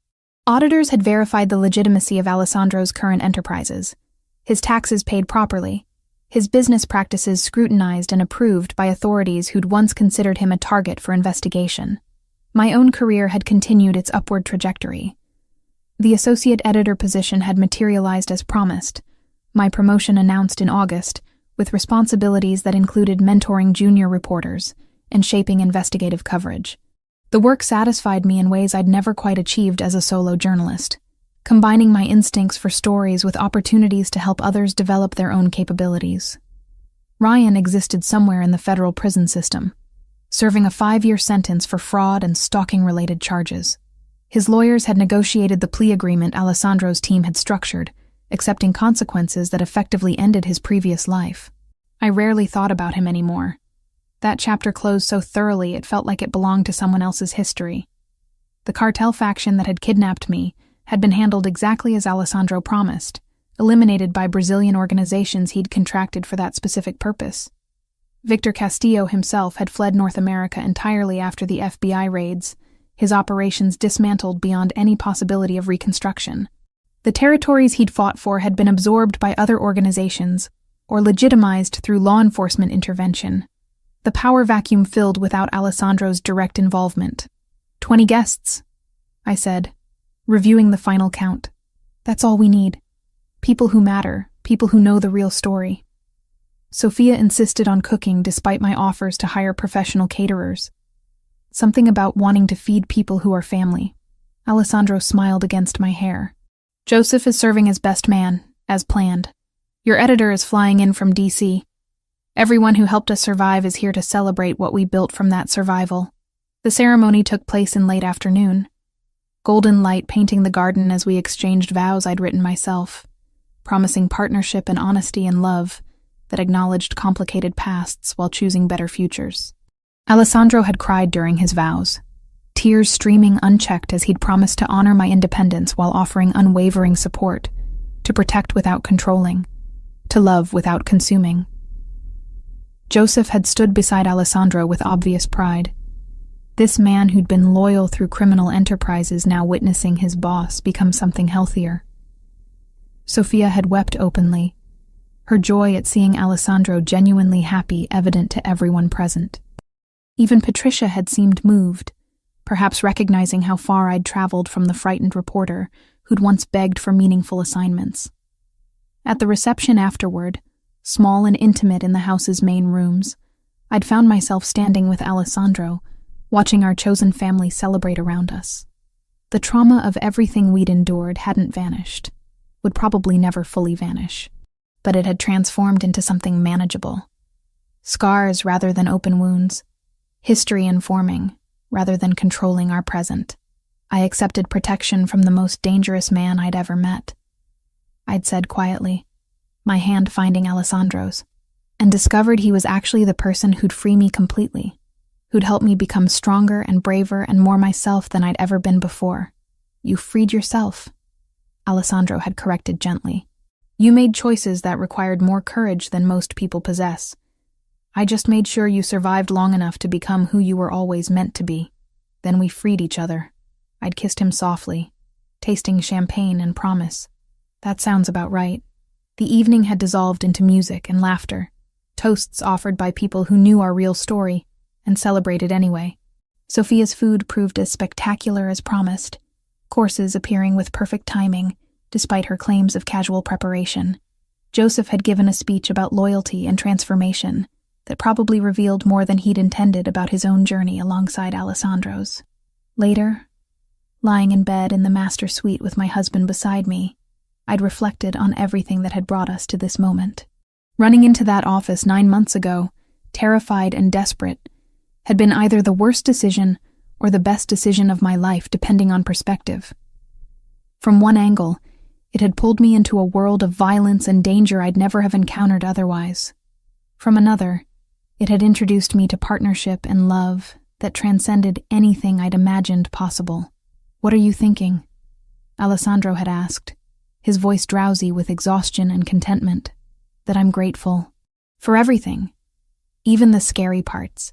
Auditors had verified the legitimacy of Alessandro's current enterprises, his taxes paid properly, his business practices scrutinized and approved by authorities who'd once considered him a target for investigation. My own career had continued its upward trajectory. The associate editor position had materialized as promised, my promotion announced in August, with responsibilities that included mentoring junior reporters and shaping investigative coverage. The work satisfied me in ways I'd never quite achieved as a solo journalist, combining my instincts for stories with opportunities to help others develop their own capabilities. Ryan existed somewhere in the federal prison system, serving a 5-year sentence for fraud and stalking-related charges. His lawyers had negotiated the plea agreement Alessandro's team had structured, accepting consequences that effectively ended his previous life. I rarely thought about him anymore. That chapter closed so thoroughly it felt like it belonged to someone else's history. The cartel faction that had kidnapped me had been handled exactly as Alessandro promised, eliminated by Brazilian organizations he'd contracted for that specific purpose. Victor Castillo himself had fled North America entirely after the FBI raids, his operations dismantled beyond any possibility of reconstruction. The territories he'd fought for had been absorbed by other organizations, or legitimized through law enforcement intervention. The power vacuum filled without Alessandro's direct involvement. 20 guests, I said, reviewing the final count. That's all we need. People who matter, people who know the real story. Sophia insisted on cooking despite my offers to hire professional caterers. Something about wanting to feed people who are family. Alessandro smiled against my hair. "Joseph is serving as best man, as planned. Your editor is flying in from DC. Everyone who helped us survive is here to celebrate what we built from that survival." The ceremony took place in late afternoon. Golden light painting the garden as we exchanged vows I'd written myself, promising partnership and honesty and love that acknowledged complicated pasts while choosing better futures. Alessandro had cried during his vows, tears streaming unchecked as he'd promised to honor my independence while offering unwavering support, to protect without controlling, to love without consuming. Joseph had stood beside Alessandro with obvious pride. This man who'd been loyal through criminal enterprises now witnessing his boss become something healthier. Sophia had wept openly, her joy at seeing Alessandro genuinely happy evident to everyone present. Even Patricia had seemed moved, perhaps recognizing how far I'd traveled from the frightened reporter who'd once begged for meaningful assignments. At the reception afterward, small and intimate in the house's main rooms, I'd found myself standing with Alessandro, watching our chosen family celebrate around us. The trauma of everything we'd endured hadn't vanished, would probably never fully vanish. but it had transformed into something manageable. Scars rather than open wounds, history informing rather than controlling our present. I accepted protection from the most dangerous man I'd ever met. I'd said quietly, my hand finding Alessandro's, and discovered he was actually the person who'd free me completely, who'd help me become stronger and braver and more myself than I'd ever been before. You freed yourself, Alessandro had corrected gently. You made choices that required more courage than most people possess. I just made sure you survived long enough to become who you were always meant to be. Then we freed each other. I'd kissed him softly, tasting champagne and promise. That sounds about right. The evening had dissolved into music and laughter, toasts offered by people who knew our real story and celebrated anyway. Sophia's food proved as spectacular as promised, courses appearing with perfect timing, despite her claims of casual preparation. Joseph had given a speech about loyalty and transformation that probably revealed more than he'd intended about his own journey alongside Alessandro's. Later, lying in bed in the master suite with my husband beside me, I'd reflected on everything that had brought us to this moment. Running into that office 9 months ago, terrified and desperate, had been either the worst decision or the best decision of my life, depending on perspective. From one angle, it had pulled me into a world of violence and danger I'd never have encountered otherwise. From another, it had introduced me to partnership and love that transcended anything I'd imagined possible. What are you thinking? Alessandro had asked, his voice drowsy with exhaustion and contentment. That I'm grateful for everything, even the scary parts,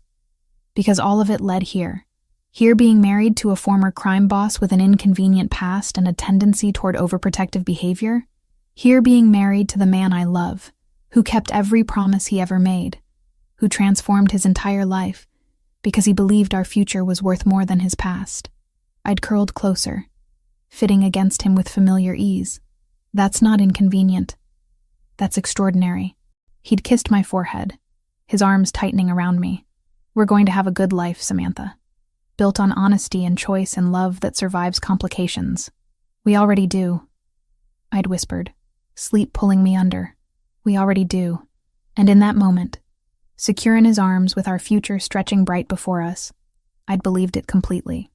because all of it led here. Here being married to a former crime boss with an inconvenient past and a tendency toward overprotective behavior. Here being married to the man I love, who kept every promise he ever made, who transformed his entire life because he believed our future was worth more than his past. I'd curled closer, fitting against him with familiar ease. That's not inconvenient. That's extraordinary. He'd kissed my forehead, his arms tightening around me. We're going to have a good life, Samantha. Built on honesty and choice and love that survives complications. We already do, I'd whispered, sleep pulling me under. We already do. And in that moment, secure in his arms with our future stretching bright before us, I'd believed it completely.